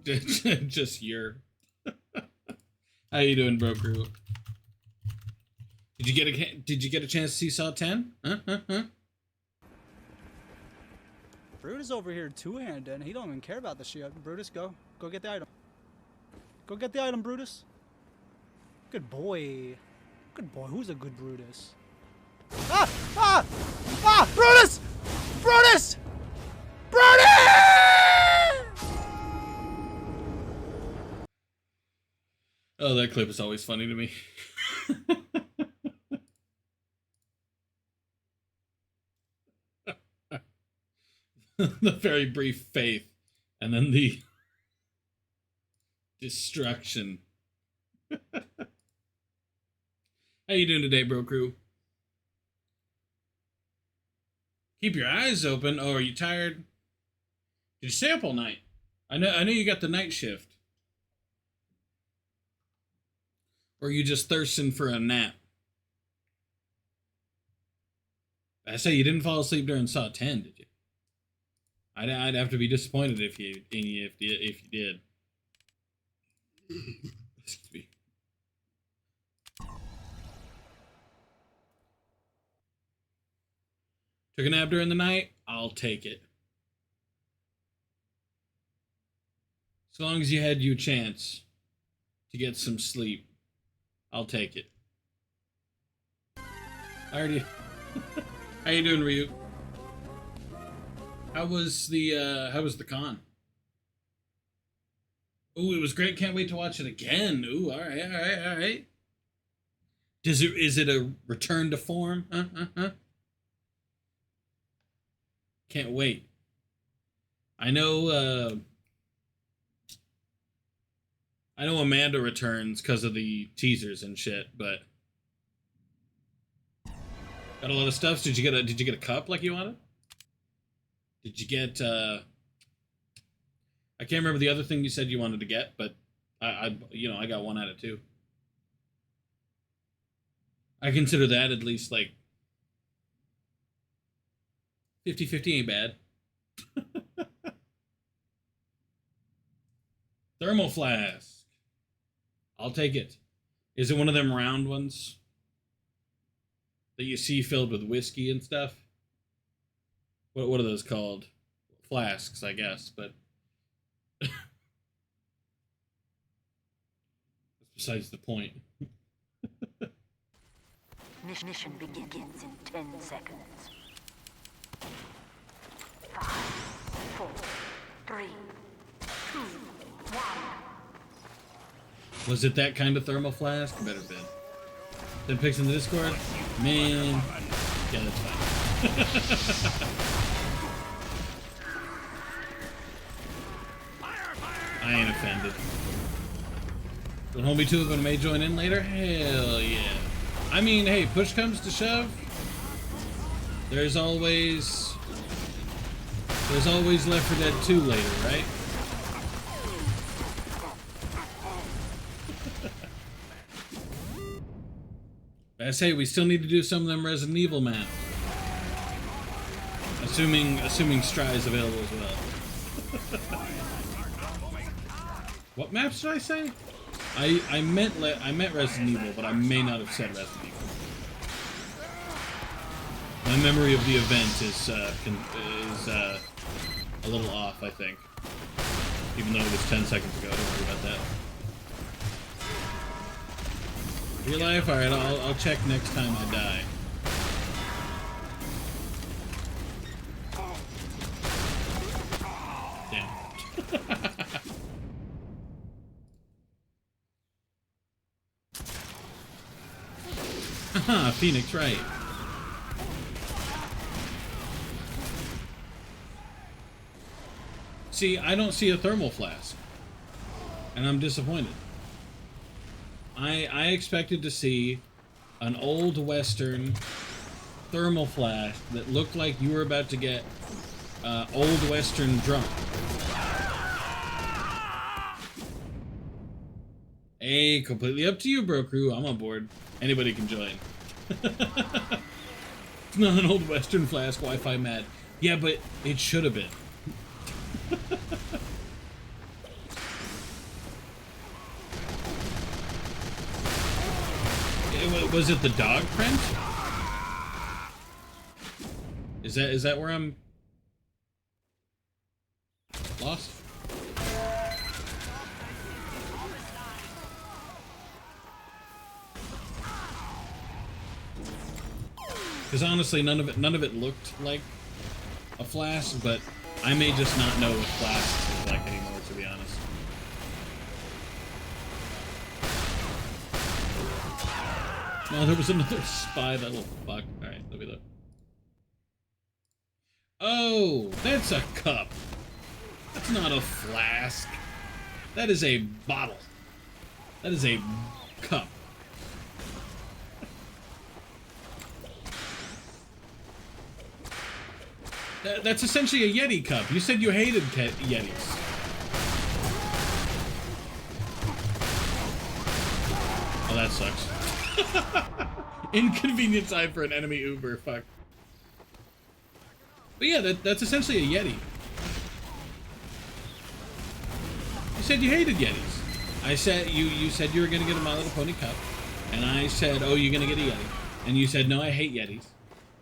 Just your. How you doing, bro crew? Did you get a chance to see Saw 10? Huh? Brutus over here two-handed, and he don't even care about the shit. Brutus, go get the item. Go get the item, Brutus. Good boy. Good boy. Who's a good Brutus? Brutus! Brutus! Brutus! Oh, that clip is always funny to me. The very brief faith, and then the destruction. How you doing today, bro crew? Keep your eyes open. Oh, are you tired? Did you stay up all night? I know you got the night shift. Or are you just thirsting for a nap? I say you didn't fall asleep during Saw 10, did you? I'd have to be disappointed if you did. Excuse me. Took a nap during the night? I'll take it. As long as you had your chance to get some sleep, I'll take it. I already. How you doing, Ryu? How was the con? Ooh, it was great. Can't wait to watch it again. Ooh, all right. Is it a return to form? Can't wait. I know Amanda returns because of the teasers and shit, but got a lot of stuff. Did you get a cup like you wanted? Did you get I can't remember the other thing you said you wanted to get, but I got one out of two. I consider that at least like 50-50 ain't bad. Thermal flask. I'll take it. Is it one of them round ones that you see filled with whiskey and stuff? What are those called? Flasks, I guess, but that's besides the point. Mission begins in 10 seconds. 5, 4, 3, 2, 1. Was it that kind of thermal flask? Better been. Then pics in the Discord? Man. Yeah, that's fine. I ain't offended. Would homie 2 of them may join in later? Hell yeah. I mean, hey, push comes to shove. There's always Left 4 Dead 2 later, right? I say we still need to do some of them Resident Evil maps. Assuming Stry is available as well. What maps did I say? I meant Resident Evil, but I may not have said Resident Evil. My memory of the event is a little off, I think. Even though it was 10 seconds ago, don't worry about that. Real life? Alright, I'll check next time I die. Damn. Haha, Phoenix, right. See, I don't see a thermal flask. And I'm disappointed. I expected to see an old Western thermal flask that looked like you were about to get old Western drunk. Hey, completely up to you, bro crew. I'm on board. Anybody can join. It's not an old Western flask, Wi-Fi mad. Yeah, but it should have been. Was it the dog print? Is that where I'm lost? Because honestly, none of it looked like a flask, but I may just not know what flasks is like anymore, to be honest. No, there was another spy, that little fuck. Alright, let me look. Oh, that's a cup. That's not a flask. That is a bottle. That is a cup. That's essentially a Yeti cup. You said you hated Yetis. Oh, that sucks. Inconvenient time for an enemy Uber, fuck. But yeah, that's essentially a Yeti. You said you hated Yetis. I said, you said you were gonna get a My Little Pony cup. And I said, oh, you're gonna get a Yeti. And you said, no, I hate Yetis.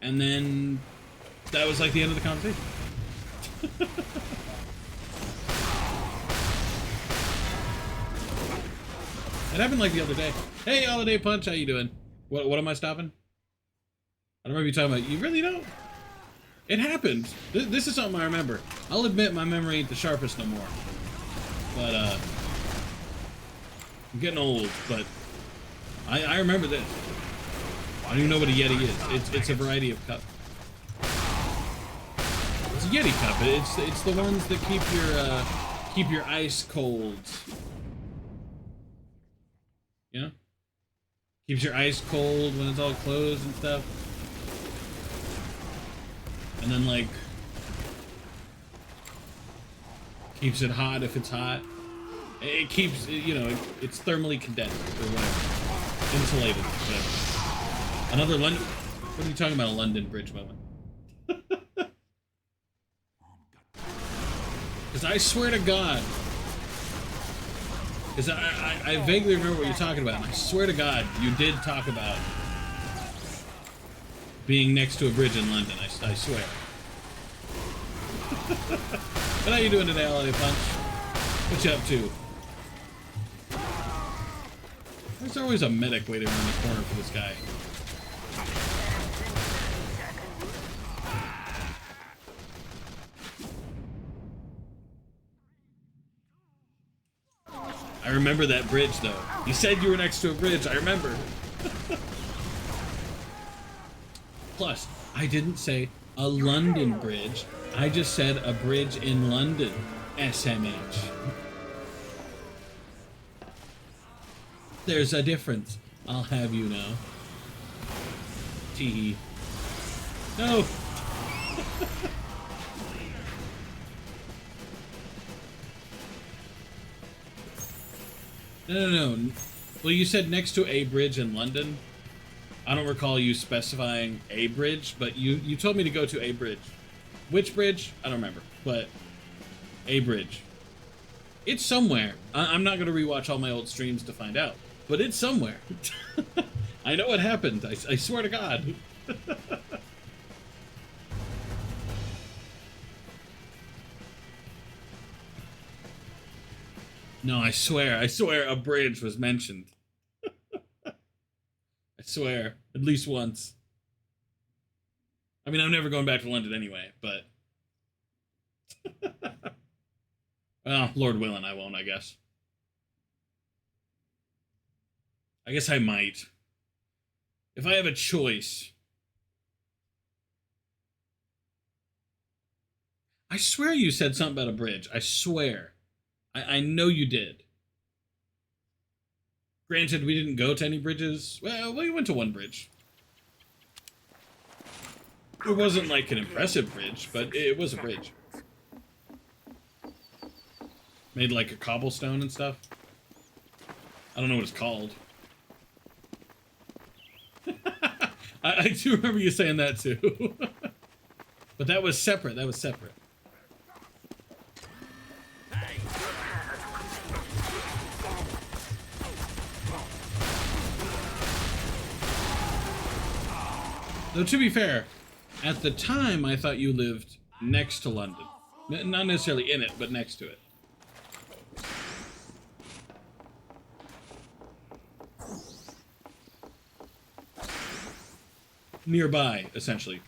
And then that was like the end of the conversation. It happened like the other day. Hey, Holiday Punch, how you doing? What am I stopping? I don't remember you talking about. You really don't? It happened. This is something I remember. I'll admit my memory ain't the sharpest no more. But, I'm getting old, but I remember this. I don't even know what a Yeti is. It's a variety of cup. It's a Yeti cup. It's the ones that keep your ice cold. You know? Keeps your ice cold when it's all closed and stuff. And then, like, keeps it hot if it's hot. It keeps, you know, it's thermally condensed or whatever. Insulated, whatever. Another London... What are you talking about, a London Bridge moment? Because I swear to God... Because I vaguely remember what you're talking about, and I swear to God, you did talk about being next to a bridge in London, I swear. But how you doing today, Holiday Punch? What you up to? There's always a medic waiting around the corner for this guy. I remember that bridge, though. You said you were next to a bridge, I remember. Plus, I didn't say a London bridge. I just said a bridge in London. SMH. There's a difference. I'll have you know. Teehee. No! No. Well, you said next to a bridge in London. I don't recall you specifying a bridge, but you told me to go to a bridge. Which bridge? I don't remember, but a bridge. It's somewhere. I'm not going to rewatch all my old streams to find out, but it's somewhere. I know it happened. I swear to God. No, I swear a bridge was mentioned. I swear, at least once. I mean, I'm never going back to London anyway, but... Well, Lord willing, I won't, I guess. I guess I might. If I have a choice. I swear you said something about a bridge. I swear. I know you did. Granted, we didn't go to any bridges. Well, we went to one bridge. It wasn't like an impressive bridge, but it was a bridge. Made like a cobblestone and stuff. I don't know what it's called. I do remember you saying that too. But that was separate. That was separate. Though to be fair, at the time I thought you lived next to London. Not necessarily in it, but next to it. Nearby, essentially.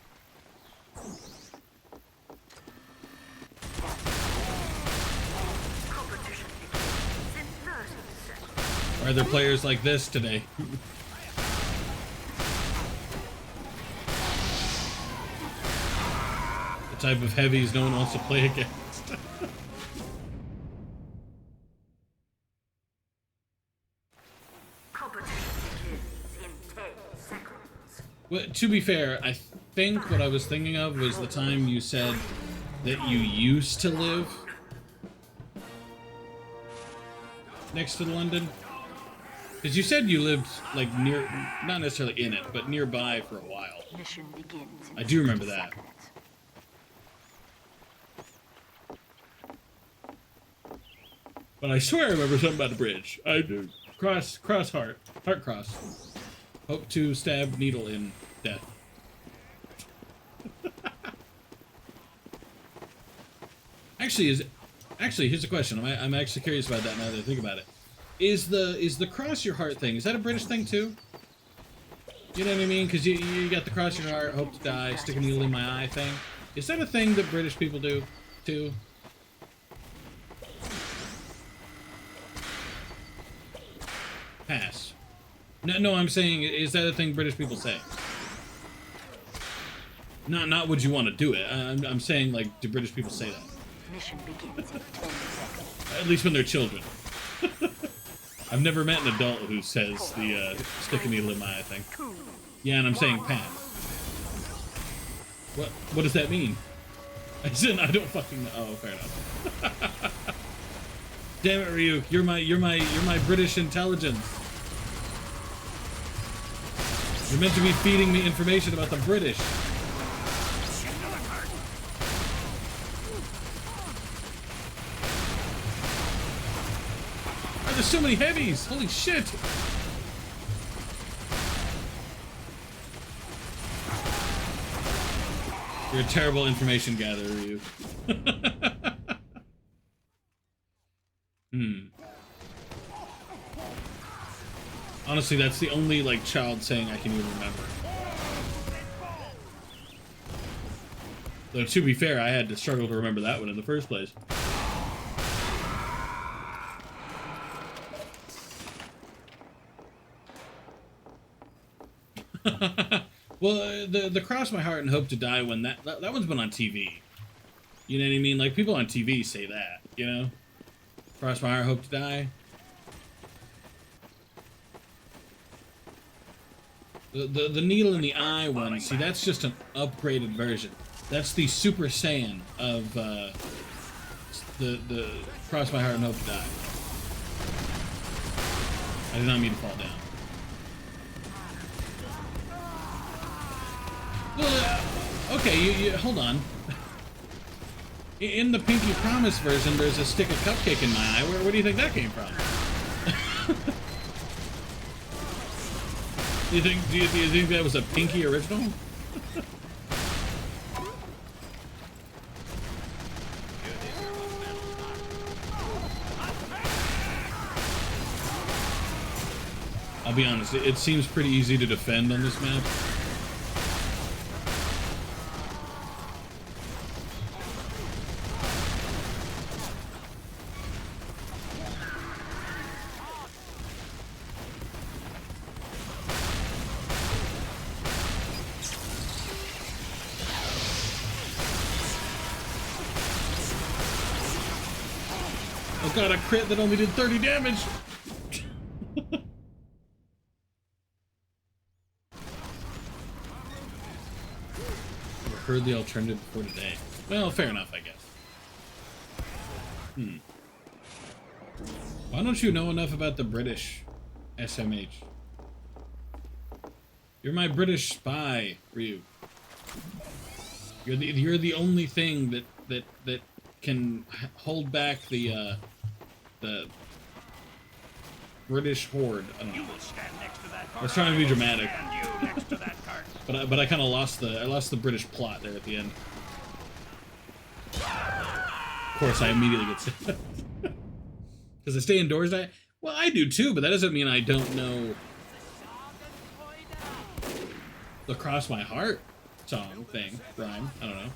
Are there players like this today? The type of heavies no one wants to play against. Well, to be fair, I think what I was thinking of was the time you said that you used to live next to London. Because you said you lived, like, near, not necessarily in it, but nearby for a while. Mission begins in I do remember 60 that. seconds. But I swear I remember something about a bridge. I do. Cross heart. Heart cross. Hope to stab needle in death. Actually, here's a question. I'm actually curious about that now that I think about it. Is the cross your heart thing? Is that a British thing too? You know what I mean? Because you got the cross your heart, hope to die, stick a needle in my eye thing. Is that a thing that British people do too? Pass. No, I'm saying, is that a thing British people say? Not would you want to do it. I'm saying, like, do British people say that? Mission begins in 10 seconds. At least when they're children. I've never met an adult who says the stick a needle in my eye thing. Yeah, and I'm saying pass. What does that mean? I said I don't fucking know. Oh, fair enough. Damn it, Ryuk, you're my British intelligence. You're meant to be feeding me information about the British. Oh, there's so many heavies! Holy shit! You're a terrible information gatherer, Ryuk. Honestly, that's the only, like, child saying I can even remember. Though, to be fair, I had to struggle to remember that one in the first place. Well, the cross my heart and hope to die one, that one's been on TV. You know what I mean? Like, people on TV say that, you know? Cross my heart, hope to die. The needle in the eye one, see, that's just an upgraded version. That's the Super Saiyan of the cross my heart and hope to die. I did not mean to fall down. Well, okay, you hold on. In the Pinky Promise version, there's a stick of cupcake in my eye. Where do you think that came from? Do you think that was a Pinky original? I'll be honest, it seems pretty easy to defend on this map. Oh god, a crit that only did 30 damage! Never heard the alternative before today. Well, fair enough, I guess. Why don't you know enough about the British SMH? You're my British spy, Ryu. You're the only thing that can hold back the British horde. I don't know. I was trying to be dramatic, but I kind of lost the British plot there at the end. Of course, I immediately get stabbed. Because I stay indoors. Well, I do too, but that doesn't mean I don't know the Cross My Heart song thing, rhyme. I don't know.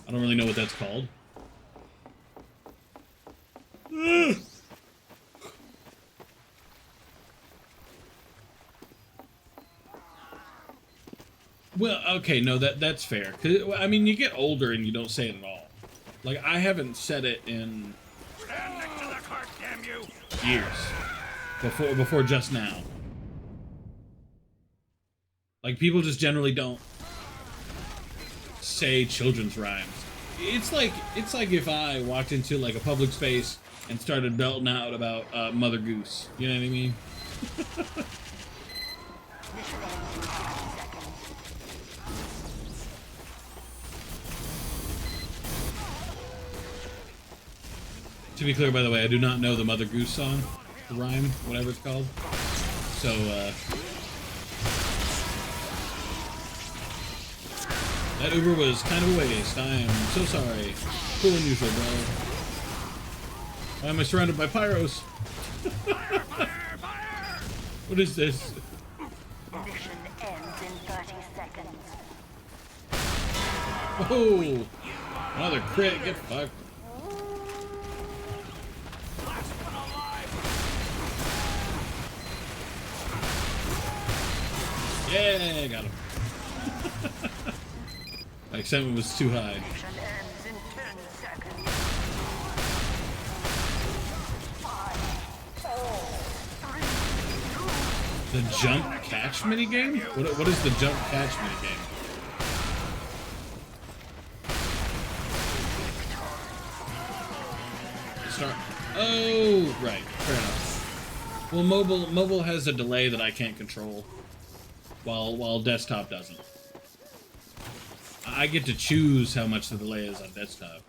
I don't really know what that's called. Well, okay, no, that's fair. 'Cause, I mean, you get older and you don't say it at all. Like, I haven't said it in years. Before just now. Like, people just generally don't say children's rhymes. It's like if I walked into like a public space and started belting out about Mother Goose. You know what I mean? To be clear, by the way, I do not know the Mother Goose song, the rhyme, whatever it's called. So, that Uber was kind of a waste. I am so sorry. Cool and usual, bro. Why am I surrounded by pyros? Fire, fire, fire! What is this? Mission ends in 30 seconds. Oh! Another crit, get fucked. Yeah, got him. My excitement was too high. Mission ends in 10 seconds. 5, 4, 3, 2. The jump catch minigame? What is the jump catch minigame? Start. Oh, right. Fair enough. Well, mobile has a delay that I can't control, while desktop doesn't. I get to choose how much the delay is on desktop.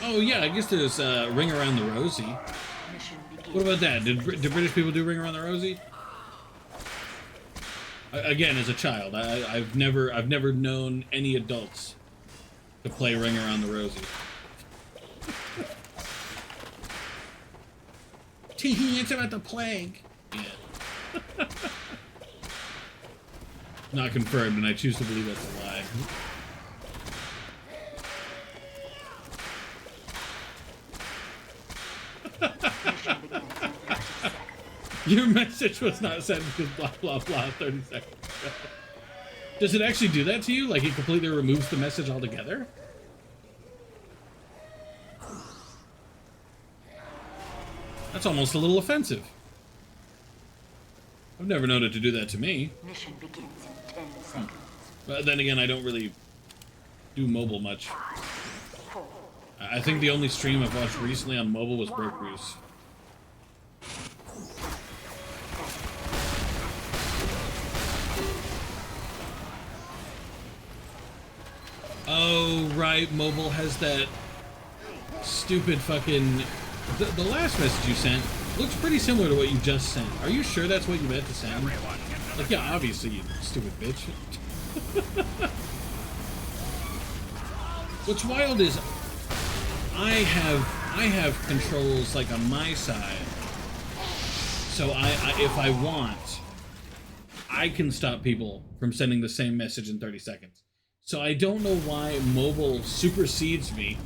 Oh yeah, I guess there's Ring Around the Rosie. Mission begins. What about that? Did British people do Ring Around the Rosie? Again, as a child, I've never known any adults to play Ring Around the Rosie. It's about the plague. Yeah. Not confirmed, and I choose to believe that's a lie. Mission begins in 30 seconds. Your message was not sent because blah blah blah 30 seconds. Does it actually do that to you? Like it completely removes the message altogether? That's almost a little offensive. I've never known it to do that to me. Mission begins in 10 seconds. But then again, I don't really do mobile much. 4, I think the only stream I've watched recently on mobile was Broke Bruce. Oh, right, mobile has that stupid fucking... The last message you sent looks pretty similar to what you just sent. Are you sure that's what you meant to send? Like, yeah, obviously, you stupid bitch. What's wild is I have controls like on my side, so I if I want, I can stop people from sending the same message in 30 seconds. So I don't know why mobile supersedes me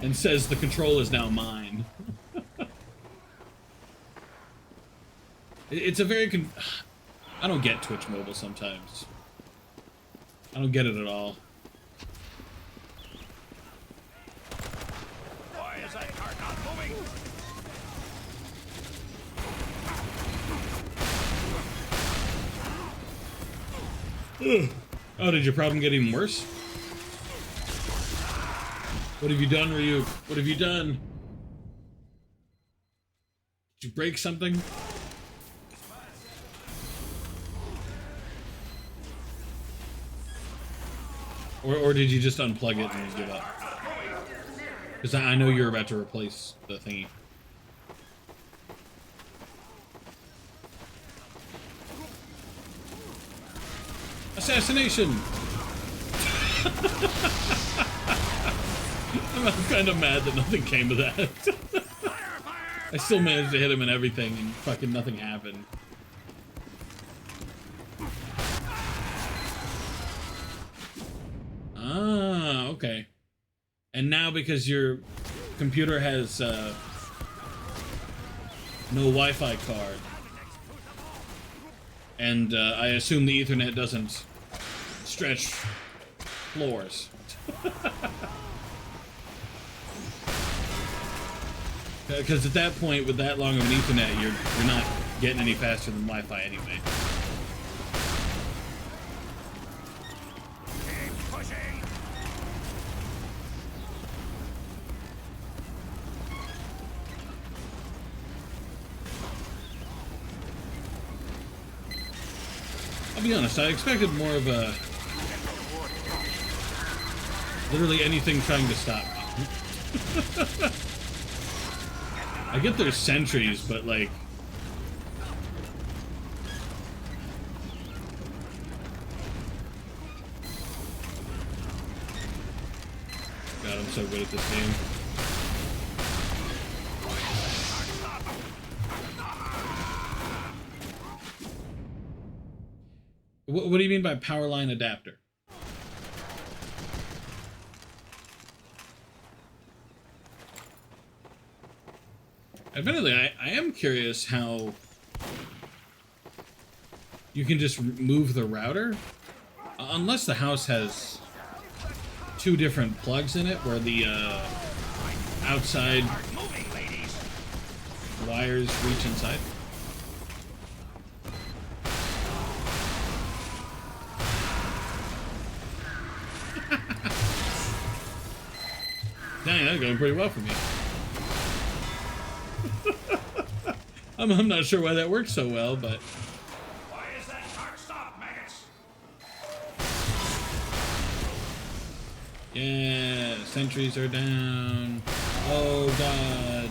and says the control is now mine. It's a very I don't get Twitch mobile sometimes. I don't get it at all. Why is that cart not moving? Oh, did your problem get even worse? What have you done, Ryuk? What have you done? Did you break something? Or did you just unplug it and give up? Because I know you're about to replace the thingy. Assassination! I'm kind of mad that nothing came of that. I still managed to hit him and everything, and fucking nothing happened. Ah, okay. And now because your computer has no Wi-Fi card, and I assume the Ethernet doesn't stretch floors. Because at that point, with that long of an Ethernet, you're not getting any faster than Wi-Fi anyway. Keep pushing. I'll be honest, I expected more of a... literally anything trying to stop me. I get there's sentries, but like... God, I'm so good at this game. What do you mean by power line adapter? Admittedly, I am curious how you can just move the router, unless the house has two different plugs in it, where the outside wires reach inside. Dang, that's going pretty well for me. I'm not sure why that works so well, but... Why is that cart stopped, maggots? Yeah, sentries are down. Oh, God.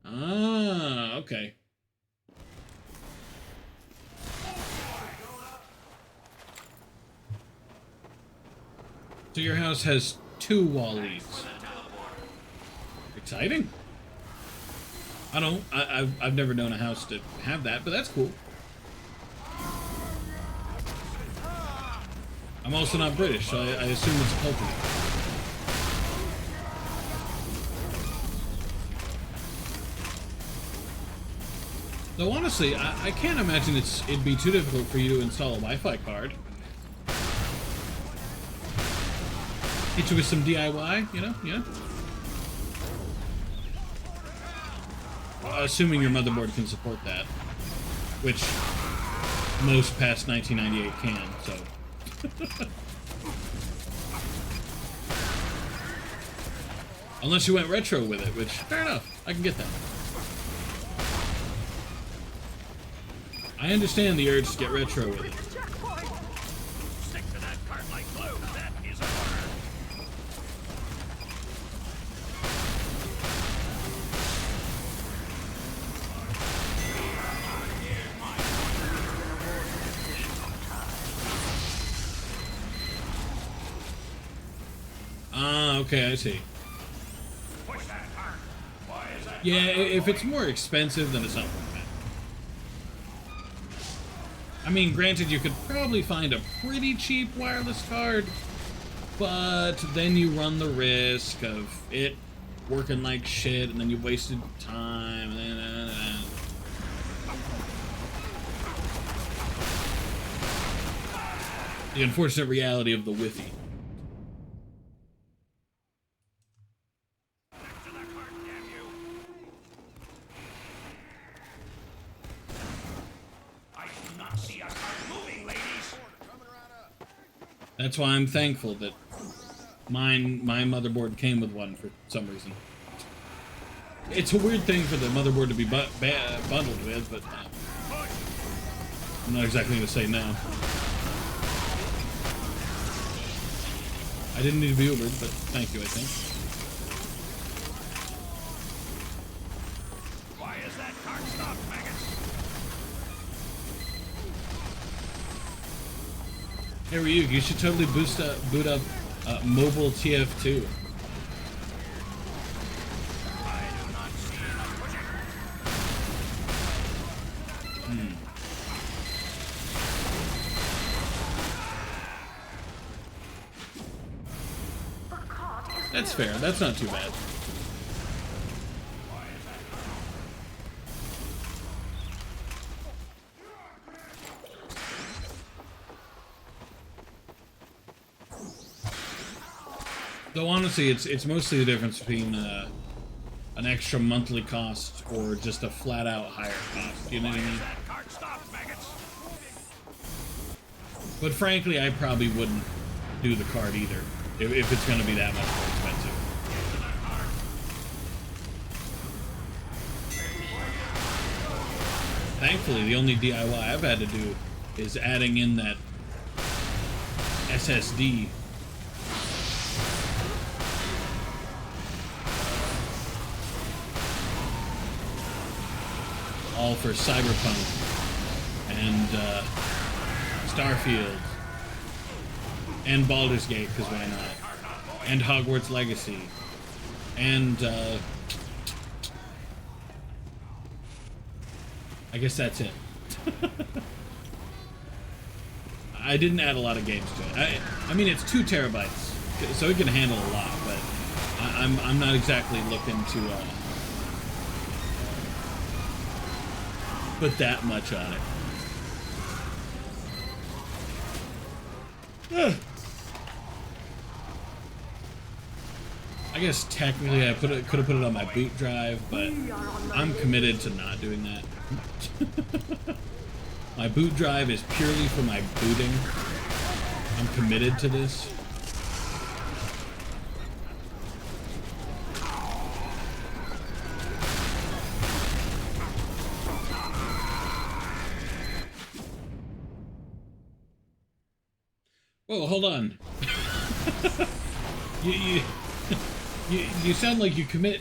Ah, okay. So your house has two wall leads. Exciting. I've never known a house to have that, but that's cool. I'm also not British, so I assume it's cultural. Though honestly, I can't imagine it'd be too difficult for you to install a Wi-Fi card. Get you with some DIY, you know? Yeah. Assuming your motherboard can support that. Which most past 1998 can, so. Unless you went retro with it, which, fair enough, I can get that. I understand the urge to get retro with it. Stick to that cart like glue. That is an order. Ah, okay, I see. Push that cart. Why is that? Yeah, if it's more expensive, then it's not worth it. I mean, granted, you could probably find a pretty cheap wireless card, but then you run the risk of it working like shit, and then you wasted time, and then... The unfortunate reality of the Wi-Fi. Back to that cart, damn you. I do not see a cart moving, ladies. That's why I'm thankful that my motherboard came with one for some reason. It's a weird thing for the motherboard to be bundled with, but I'm not exactly going to say no. I didn't need to be Ubered, but thank you, I think. Why is that cart stopped, maggots? Hey Ryuk, you should totally boot up mobile TF2. I do not see enough pushing. That's fair. That's not too bad. Though honestly, it's mostly the difference between an extra monthly cost or just a flat out higher cost. You know what I mean? That cart stopped, maggots. But frankly, I probably wouldn't do the card either if it's going to be that much more expensive. Thankfully, the only DIY I've had to do is adding in that SSD. All for Cyberpunk and Starfield and Baldur's Gate, because why not? And Hogwarts Legacy and I guess that's it. I didn't add a lot of games to it. I mean, it's 2 terabytes, so it can handle a lot, but I'm not exactly looking to put that much on it. I guess technically I could have put it on my boot drive, but I'm committed to not doing that. My boot drive is purely for my booting. I'm committed to this. Whoa, hold on. You sound like you commit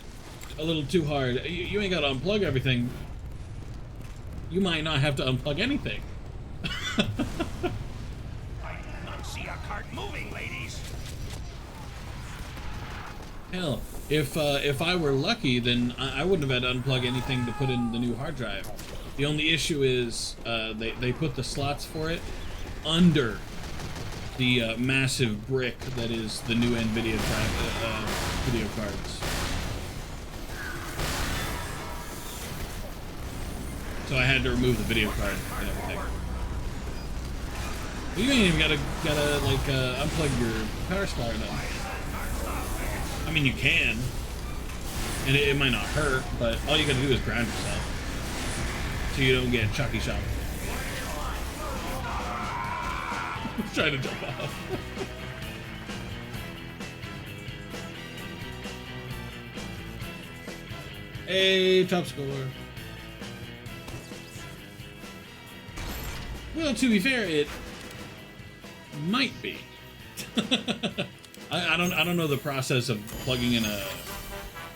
a little too hard. You ain't got to unplug everything. You might not have to unplug anything. I do not see a cart moving, ladies. Hell, if I were lucky, then I wouldn't have had to unplug anything to put in the new hard drive. The only issue is they put the slots for it under the massive brick that is the new NVIDIA video cards. So I had to remove the video card and everything. But you ain't even gotta like unplug your power supply or nothing. I mean, you can, and it might not hurt, but all you gotta do is ground yourself so you don't get chucky shot. Trying to jump off. Hey, top score. Well, to be fair, it might be. I don't know the process of plugging in a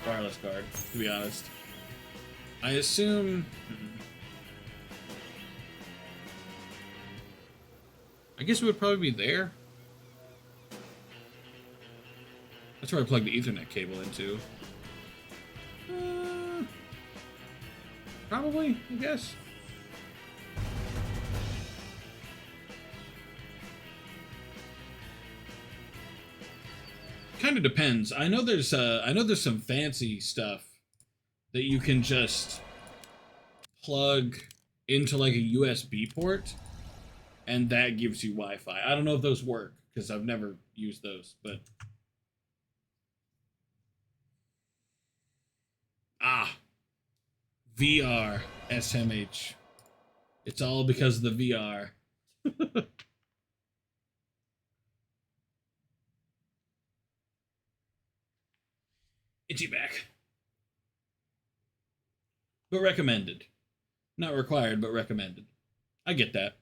wireless card, to be honest. I assume. I guess it would probably be there. That's where I plug the Ethernet cable into. Probably, I guess. Kind of depends. I know there's some fancy stuff that you can just plug into like a USB port, and that gives you Wi-Fi. I don't know if those work because I've never used those, but VR SMH. It's all because of the VR. Itchy back. but recommended. Not required, but recommended. I get that.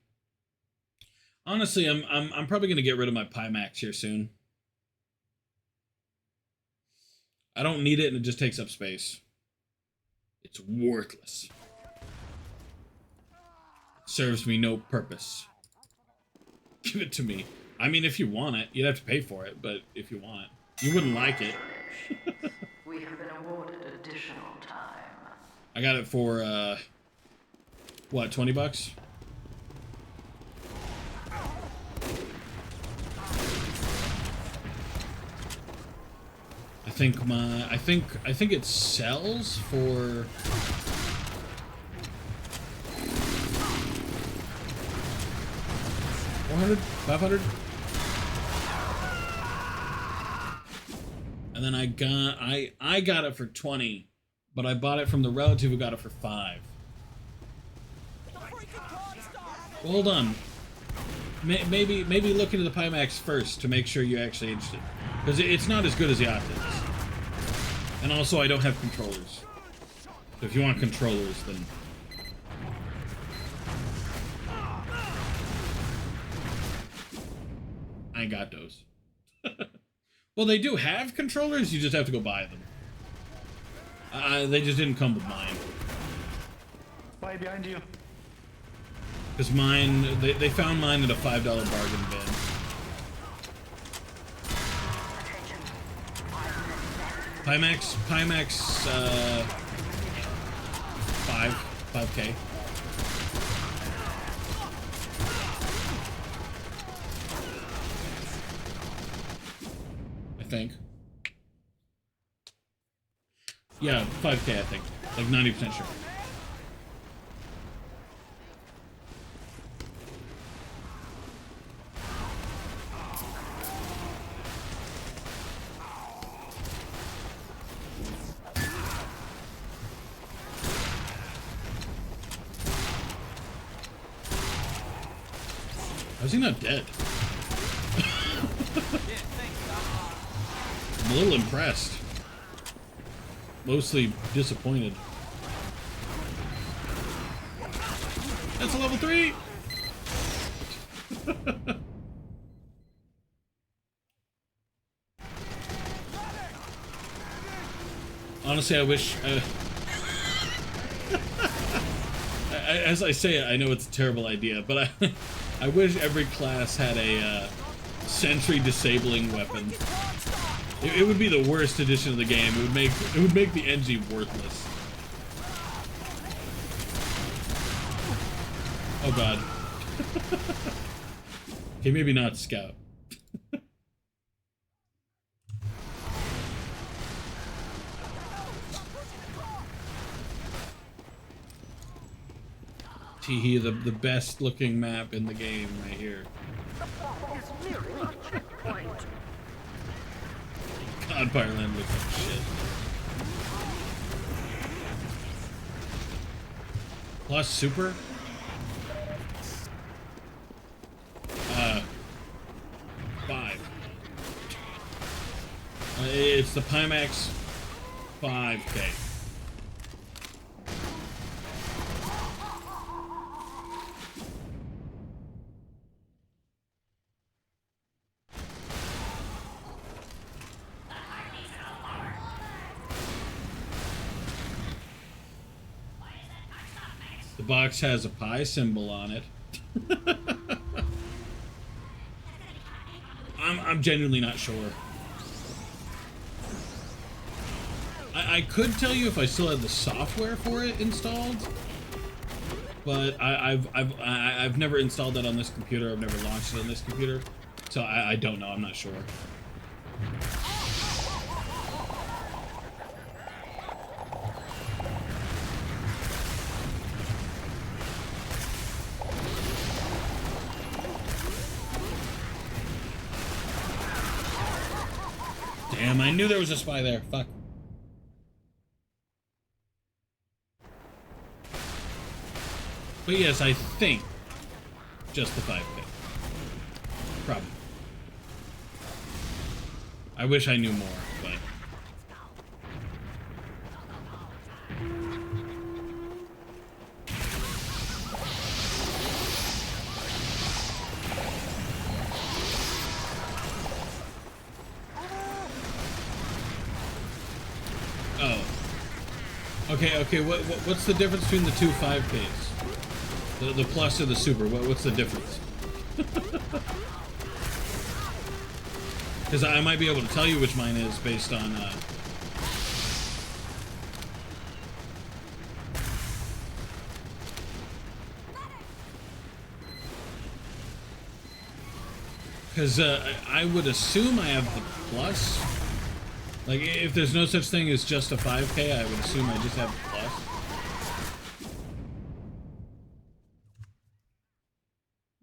Honestly, I'm probably gonna get rid of my Pimax here soon. I don't need it, and it just takes up space. It's worthless. Serves me no purpose. Give it to me. I mean, if you want it, you'd have to pay for it, but if you want it, you wouldn't like it. We have been awarded additional time. I got it for, what, 20 bucks? I think it sells for 400, 500. And then I got it for 20, but I bought it from the relative who got it for 5. Well, hold on. Maybe look into the Pimax first to make sure you're actually interested, because it's not as good as the Optics. And also, I don't have controllers. So if you want controllers, then I ain't got those. Well, they do have controllers, you just have to go buy them. They just didn't come with mine. Why behind you? Because mine, they found mine at a $5 bargain bin. Pimax, 5K. I think. Yeah, 5K, I think. Like 90% sure. How's he not dead? I'm a little impressed. Mostly disappointed. That's a level 3! Honestly, I wish... as I say it, I know it's a terrible idea, but I wish every class had a sentry disabling weapon. It would be the worst addition of the game. It would make the NG worthless. Oh god. Okay, maybe not Scout. Teehee, the best looking map in the game right here. God, Fireland looks like shit. Plus super? 5. It's the Pimax 5K. The box has a pie symbol on it. I'm genuinely not sure. I could tell you if I still had the software for it installed, but I've never installed that on this computer. I've never launched it on this computer, so I don't know. I'm not sure. Damn, I knew there was a spy there. Fuck. But yes, I think just the 5K. Probably. I wish I knew more, but... Okay. What's the difference between the two 5Ks? The plus or the super? What's the difference? Because I might be able to tell you which mine is based on. Because I would assume I have the plus. Like, if there's no such thing as just a 5K, I would assume I just have the plus.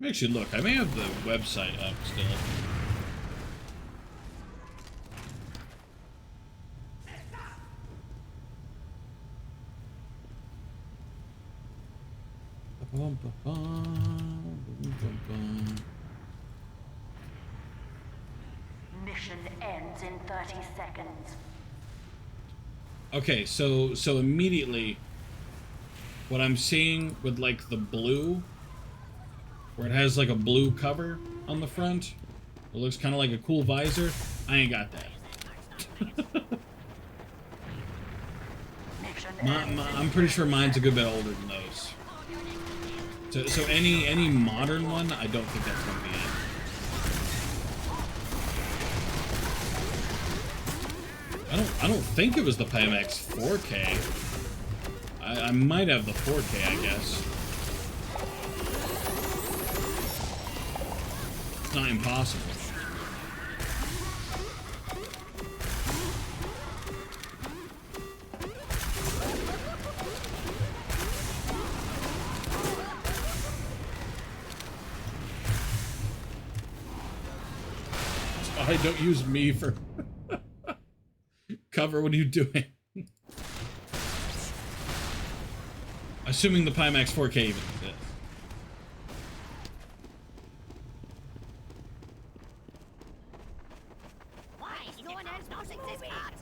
Actually, look, I may have the website up still. Mission ends in 30 seconds. Okay, so immediately, what I'm seeing with like the blue, where it has like a blue cover on the front, it looks kind of like a cool visor. I ain't got that. I'm pretty sure mine's a good bit older than those. So any modern one, I don't think that's gonna be it. I don't think it was the Pimax 4K. I might have the 4K, I guess. It's not impossible. I don't use me for cover. What are you doing? Assuming the Pimax 4K even exists. Why? No one else knows this part.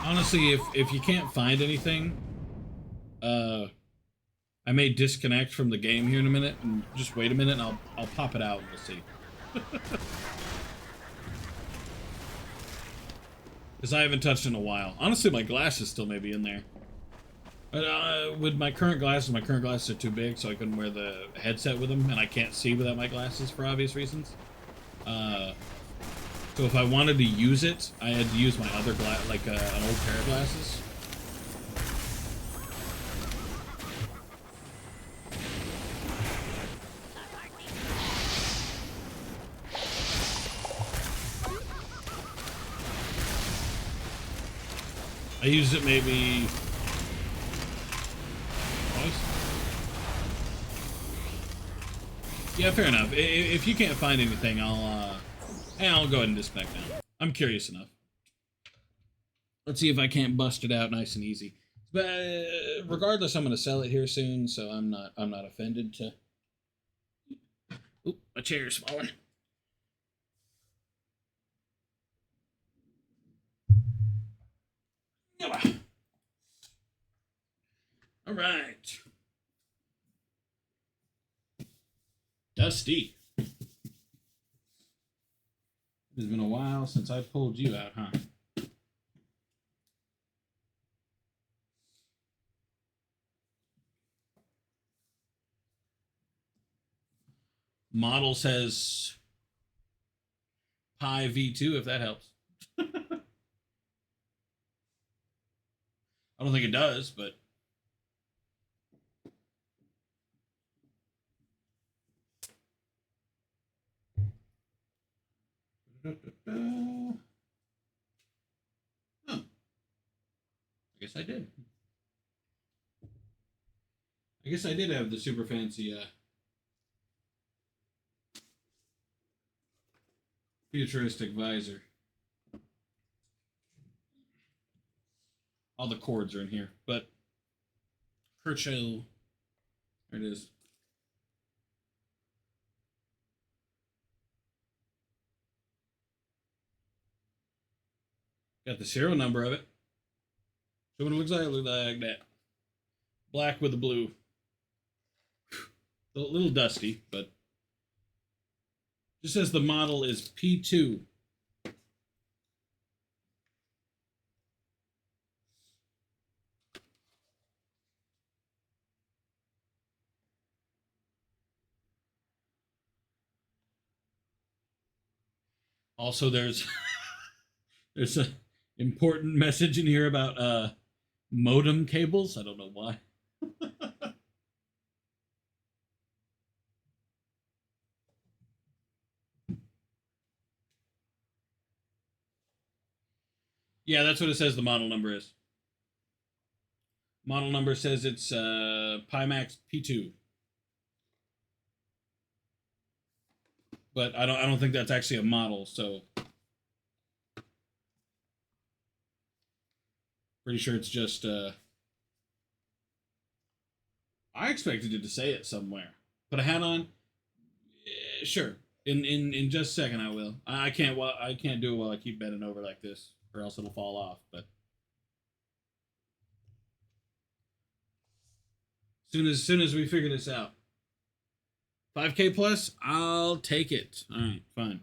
Honestly, if you can't find anything, I may disconnect from the game here in a minute and just wait a minute and I'll pop it out and we'll see. Because I haven't touched in a while. Honestly, my glasses still may be in there. But with my current glasses are too big, so I couldn't wear the headset with them, and I can't see without my glasses for obvious reasons. So if I wanted to use it, I had to use my other like an old pair of glasses. I used it maybe twice. Yeah, fair enough. If you can't find anything, I'll go ahead and disconnect now. I'm curious enough. Let's see if I can't bust it out nice and easy. But regardless, I'm going to sell it here soon, so I'm not offended to. Oop, my chair's falling. All right. Dusty. It's been a while since I pulled you out, huh? Model says Pi V2, if that helps. I don't think it does, but oh, I guess I did. I guess I did have the super fancy futuristic visor. All the cords are in here, but Herschel, there it is. Got the serial number of it. So what it looks like, that. Black with the blue. A little dusty, but just says the model is P2. Also, there's a important message in here about modem cables. I don't know why. Yeah, that's what it says the model number is. Model number says it's Pimax P2. But I don't think that's actually a model, so pretty sure it's just I expected it to say it somewhere. Put a hat on? Sure. In just a second I will. I can't do it while I keep bending over like this, or else it'll fall off, but soon as we figure this out. 5K plus, I'll take it. All right, fine.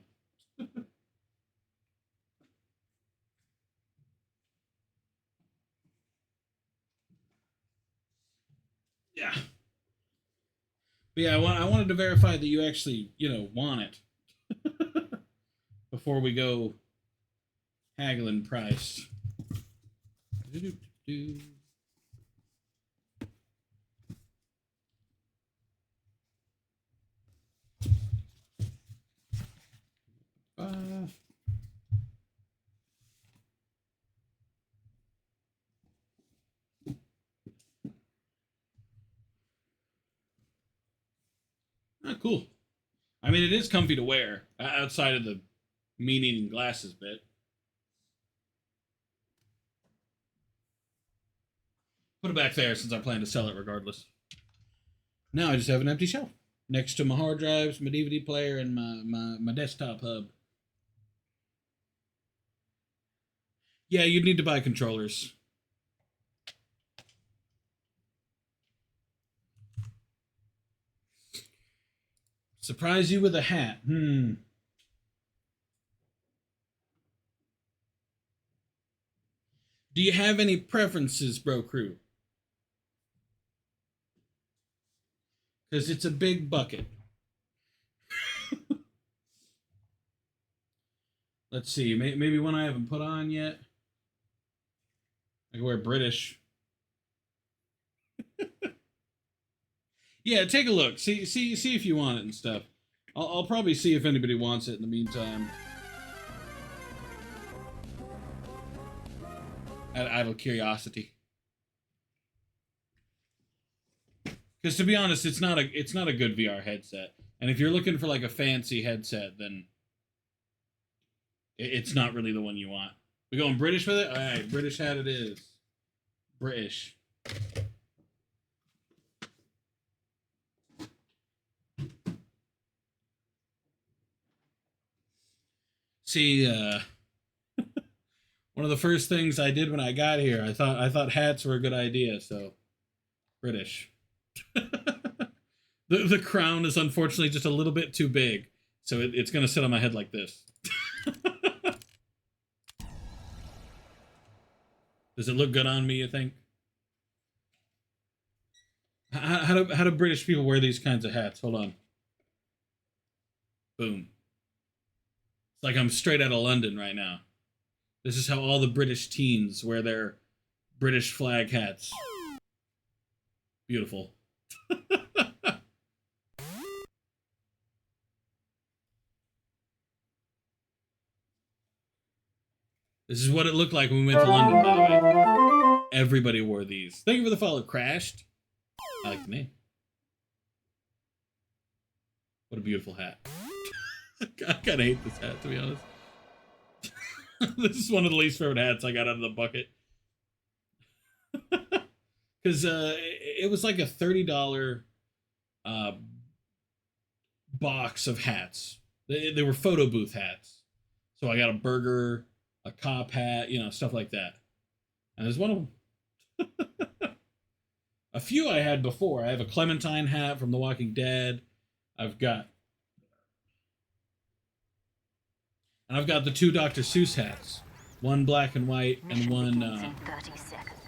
Yeah. But yeah, I wanted to verify that you actually, want it before we go haggling price. Cool. I mean, it is comfy to wear outside of the meat-eating glasses bit. Put it back there since I plan to sell it regardless. Now I just have an empty shelf next to my hard drives, my DVD player, and my desktop hub. Yeah, you'd need to buy controllers. Surprise you with a hat. Do you have any preferences, bro crew? Because it's a big bucket. Let's see. Maybe one I haven't put on yet. I can wear British. Yeah, take a look. See if you want it and stuff. I'll probably see if anybody wants it in the meantime. Out of curiosity. Because to be honest, it's not a good VR headset. And if you're looking for like a fancy headset, then it's not really the one you want. We going British with it? All right, British hat it is. British. See, one of the first things I did when I got here, I thought hats were a good idea, so British. The crown is unfortunately just a little bit too big, so it's gonna sit on my head like this. Does it look good on me, you think? How do British people wear these kinds of hats? Hold on. Boom. It's like I'm straight out of London right now. This is how all the British teens wear their British flag hats. Beautiful. This is what it looked like when we went to London, by the way. Everybody wore these. Thank you for the follow, Crashed. I like the name. What a beautiful hat. I kind of hate this hat, to be honest. This is one of the least favorite hats I got out of the bucket. Because it was like a $30 box of hats. They were photo booth hats. So I got a burger, a cop hat, you know, stuff like that. And there's one of them. A few I had before. I have a Clementine hat from The Walking Dead. I've got the 2 Dr. Seuss hats. One black and white, and Mission one, begins in 30 seconds.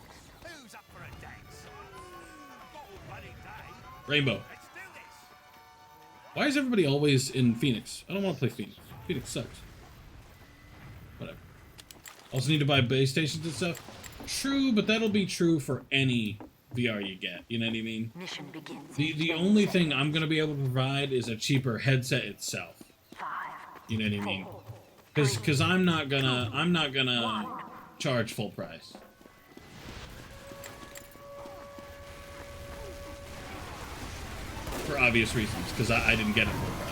Who's up for a dance? Not all bloody day. rainbow. Let's do this. Why is everybody always in Phoenix? I don't want to play Phoenix. Phoenix sucks. Whatever. Also need to buy base stations and stuff. True, but that'll be true for any VR you get. You know what I mean? Mission begins. The only thing I'm going to be able to provide is a cheaper headset itself. 5, You know what I mean? Because I'm not gonna charge full price. For obvious reasons, because I didn't get it full price.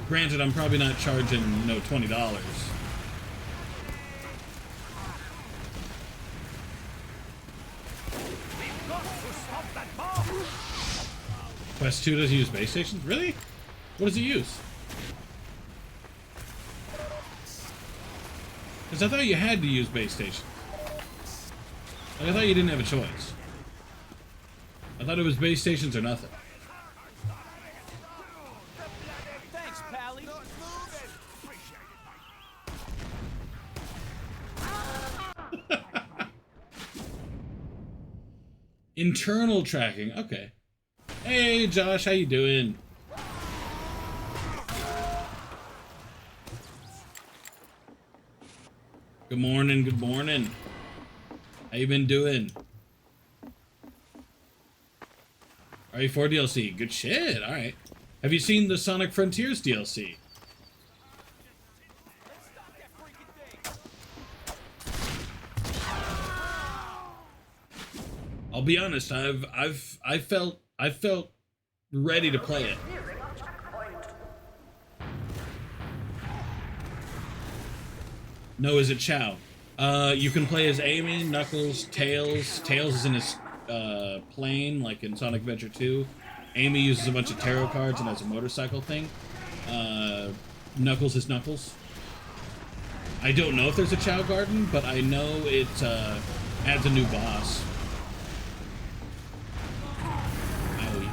Granted, I'm probably not charging no $20. We've got to stop that bomb. Quest 2 doesn't use base stations? Really? What does it use? Because I thought you had to use base stations. Like, I thought you didn't have a choice. I thought it was base stations or nothing. Thanks, Pally. Internal tracking. Okay. Hey, Josh, how you doing? Good morning, good morning. How you been doing? RE4 DLC. Good shit, alright. Have you seen the Sonic Frontiers DLC? I'll be honest, I felt ready to play it. No, is it Chow? You can play as Amy, Knuckles, Tails. Tails is in his plane, like in Sonic Adventure 2. Amy uses a bunch of tarot cards and has a motorcycle thing. Knuckles is Knuckles. I don't know if there's a Chow Garden, but I know it adds a new boss. Owie.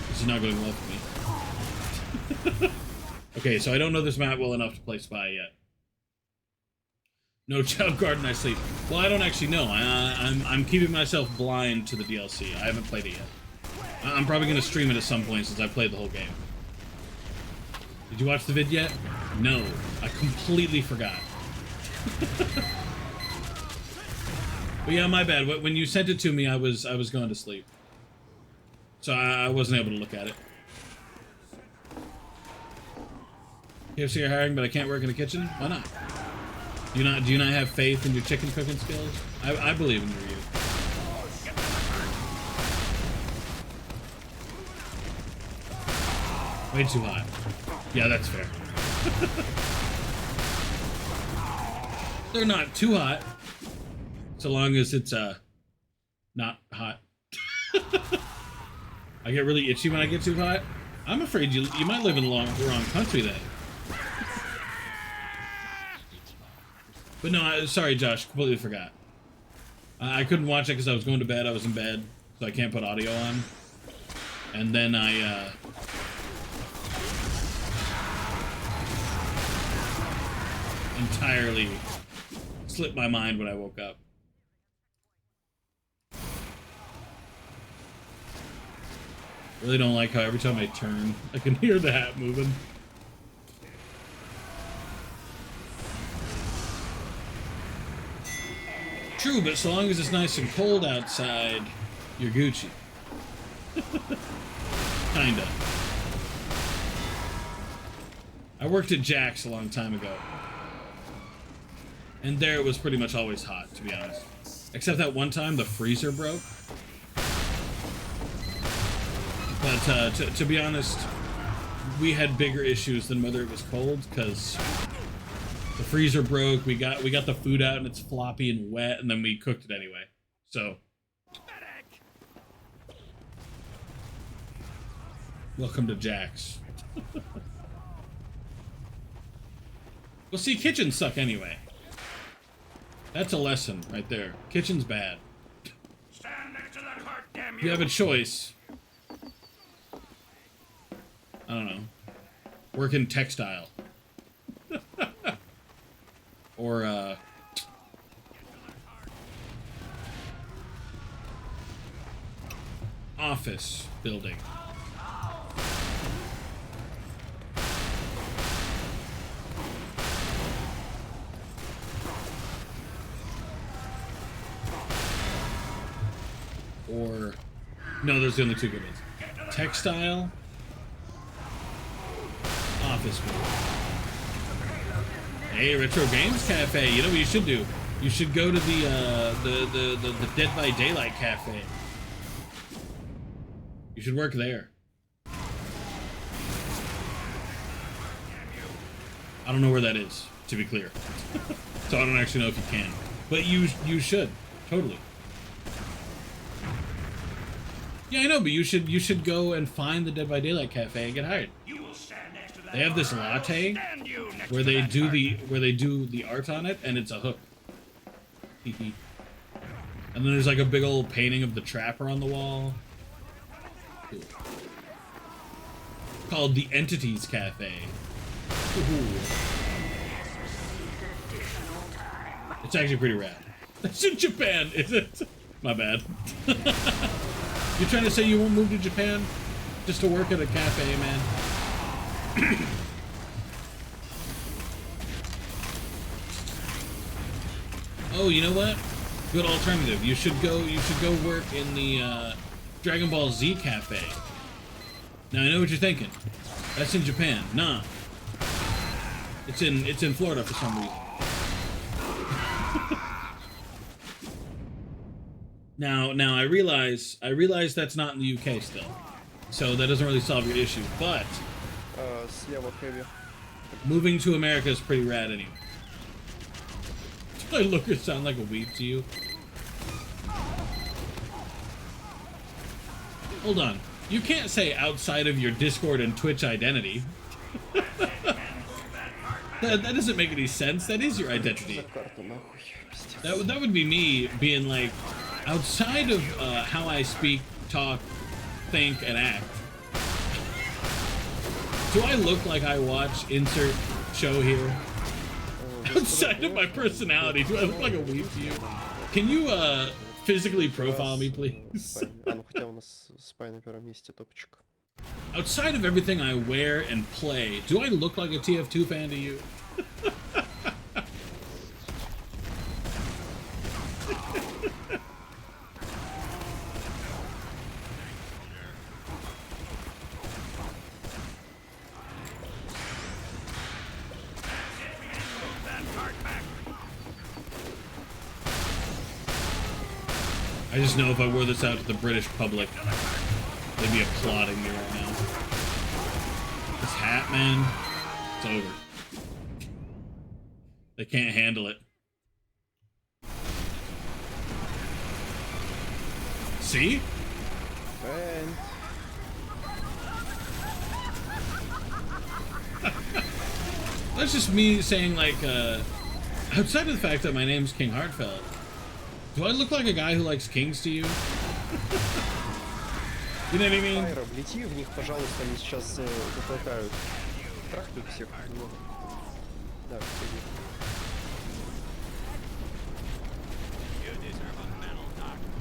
This is not going well for me. Okay, so I don't know this map well enough to play Spy yet. No Child Garden, I sleep. Well, I don't actually know. I'm keeping myself blind to the DLC. I haven't played it yet. I'm probably going to stream it at some point since I've played the whole game. Did you watch the vid yet? No. I completely forgot. But yeah, my bad. When you sent it to me, I was going to sleep. So I wasn't able to look at it. KFC are hiring, but I can't work in the kitchen? Why not? Do you not have faith in your chicken cooking skills? I believe in your youth. Way too hot. Yeah, that's fair. They're not too hot. So long as it's not hot. I get really itchy when I get too hot. I'm afraid you might live in the wrong country then. But no, sorry, Josh. Completely forgot. I couldn't watch it because I was going to bed. I was in bed, so I can't put audio on. And then I entirely slipped my mind when I woke up. Really don't like how every time I turn, I can hear the hat moving. True, but so long as it's nice and cold outside, you're Gucci. Kinda. I worked at Jack's a long time ago. And there it was pretty much always hot, to be honest. Except that one time the freezer broke. But to be honest, we had bigger issues than whether it was cold, because the freezer broke, we got the food out and it's floppy and wet, and then we cooked it anyway. So Welcome to Jack's. Well, see, kitchens suck anyway. That's a lesson right there. Kitchen's bad. Stand next to that cart, damn If you have a choice, I don't know, work in textile. Or, office building. Or, no, those are the only two good ones. Textile, office building. Hey, Retro Games Cafe. You know what you should do? You should go to the Dead by Daylight Cafe. You should work there. I don't know where that is, to be clear. So I don't actually know if you can. But you should. Totally. Yeah, I know, but you should go and find the Dead by Daylight Cafe and get hired. You will stand next to that They have this cart. I will latte stand you next where to they that do cart. the art on it, and it's a hook. And then there's like a big old painting of the trapper on the wall. Cool. Called the Entities Cafe. Ooh. It's actually pretty rad. That's in Japan, is it? My bad. You're trying to say you won't move to Japan just to work at a cafe, man? Oh, you know what? Good alternative. You should go work in the Dragon Ball Z cafe. Now I know what you're thinking. That's in Japan. Nah. It's in Florida for some reason. Now I realize that's not in the UK still. So that doesn't really solve your issue, but Слева heavy. moving to America is pretty rad anyway. Do I look or sound like a weeb to you? Hold on. You can't say outside of your Discord and Twitch identity. that doesn't make any sense. That is your identity. Карту нахуй. That would be me being like, outside of how I speak, talk, think, and act. Do I look like I watch insert show here? Outside of my personality, do I look like a weeb to you? Can you physically profile me, please? А, ну хотя у нас спай на первом месте, топчик. Outside of everything I wear and play, do I look like a TF2 fan to you? I just know if I wore this out to the British public, they'd be applauding me right now. This hat, man, it's over. They can't handle it. See? And That's just me saying, like, outside of the fact that my name's KingHeartFelt, do I look like a guy who likes kings to you? You know what I mean? Файра, влети в них, пожалуйста, они сейчас затолкают. Трахают всех. Ну, да, впереди.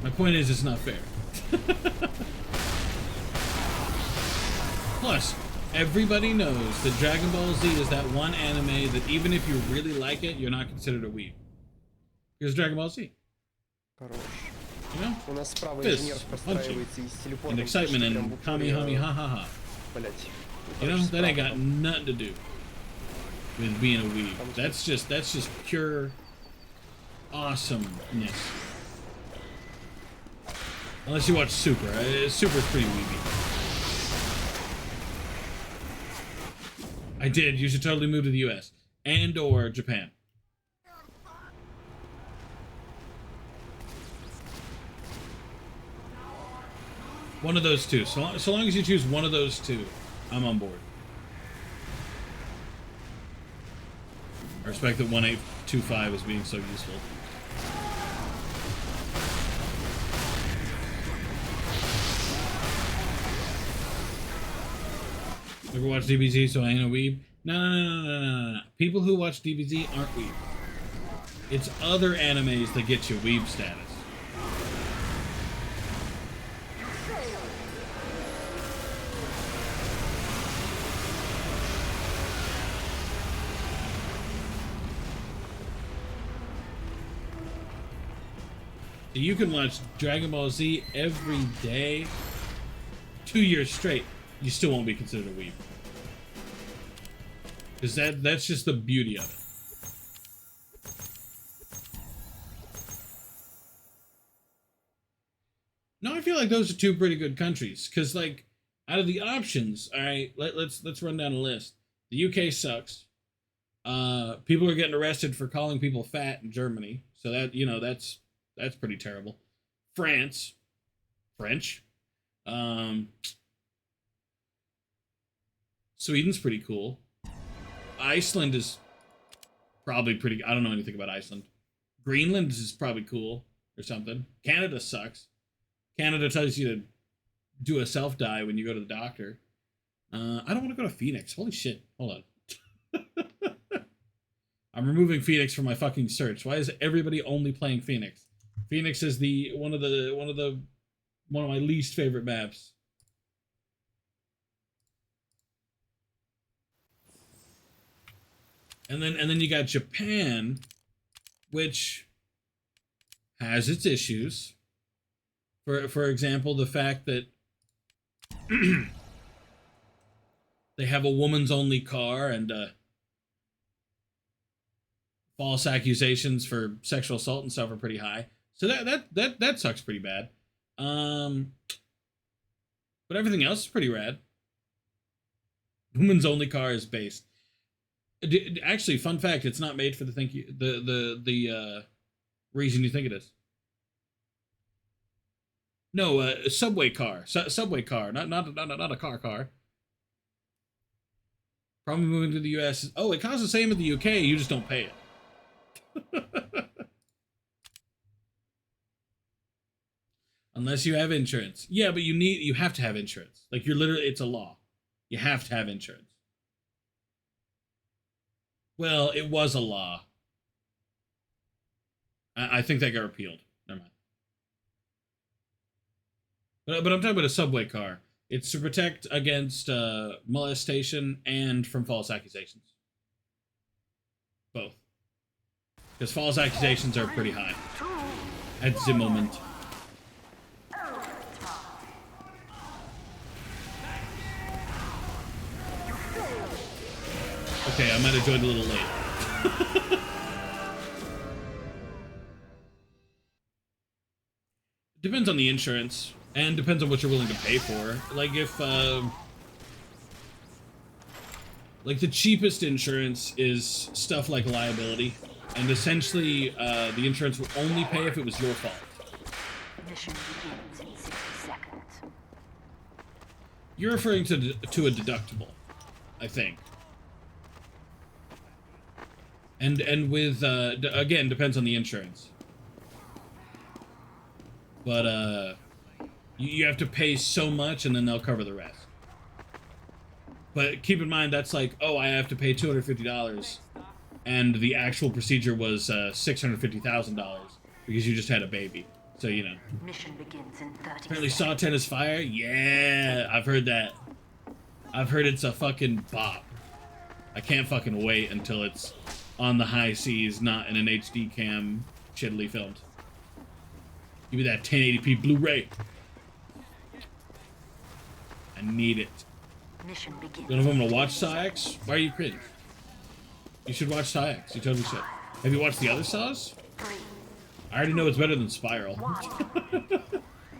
My point is, it's not fair. Plus, everybody knows that Dragon Ball Z is that one anime that even if you really like it, you're not considered a weeb. Because Dragon Ball Z. Хорош. You know? У нас справа Fists, инженер простраивается и с телепортом. And excitement прям and буквально, Kamehameha. блядь. You know, Короче, that ain't справа got там. nothing to do with being a weeb. That's just pure awesomeness. Unless you watch Super. Super's pretty weeby. I did. You should totally move to the US. And or Japan. One of those two. So long as you choose one of those two, I'm on board. I respect that 1825 is being so useful. Ever watch DBZ, so I ain't a weeb? No. People who watch DBZ aren't weeb. It's other animes that get you weeb status. So you can watch Dragon Ball Z every day, 2 years straight. You still won't be considered a weeb. Because that's just the beauty of it. No, I feel like those are two pretty good countries. Because, like, out of the options, all right, let's run down a list. The UK sucks. People are getting arrested for calling people fat in Germany. So that, you know, that's pretty terrible. France. French. Sweden's pretty cool. Iceland is probably pretty... I don't know anything about Iceland. Greenland is probably cool or something. Canada sucks. Canada tells you to do a self-die when you go to the doctor. I don't want to go to Phoenix. Holy shit. Hold on. I'm removing Phoenix from my fucking search. Why is everybody only playing Phoenix? Phoenix is one of my least favorite maps. And then you got Japan, which has its issues. For example, the fact that they have a woman's only car and false accusations for sexual assault and stuff are pretty high. So that sucks pretty bad. But everything else is pretty rad. Woman's only car is based. Actually, fun fact: it's not made for the reason you think it is. No, a subway car. Subway car, not a car. Probably moving to the U.S. Oh, it costs the same in the UK. You just don't pay it. Unless you have insurance. Yeah, but you have to have insurance. Like it's a law. You have to have insurance. Well, it was a law. I think that got repealed. Never mind. But I'm talking about a subway car. It's to protect against molestation and from false accusations. Both. Because false accusations are pretty high. At the moment. Okay, I might have joined a little late. Depends on the insurance, and depends on what you're willing to pay for. Like if, like the cheapest insurance is stuff like liability, and essentially the insurance will only pay if it was your fault. Mission begins in 60 seconds. You're referring to a deductible, I think. And with, again, depends on the insurance. But, you have to pay so much and then they'll cover the rest. But keep in mind, that's like, oh, I have to pay $250 and the actual procedure was $650,000 because you just had a baby. So, you know. Mission begins in 30 Apparently seconds. Saw 10 is fire? Yeah, I've heard that. I've heard it's a fucking bop. I can't fucking wait until it's on the high seas, not in an HD cam, shittily filmed. Give me that 1080p Blu-ray. I need it. Mission begins. You know if I'm gonna in watch 20 Saw X? Why are you cringe? You should watch Saw X. You totally should. Have you watched the other Saws? 3, I already know it's better than Spiral.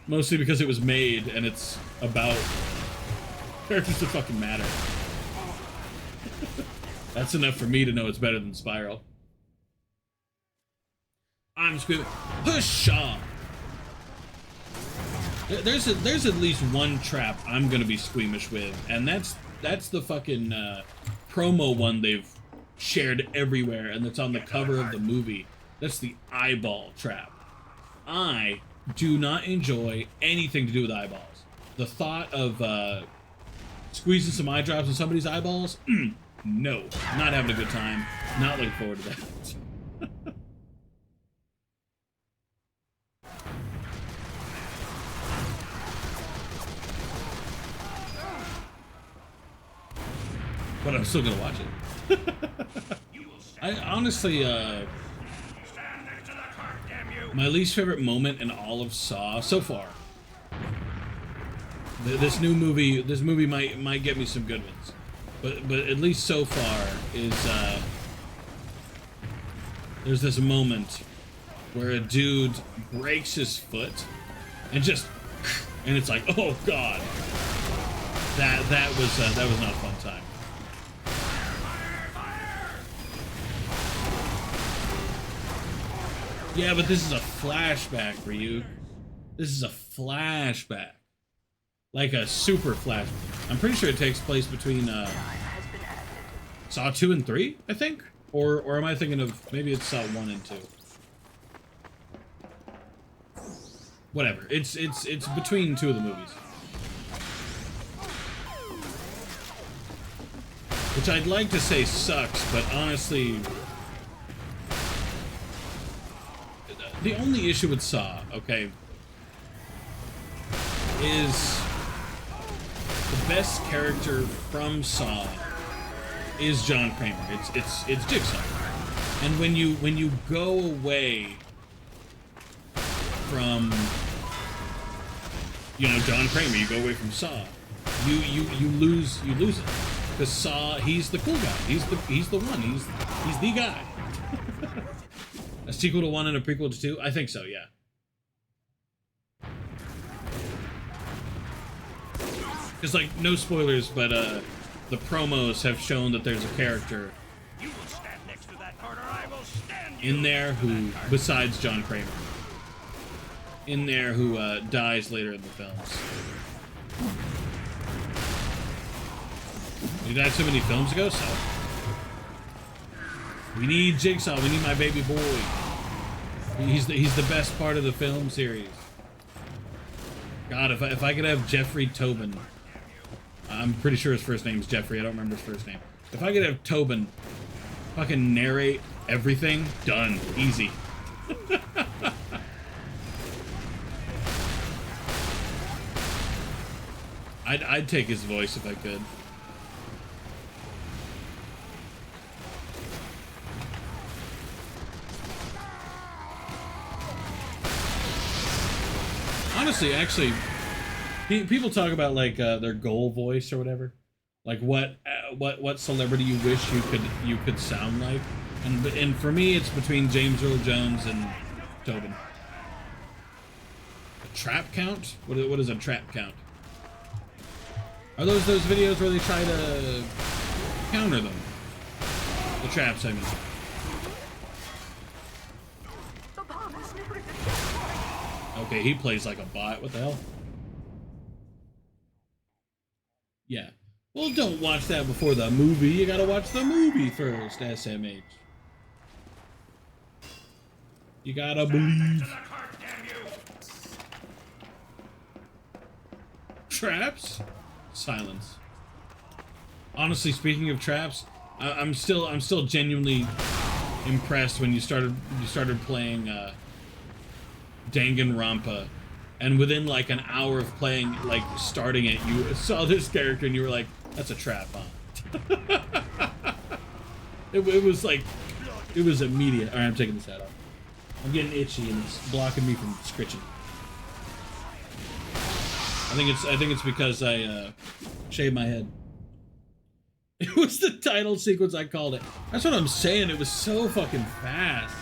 Mostly because it was made and it's about characters that fucking matter. That's enough for me to know it's better than Spiral. I'm screaming, push on! There's at least one trap I'm gonna be squeamish with, and that's the fucking promo one they've shared everywhere, and that's on the cover of the movie. That's the eyeball trap. I do not enjoy anything to do with eyeballs. The thought of squeezing some eye drops in somebody's eyeballs, no, not having a good time. Not looking forward to that. But I'm still gonna watch it. I honestly, my least favorite moment in all of Saw so far. This movie might get me some good ones, but at least so far is there's this moment where a dude breaks his foot and it's like, oh god, that was not a fun time. Yeah, but this is a flashback, Ryu. This is a flashback. Like a super flashback. I'm pretty sure it takes place between Saw 2 and 3, I think? Or am I thinking of, maybe it's Saw 1 and 2. Whatever. It's between two of the movies. Which I'd like to say sucks, but honestly, the only issue with Saw, okay, is the best character from Saw is John Kramer. It's Jigsaw. And when you go away from, you know, John Kramer, you go away from Saw, you lose it. Because Saw, he's the cool guy. He's the one. He's the guy. A sequel to 1 and a prequel to 2? I think so, yeah. Because, like, no spoilers, but the promos have shown that there's a character in there who, besides John Kramer, in there who dies later in the films. He died so many films ago, so we need Jigsaw. We need my baby boy. He's the best part of the film series. God, if I could have Jeffrey Tobin, I'm pretty sure his first name's Jeffrey. I don't remember his first name. If I could have Tobin fucking narrate everything, done, easy. I'd take his voice if I could. Honestly, actually, people talk about like their goal voice or whatever, like what celebrity you wish you could sound like, and for me, it's between James Earl Jones and Tobin. A trap count? What is a trap count? Are those videos where they try to counter them? The traps, I mean. Okay, he plays like a bot. What the hell? Yeah. Well, don't watch that before the movie. You gotta watch the movie first, SMH. You gotta believe. Traps? Silence. Honestly, speaking of traps, I'm still genuinely impressed when you started playing Danganronpa, and within like an hour of playing, like starting it, you saw this character and you were like, that's a trap, huh? it was like, it was immediate. Alright, I'm taking this hat off. I'm getting itchy and it's blocking me from scritching. I think it's because I shaved my head. It was the title sequence, I called it. That's what I'm saying, it was so fucking fast.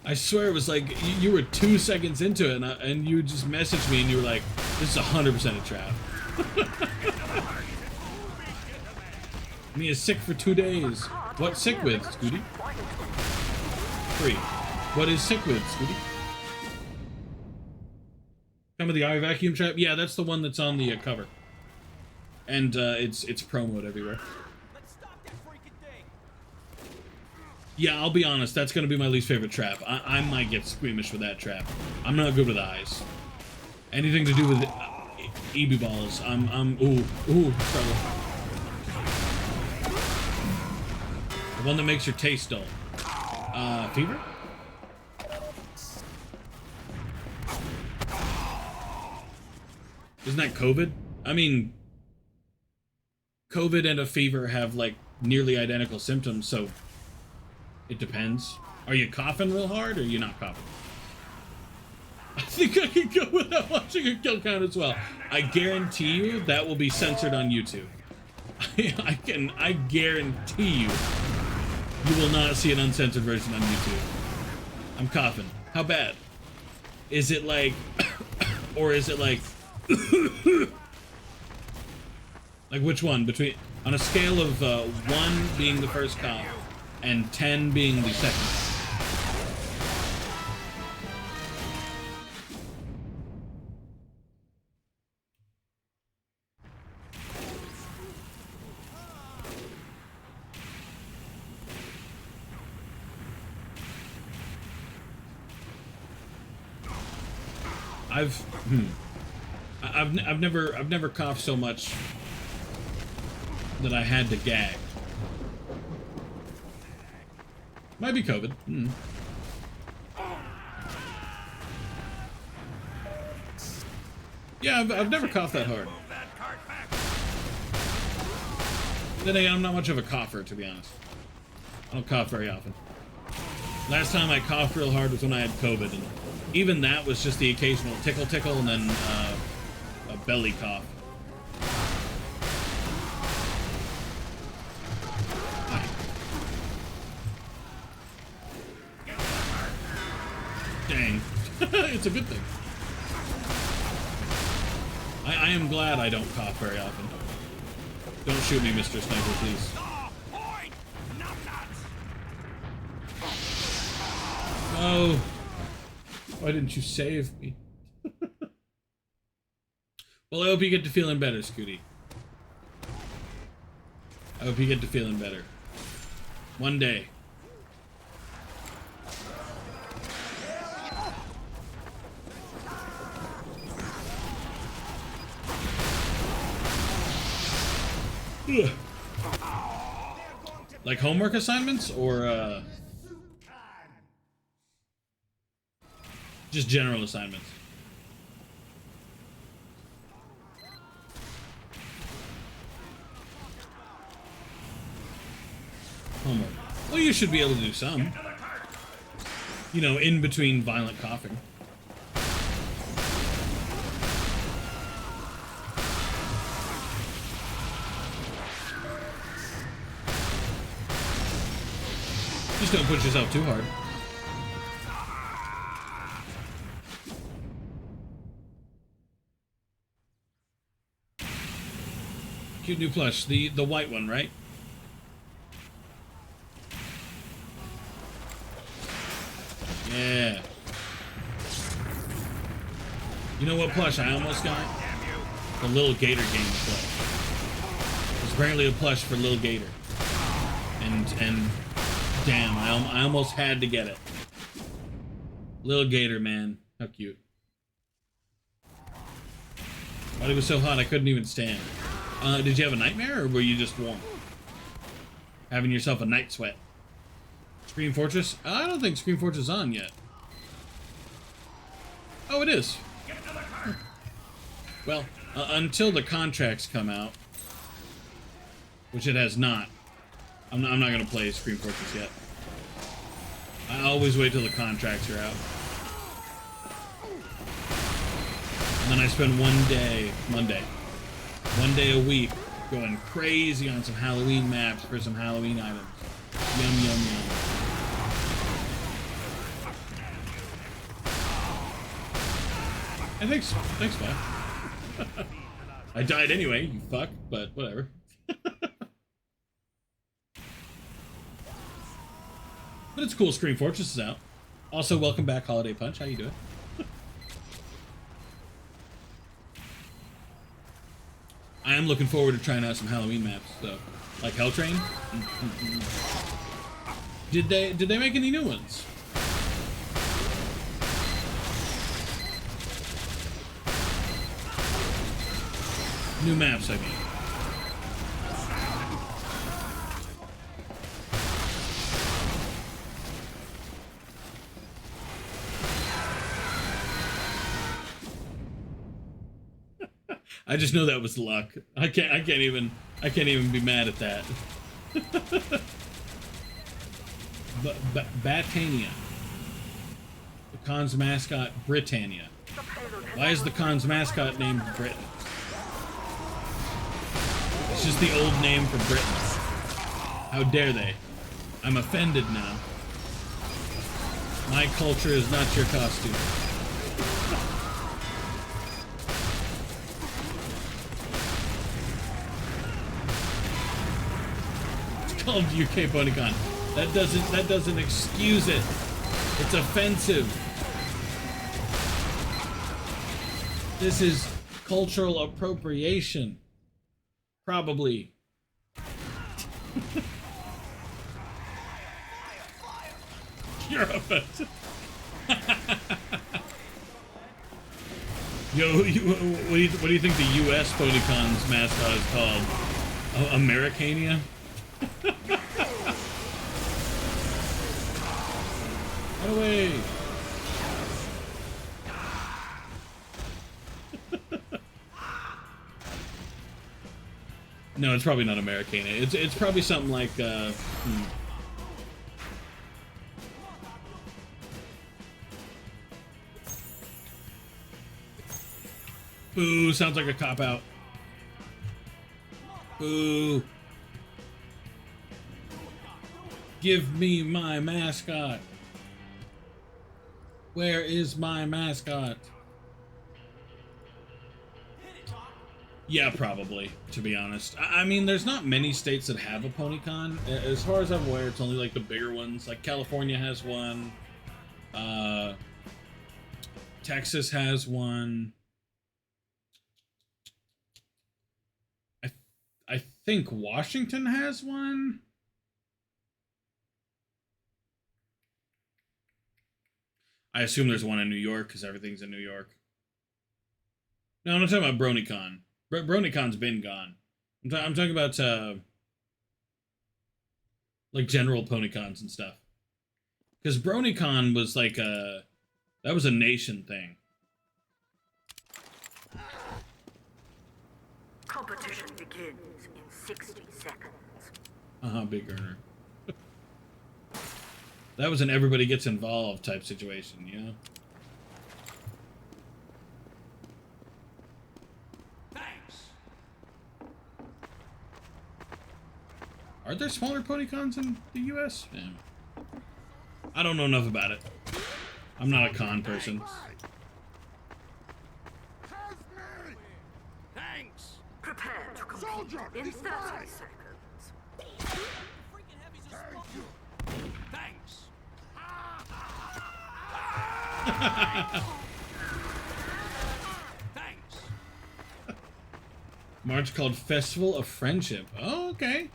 I swear it was like, you were 2 seconds into it, and you just messaged me and you were like, this is 100% a trap. Me is sick for 2 days. What sick with, Scooty? 3. What is sick with, Scooty? Some of the eye vacuum trap? Yeah, that's the one that's on the cover. And it's promoted everywhere. Yeah, I'll be honest, that's gonna be my least favorite trap. I might get squeamish with that trap. I'm not good with eyes. Anything to do with EB balls, ooh, trouble. The one that makes your taste dull. Fever? Isn't that COVID? I mean, COVID and a fever have, like, nearly identical symptoms, so it depends. Are you coughing real hard, or are you not coughing? I think I can go without watching a kill count as well. I guarantee you that will be censored on YouTube. I guarantee you will not see an uncensored version on YouTube. I'm coughing. How bad? Is it like, or is it like, like which one? Between, on a scale of 1 being the first cough and 10 being the second. I've never coughed so much that I had to gag. Might be COVID. Yeah, I've never coughed that hard. Then again, I'm not much of a cougher, to be honest. I don't cough very often. Last time I coughed real hard was when I had COVID, and even that was just the occasional tickle and then a belly cough. Dang. It's a good thing. I am glad I don't cough very often. Don't shoot me, Mr. Sniper, please. Oh. Why didn't you save me? Well, I hope you get to feeling better, Scooty. I hope you get to feeling better. One day. Ugh. Like homework assignments, or just general assignments? Homework. Well, you should be able to do some. You know, in between violent coughing. Just don't push yourself too hard. Cute new plush, the white one, right? Yeah. You know what plush I almost got? The Little Gator game plush. It's apparently a plush for Little Gator. And damn, I almost had to get it. Little Gator, man. How cute. But it was so hot I couldn't even stand. Did you have a nightmare, or were you just warm? Having yourself a night sweat. Scream Fortress? I don't think Scream Fortress is on yet. Oh, it is. Well, until the contracts come out, which it has not, I'm not going to play Scream Fortress yet. I always wait till the contracts are out. And then I spend one day a week going crazy on some Halloween maps for some Halloween items. Yum, yum, yum. Hey, thanks, Bob. I died anyway, you fuck, but whatever. But it's cool Scream Fortress is out. Also, welcome back, Holiday Punch. How you doing? I am looking forward to trying out some Halloween maps, though. Like Hell Train. Did they make any new ones? New maps, I mean. I just know that was luck. I can't even be mad at that. Batania. The Con's mascot, Britannia. Why is the Con's mascot named Britain? It's just the old name for Britain. How dare they? I'm offended now. My culture is not your costume. It's called UK PonyCon. That doesn't excuse it. It's offensive. This is cultural appropriation. Probably. You're offensive. Yo, what do you think the U.S. PonyCon's mascot is called? Oh, Americania? Run away! No, it's probably not Americania. It's probably something like Boo, sounds like a cop-out. Boo. Give me my mascot. Where is my mascot? Yeah, probably, to be honest. I mean, there's not many states that have a PonyCon. As far as I'm aware, it's only like the bigger ones. Like California has one. Texas has one. I think Washington has one. I assume there's one in New York because everything's in New York. No, I'm not talking about BronyCon. BronyCon's been gone. I'm talking about like general PonyCons and stuff. Because BronyCon was like that was a nation thing. Competition begins in 60 seconds. Big earner. That was an everybody gets involved type situation, you know? Thanks. Are there smaller PonyCons in the US? Yeah. I don't know enough about it. I'm not a con person. Thanks. Prepare to compete in 30 seconds. Thanks. Thanks. March called Festival of Friendship. Oh, okay.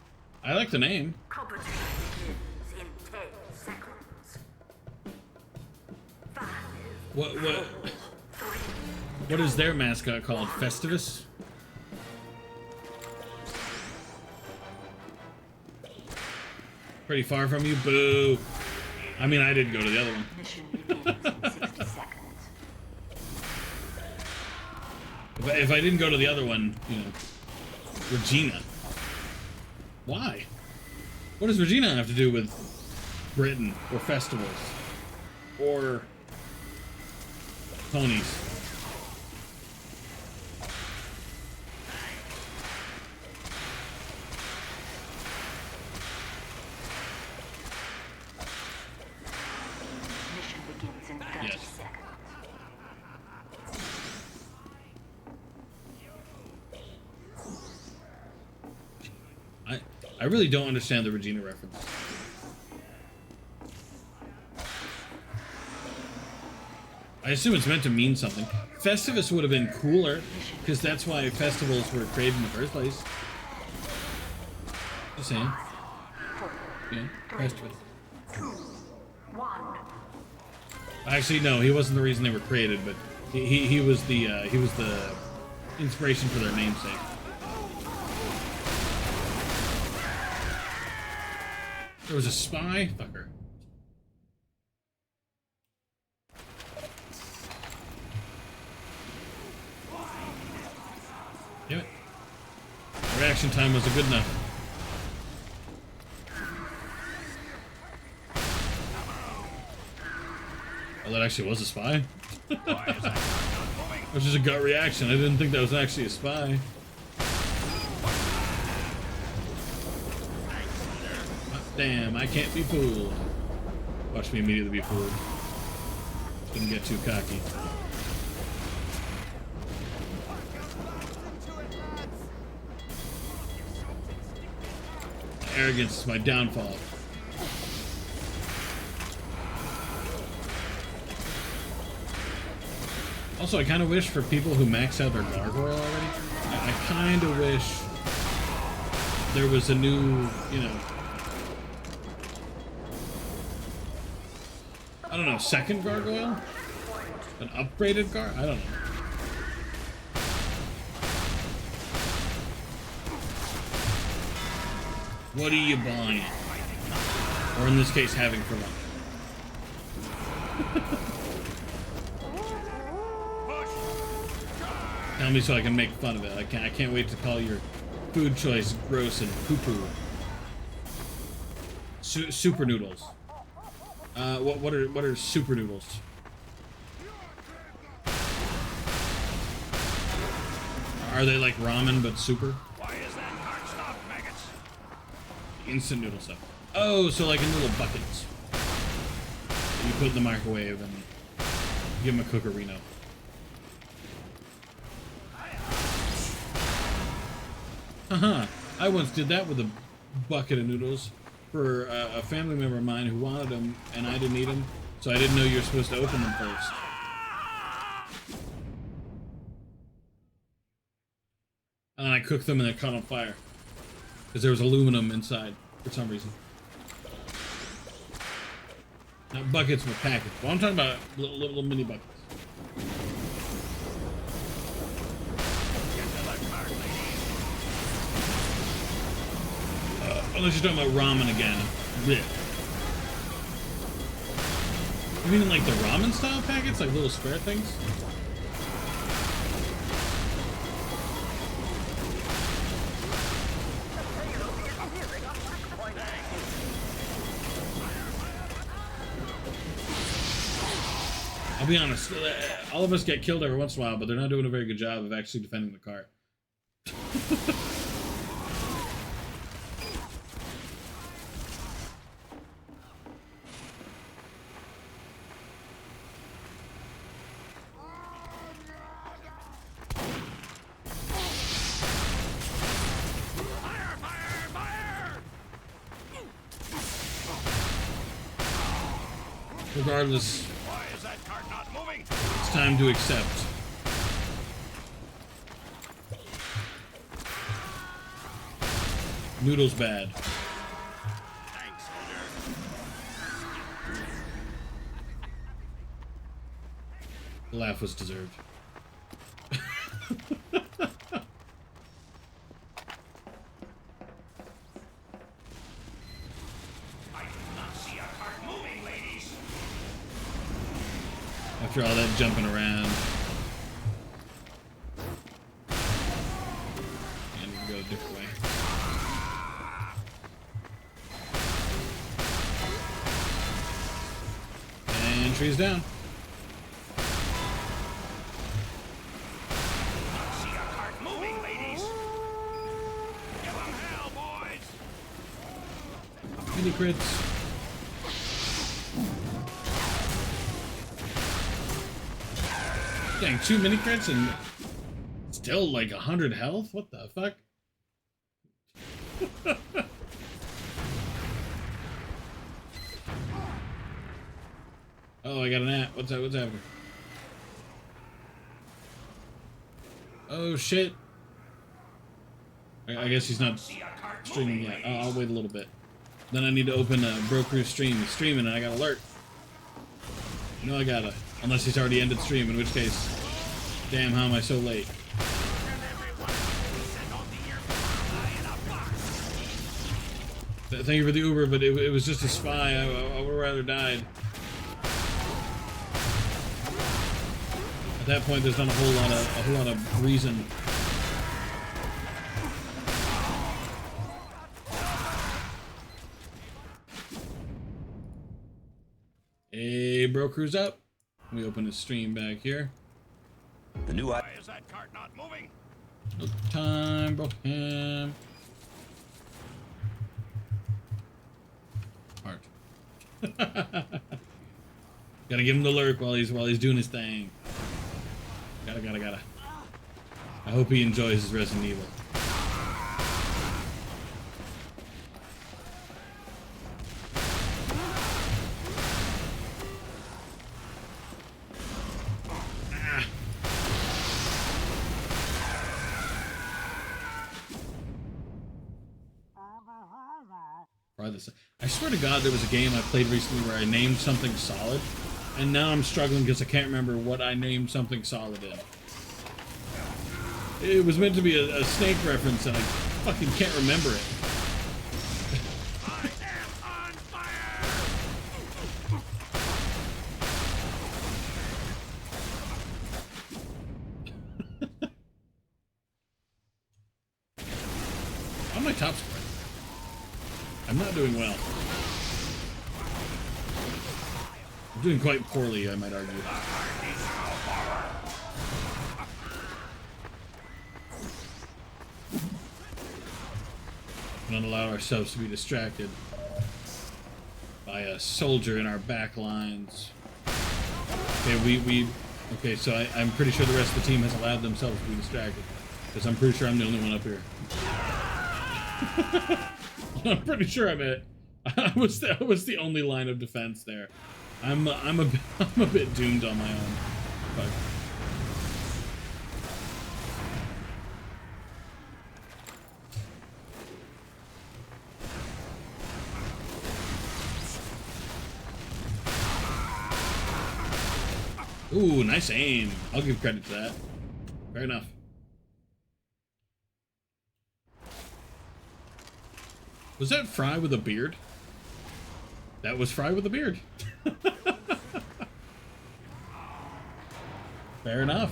I like the name. Competition begins in 10 seconds. 5, What is their mascot called? Festivus? Pretty far from you, boo. I mean, I didn't go to the other one. mission begins in 60 seconds. If I didn't go to the other one, you know, Regina. Why? What does Regina have to do with Britain or festivals or ponies? Mission begins in 30 Yes. seconds. I really don't understand the Regina reference. I assume it's meant to mean something. Festivus would have been cooler, because that's why festivals were created in the first place. Just saying. Yeah, Festivus. 2, 1. Actually, no, he wasn't the reason they were created, but he was the inspiration for their namesake. There was a spy? Fucker. Damn it. Reaction time wasn't good enough. Oh, that actually was a spy? Which is a gut reaction. I didn't think that was actually a spy. Damn, I can't be fooled. Watch me immediately be fooled. Didn't get too cocky. Arrogance is my downfall. Also, I kind of wish for people who max out their gargoyle already, I kind of wish there was a new, you know, I don't know, second gargoyle? An upgraded I don't know. What are you buying? Or in this case, having for lunch. Tell me so I can make fun of it. I can't wait to call your food choice gross and poo-poo. Super noodles. What are super noodles? Are they like ramen but super? Why is that cart stopped, maggots? Instant noodle stuff. Oh, so like in little buckets. That you put in the microwave and give them a cookerino. Haha, I once did that with a bucket of noodles for a family member of mine who wanted them, and I didn't eat them, so I didn't know you were supposed to open them first. And then I cooked them and they caught on fire. Because there was aluminum inside, for some reason. Not buckets, but packets. Well, I'm talking about little mini buckets. Unless you're talking about ramen again. Blech. You mean like the ramen style packets? Like little square things? I'll be honest, all of us get killed every once in a while, but they're not doing a very good job of actually defending the cart. Regardless, Why is that cart not moving? it's time to accept. Noodles bad. Thanks, soldier. The laugh was deserved. I do not see a cart moving, ladies. After all that jumping around. And we can go a different way. And trees down. See a cart moving, ladies. Give 'em hell, boys. Mini crits. Dang, 2 mini crits and still like 100 health? What the fuck? Oh, I got an at. What's happening? Oh shit. I guess he's not streaming yet. I'll wait a little bit. Then I need to open a Broker's stream. He's streaming and I got alert. You know I gotta. Unless he's already ended stream, in which case, damn, how am I so late? Thank you for the Uber, but it was just a spy. I would have rather died. At that point, there's not a whole lot of reason. Hey, Broker's up. We open his stream back here. The new Why is that cart not moving? No time, bro. Heart. Gotta give him the lurk while he's doing his thing. Gotta. I hope he enjoys his Resident Evil. I swear to God, there was a game I played recently where I named something solid, and now I'm struggling because I can't remember what I named something solid in. It was meant to be a Snake reference, and I fucking can't remember it. I am on fire! On my top score, I'm not doing well. I'm doing quite poorly, I might argue. We don't allow ourselves to be distracted by a soldier in our back lines. Okay, okay, so I'm pretty sure the rest of the team has allowed themselves to be distracted, because I'm pretty sure I'm the only one up here. I'm pretty sure I was the only line of defense there. I'm a bit doomed on my own. But ooh, nice aim. I'll give credit to that. Fair enough. Was that Fry with a beard? That was Fry with a beard. Fair enough.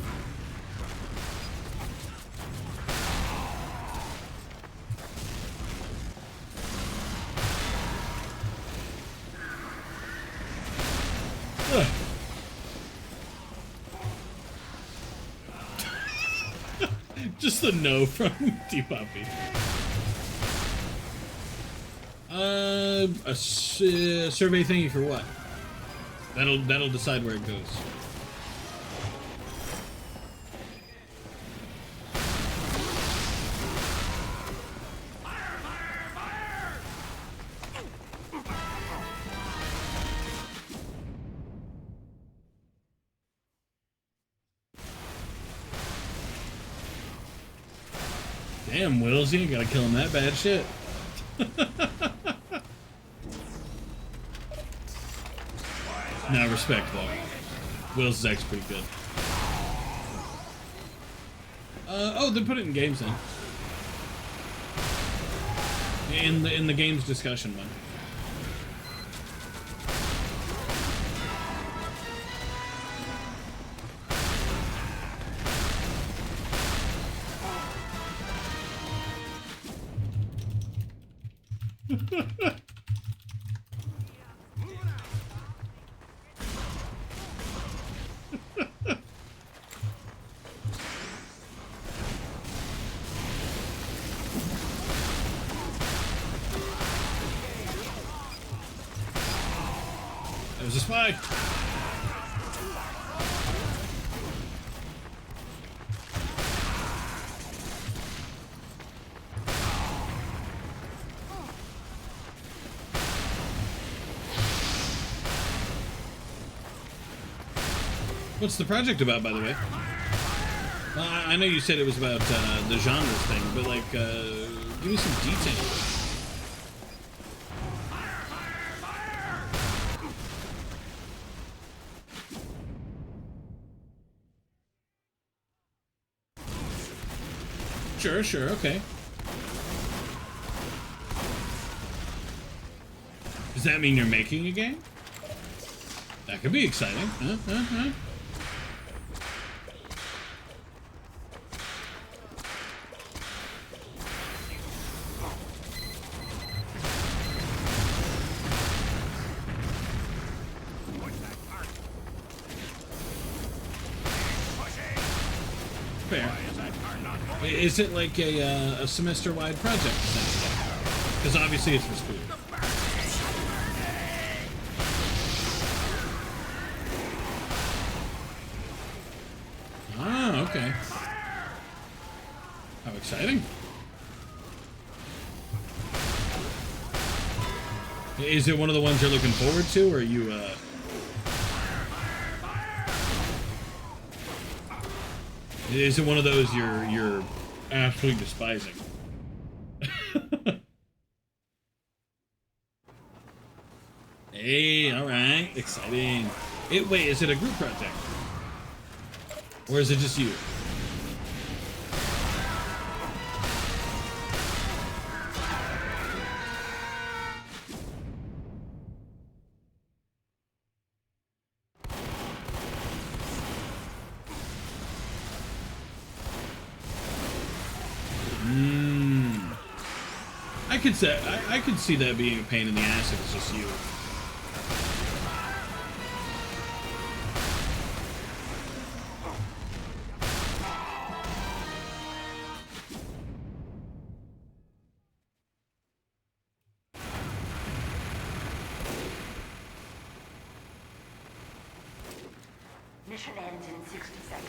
Ugh. Just the no from T-Puppy. A survey thingy for what? That'll decide where it goes. Damn, Wills, you ain't gotta kill him that bad shit. Now respect though. Wills is actually pretty good. Oh, they put it in games then. In the games discussion one. There's a spy. What's the project about, by the way? I know you said it was about the genres thing, but like, give me some details. Sure, sure, okay. Does that mean you're making a game? That could be exciting. Huh? Fair. Is it like a semester-wide project? Because obviously it's for school. Ah, okay. How exciting. Is it one of the ones you're looking forward to, or are you, is it one of those you're absolutely despising? Hey, alright. Exciting. Wait, is it a group project? Or is it just you? I could see that being a pain in the ass if it's just you. Mission ends in 60 seconds.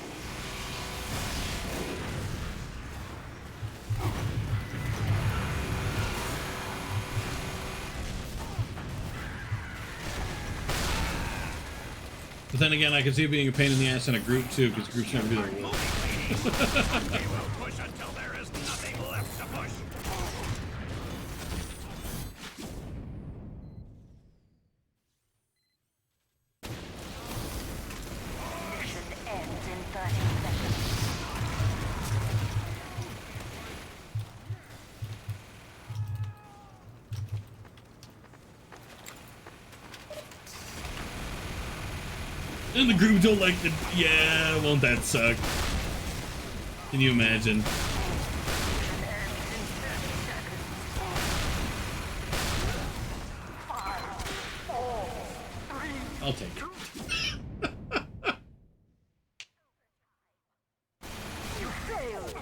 But then again, I can see it being a pain in the ass in a group too, because groups never do their work. We will push until there is nothing left to push. Mission ends in 30 seconds. And the group don't like the... Yeah, won't that suck? Can you imagine? I'll take it. You failed.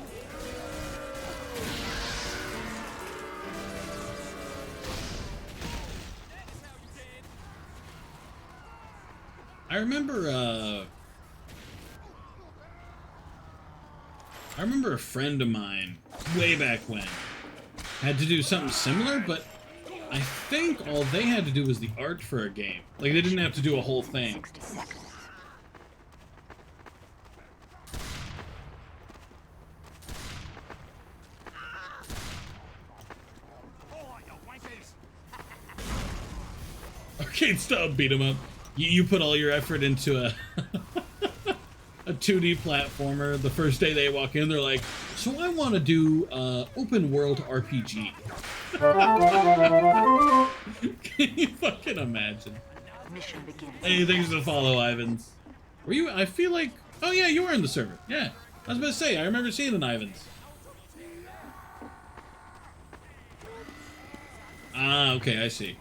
I remember a friend of mine, way back when, had to do something similar, but I think all they had to do was the art for a game. Like, they didn't have to do a whole thing. 60 seconds. Arcade style beat 'em up. You put all your effort into a a 2D platformer. The first day they walk in, they're like, "So I want to do open world RPG." Can you fucking imagine? Mission begins. Hey, thanks for the follow, Ivans. Were you? I feel like. Oh yeah, you were in the server. Yeah, I was about to say. I remember seeing an Ivans. Ah, okay, I see.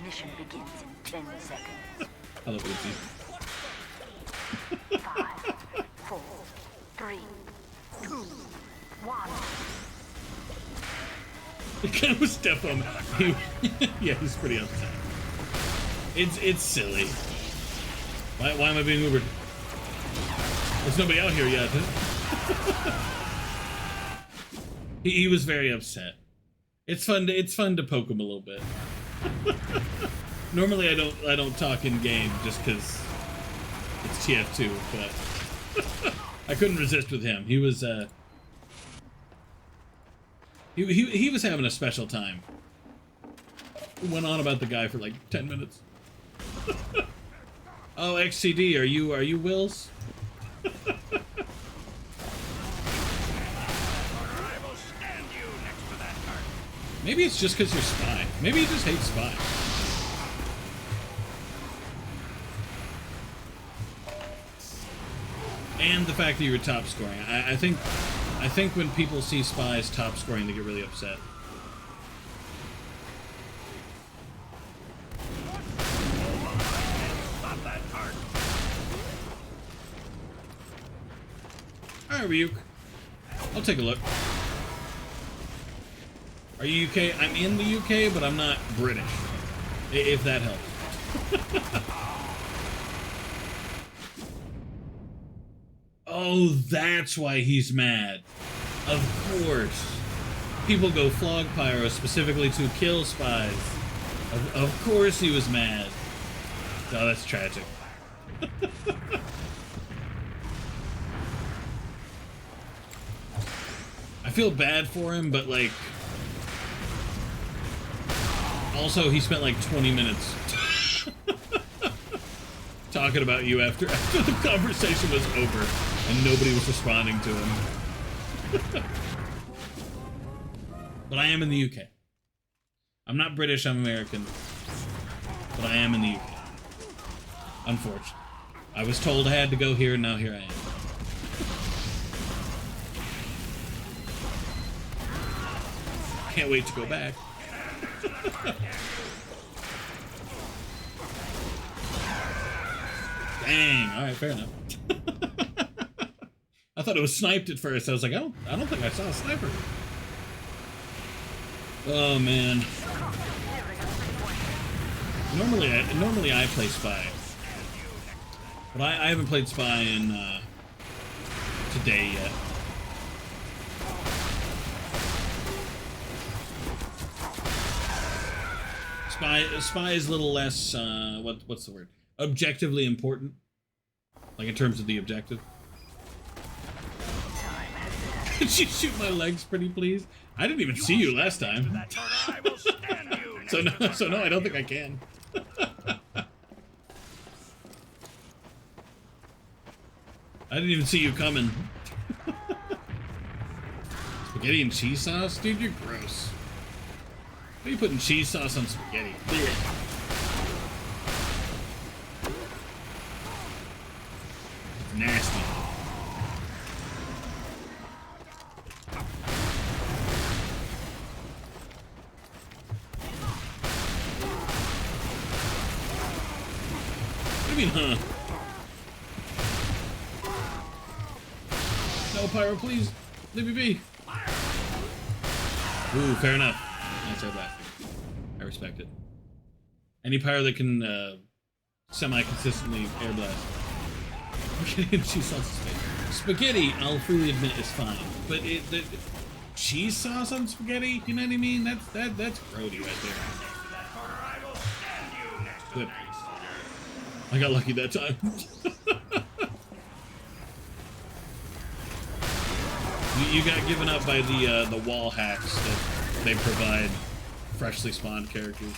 Mission begins in 10 seconds. I love Uzi. 5, 4, 3, 2, 1. It kind of was step on. Yeah, he's pretty upset. It's silly. Why am I being Ubered? There's nobody out here yet. He was very upset. It's fun to poke him a little bit. Normally I don't talk in game just because it's TF2, but I couldn't resist with him. He was he was having a special time. We went on about the guy for like 10 minutes. Oh, XCD, are you Wills? Maybe it's just because you're Spy. Maybe you just hate Spy. And the fact that you were top scoring. I think when people see Spies top scoring, they get really upset. Alright, Ryuk. I'll take a look. Are you UK? I'm in the UK, but I'm not British. If that helps. Oh, that's why he's mad. Of course. People go flog pyro specifically to kill spies. Of course he was mad. Oh, that's tragic. I feel bad for him, but like... Also, he spent like 20 minutes talking about you after the conversation was over and nobody was responding to him. But I am in the UK. I'm not British, I'm American. But I am in the UK. Unfortunately. I was told I had to go here, and now here I am. Can't wait to go back. Dang, alright, fair enough. I thought it was sniped at first. I was like, I don't think I saw a sniper. Oh man. Normally I play Spy. But I haven't played Spy in today yet. Spy is a little less what's the word? Objectively important. Like in terms of the objective. Could you shoot my legs pretty please? I didn't even see you last time. So no, I don't think I can. I didn't even see you coming. Spaghetti and cheese sauce? Dude, you're gross. Why are you putting cheese sauce on spaghetti? Blech. It's nasty. What do you mean, huh? No, Pyro, please. Leave me be. Ooh, fair enough. That's our blasting. I respect it. Any Pyro that can semi-consistently air blast. Spaghetti and cheese sauce is fine. Spaghetti, I'll freely admit, is fine. But the cheese sauce on spaghetti, you know what I mean? That's grody right there. Good. I got lucky that time. You got given up by the wall hacks that they provide freshly spawned characters.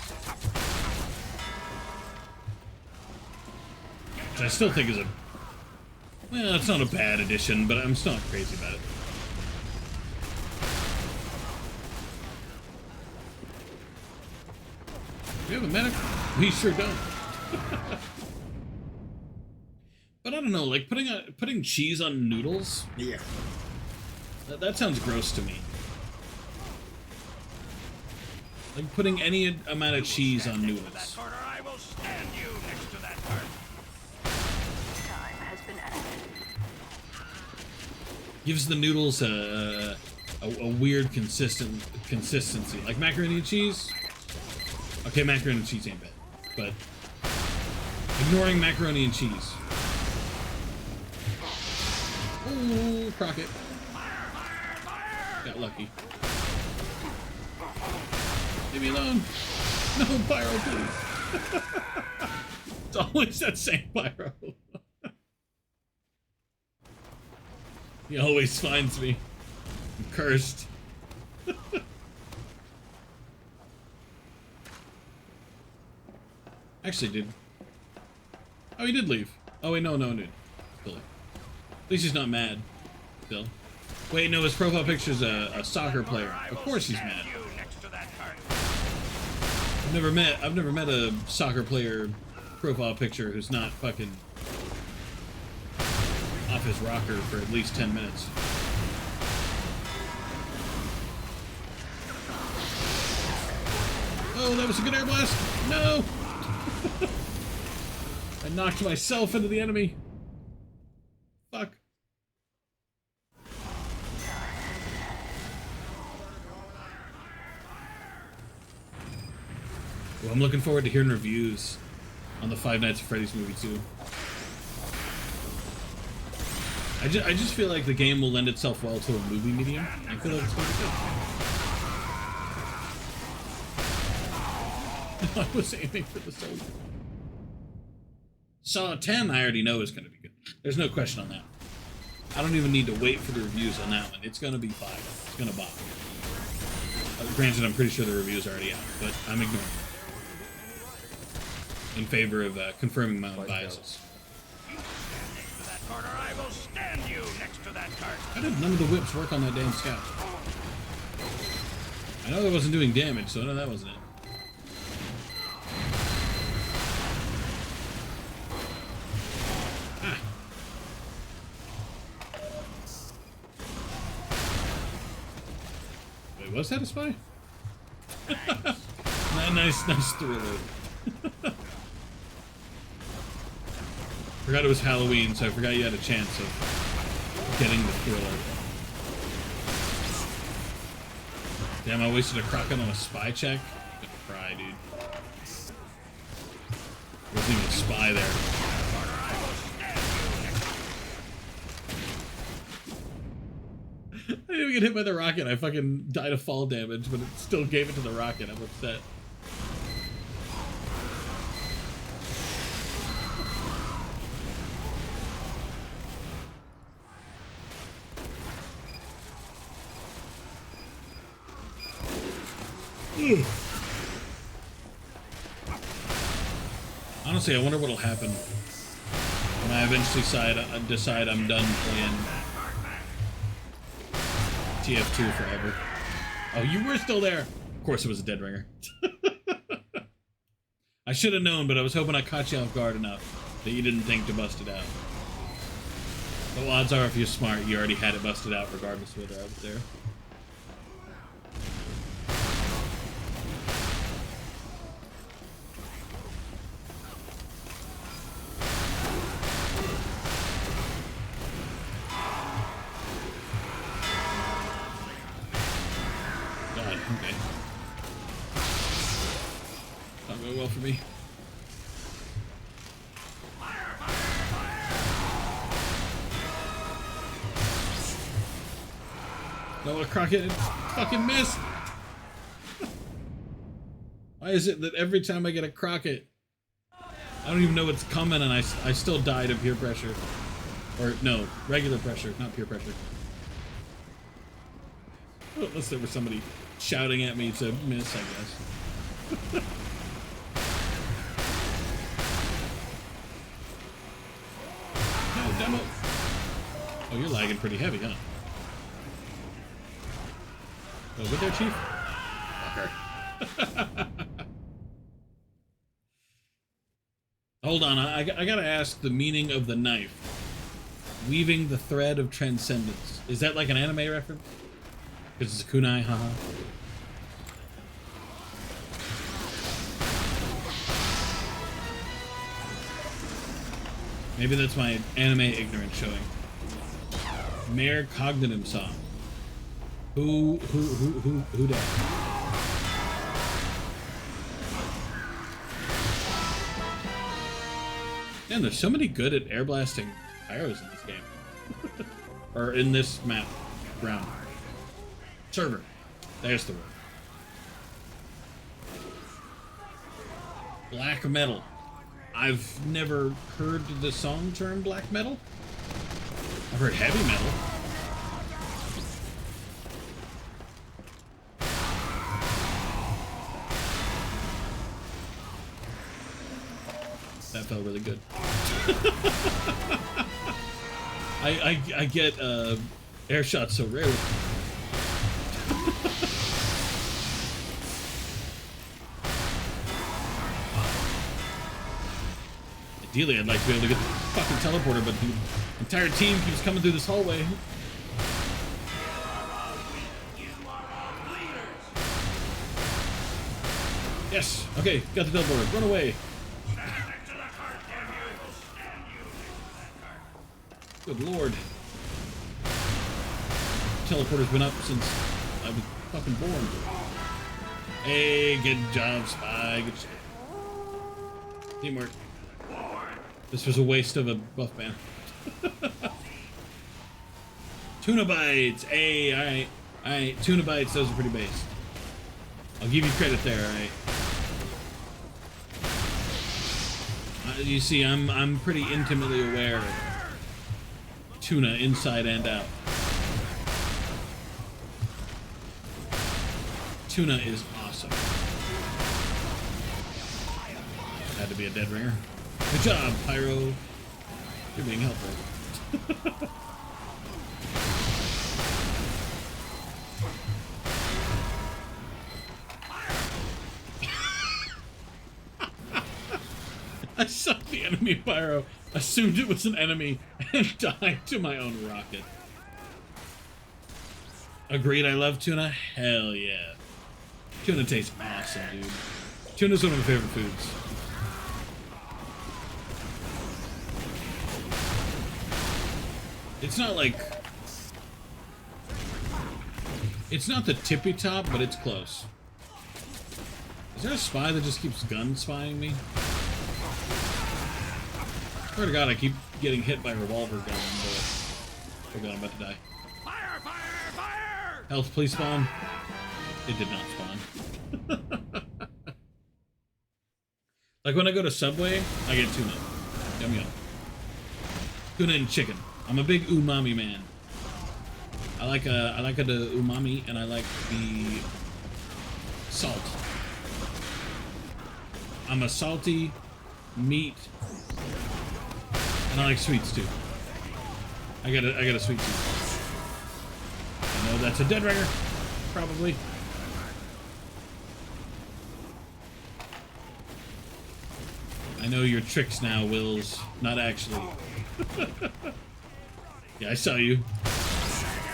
Which I still think is well, it's not a bad addition, but I'm still not crazy about it. Do we have a medic? We sure don't. But I don't know, like putting cheese on noodles? Yeah. That sounds gross to me. Like putting any amount of cheese on noodles. I will stand you next to that cart. Time has been added. Gives the noodles a weird consistency. Like macaroni and cheese. Okay, macaroni and cheese ain't bad, but ignoring macaroni and cheese. Ooh, Crockett. Got lucky. Leave me alone. No, Pyro, please. It's always that same pyro. He always finds me. I'm cursed. Actually, dude. Oh, he did leave. Oh, wait, no, dude. Still. At least he's not mad. Still. Wait, no, his profile picture's a soccer player. Of course he's mad. I've never met a soccer player profile picture who's not fucking off his rocker for at least 10 minutes. Oh, that was a good air blast. No! I knocked myself into the enemy. Fuck. Well, I'm looking forward to hearing reviews on the Five Nights at Freddy's movie too. I just feel like the game will lend itself well to a movie medium. I feel like it's going to be good. I was aiming for the soldier. Saw 10 I already know is going to be good. There's no question on that. I don't even need to wait for the reviews on that one. It's going to be fire. It's going to bop. Granted, I'm pretty sure the review's already out, but I'm ignoring it. In favor of confirming my own biases. I will stand you next to that cart. How did none of the whips work on that damn scout? I know that wasn't doing damage, so I know that wasn't it. Ah. Wait, was that a spy? nice thriller. Forgot it was Halloween, so I forgot you had a chance of getting the thriller. Damn, I wasted a crockett on a spy check? I'm gonna cry, dude. Wasn't even a spy there. I didn't even get hit by the rocket. I fucking died of fall damage, but it still gave it to the rocket. I'm upset. Honestly, I wonder what'll happen when I eventually decide I'm done playing TF2 forever. Oh, you were still there. Of course it was a dead ringer. I should have known, but I was hoping I caught you off guard enough that you didn't think to bust it out. But odds are, if you're smart, you already had it busted out regardless of whether I was there. Okay. Not going well for me. No, a Crockett fucking missed. Why is it that every time I get a Crockett, I don't even know what's coming and I still died of peer pressure. Or, no, regular pressure, not peer pressure. Unless there was somebody shouting at me to miss, I guess. No, demo! Oh, you're lagging pretty heavy, huh? Oh, good there, Chief? Fucker. Hold on, I gotta ask the meaning of the knife. Weaving the thread of transcendence. Is that like an anime reference? Because it's a kunai, haha. Maybe that's my anime ignorance showing. Mayor Cognitive song. Who dat? Man, there's so many good at air blasting pyros in this game. Or in this map round. Server. There's the word. Black metal. I've never heard the song term black metal. I've heard heavy metal. That felt really good. I get air shots so rarely. Ideally, I'd like to be able to get the fucking teleporter, but the entire team keeps coming through this hallway. Yes. Okay, got the teleporter. Run away. Good lord. Teleporter's been up since I was fucking born. Hey, good job, Spy. Good job. Teamwork. This was a waste of a buff band. Tuna bites. Hey, alright. Alright, tuna bites, those are pretty based. I'll give you credit there, alright. You see, I'm pretty intimately aware of tuna inside and out. Tuna is awesome. Had to be a dead ringer. Good job, Pyro. You're being helpful. I saw the enemy Pyro, assumed it was an enemy, and died to my own rocket. Agreed, I love tuna? Hell yeah. Tuna tastes awesome, dude. Tuna's one of my favorite foods. It's not like... It's not the tippy top, but it's close. Is there a spy that just keeps gun spying me? Swear to God, I keep getting hit by revolver gun, but... Oh God, I'm about to die. Fire! Fire! Fire! Health, please spawn. It did not spawn. Like when I go to Subway, I get tuna. Yum yum. Tuna and chicken. I'm a big umami man. I like the umami, and I like the salt. I'm a salty meat, and I like sweets too. I got a sweet tooth. I know that's a dead ringer, probably. I know your tricks now, Wills. Not actually. Yeah, I saw you.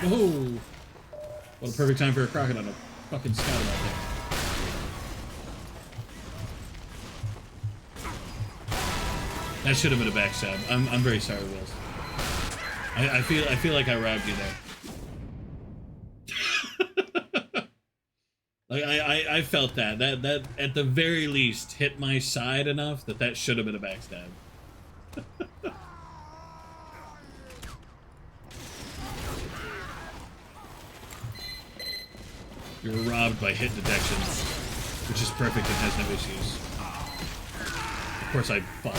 Whoa! What a perfect time for a crocodile to fucking scout about that. That should have been a backstab. I'm very sorry, Wills. I feel like I robbed you there. Like I felt that at the very least hit my side enough that should have been a backstab. You were robbed by hit detection, which is perfect and has no issues. Of course, I fought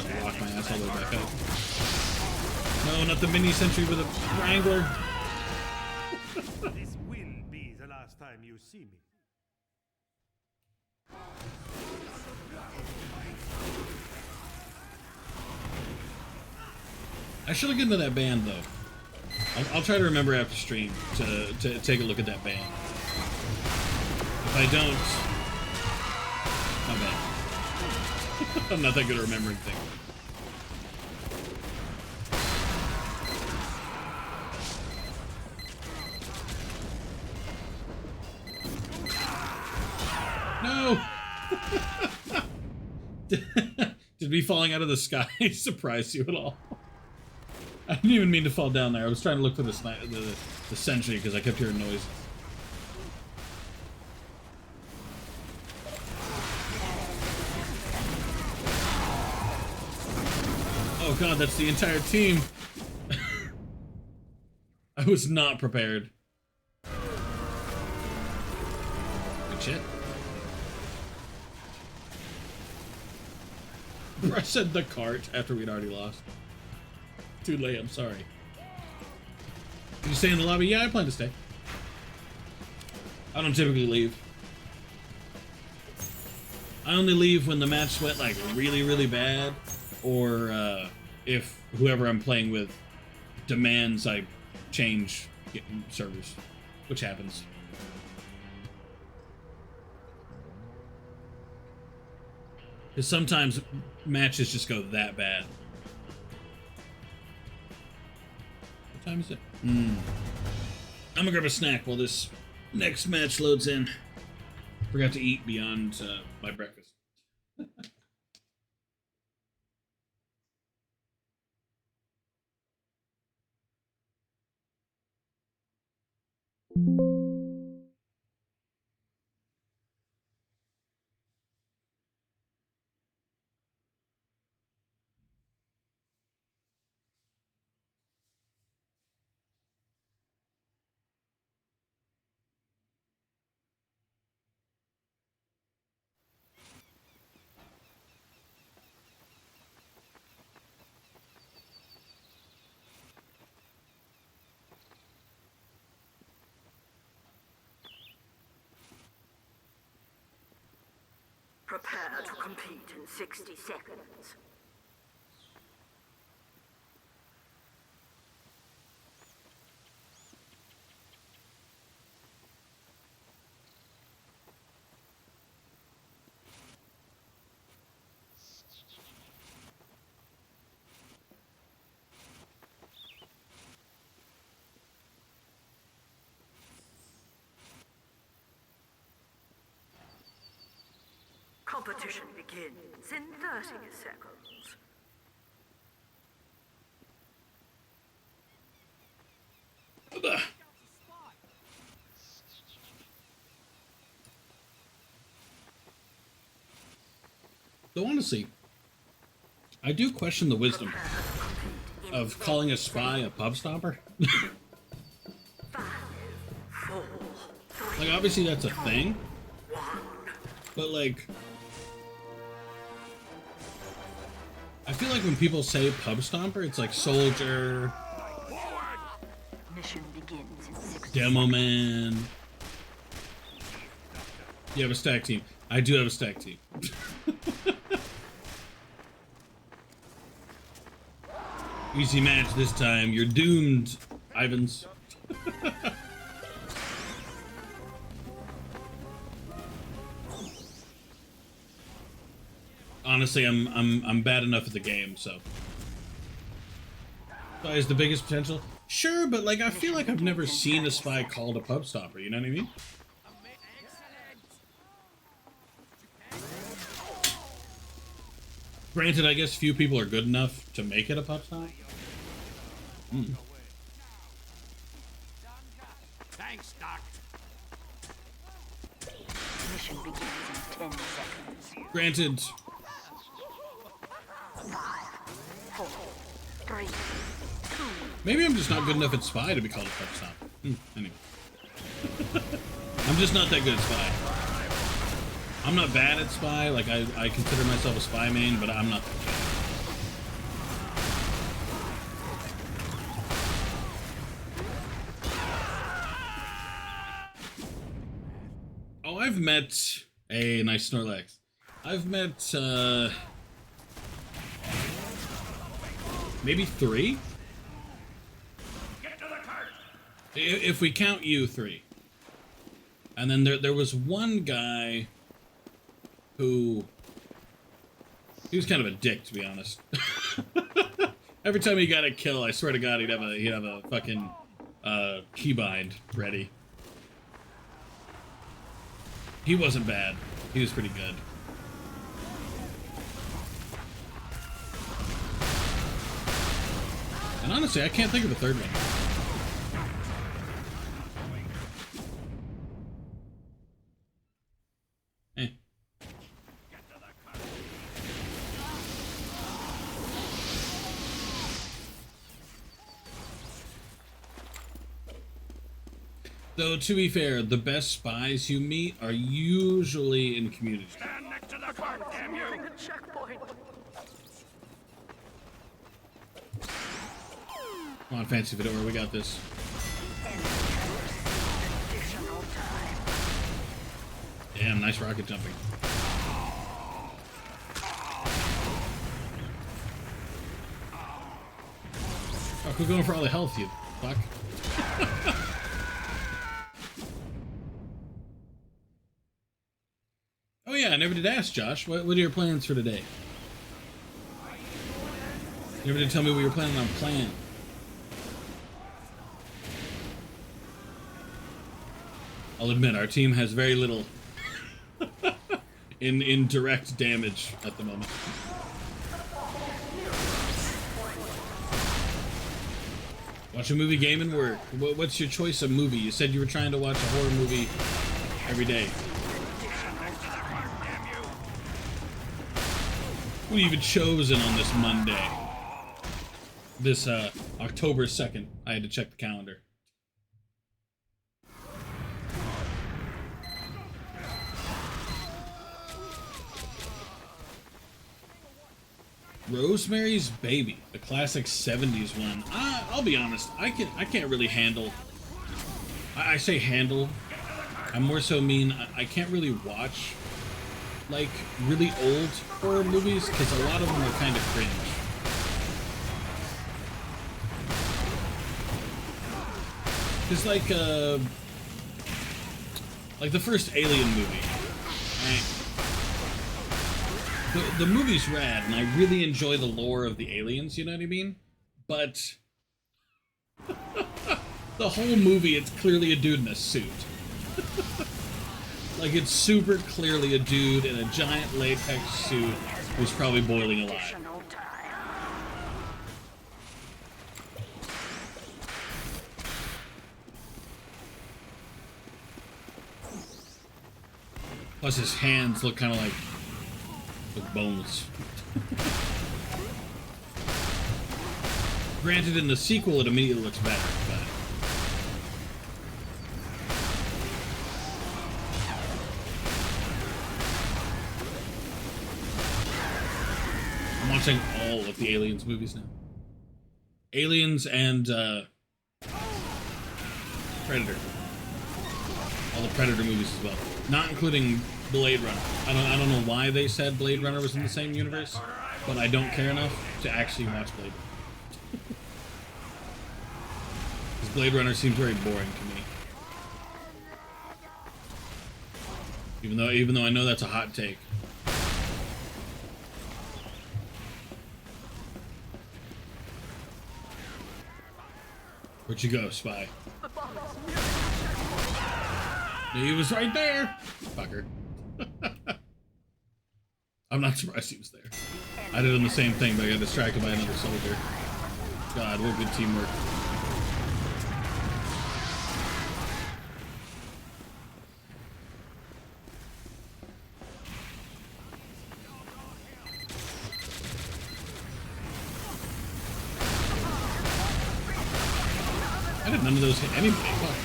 gonna walk my ass all the way back up. No, not the mini sentry with a wrangler. This will be the last time you see me. I should look into that band though. I'll try to remember after stream to take a look at that band. If I don't, my bad. I'm not that good at remembering things. No! Did me falling out of the sky surprise you at all? I didn't even mean to fall down there. I was trying to look for the sentry because I kept hearing noises. Oh God, that's the entire team. was not prepared. Good shit. I said the cart after we'd already lost. Too late, I'm sorry. Did you stay in the lobby? Yeah, I plan to stay. I don't typically leave. I only leave when the match went like really, really bad, or if whoever I'm playing with demands I change servers, which happens. Because sometimes matches just go that bad. What time is it? I'm gonna grab a snack while this next match loads in. Forgot to eat beyond my breakfast. Prepare to compete in 60 seconds. Competition begins in 30 seconds. So honestly, I do question the wisdom of calling a spy a pub stomper. Like, obviously that's a thing, but like, I feel like when people say pub stomper, it's like soldier, Mission begins in 60 demo seconds. man. You have a stack team. I do have a stack team. Easy match this time. You're doomed, Ivans. Honestly, I'm bad enough at the game, so. Spy is the biggest potential. Sure, but like I feel like I've never seen a spy called a pub stopper. You know what I mean? Granted, I guess few people are good enough to make it a pub stop. Thanks, Doc. Mission begins in 10 seconds. Granted, 5, 4, 3, 2. maybe I'm just not good enough at spy to be called a pub stopper. Anyway. I'm just not that good at spy. I'm not bad at spy, like I consider myself a spy main, but I'm not that good. Oh, I've met a nice Snorlax. I've met maybe 3? Get to the cart. If we count you, 3. And then there was one guy who, he was kind of a dick, to be honest. Every time he got a kill, I swear to God, he'd have a fucking keybind ready. He wasn't bad. He was pretty good. And honestly, I can't think of a third one. Eh. Though, to be fair, the best spies you meet are usually in communities. Stand next to the cart, damn you! Come on, Fancy Fedora, we got this. Additional time. Damn, nice rocket jumping. Oh, quit going for all the health, you fuck. Oh yeah, I never did ask, Josh. What are your plans for today? You never did tell me what you're planning on playing. I'll admit, our team has very little in direct damage at the moment. Watch a movie, game, and work. What's your choice of movie? You said you were trying to watch a horror movie every day. What have you chosen on this Monday? This October 2nd. I had to check the calendar. Rosemary's Baby, the classic 70s one. I'll be honest, I can't really handle. I say handle. I more so mean I can't really watch like really old horror movies because a lot of them are kind of cringe. Because like the first Alien movie, right? The movie's rad, and I really enjoy the lore of the aliens, you know what I mean? But the whole movie, it's clearly a dude in a suit. Like, it's super clearly a dude in a giant latex suit who's probably boiling alive. Additional time. Plus his hands look kind of like boneless. Granted, in the sequel, it immediately looks better, but... I'm watching all of the Aliens movies now. Aliens and, Predator. All the Predator movies as well. Not including Blade Runner. I don't know why they said Blade Runner was in the same universe, but I don't care enough to actually watch Blade Runner. Because Blade Runner seems very boring to me. Even though I know that's a hot take. Where'd you go, Spy? He was right there! Fucker. I'm not surprised he was there. I did him the same thing, but I got distracted by another soldier. God, what good teamwork. I did none of those hit anybody. Fuck.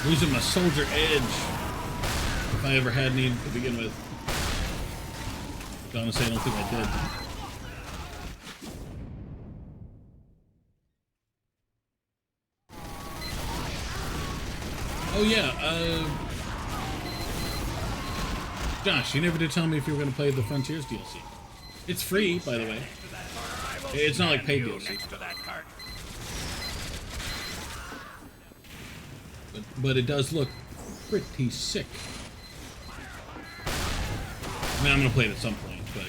Losing my soldier edge. If I ever had any to begin with. Honestly, I don't think I did. Oh yeah, Josh, you never did tell me if you were going to play the Frontiers DLC. It's free, by the way. It's not like paid DLC. But it does look pretty sick. I mean, I'm going to play it at some point, but...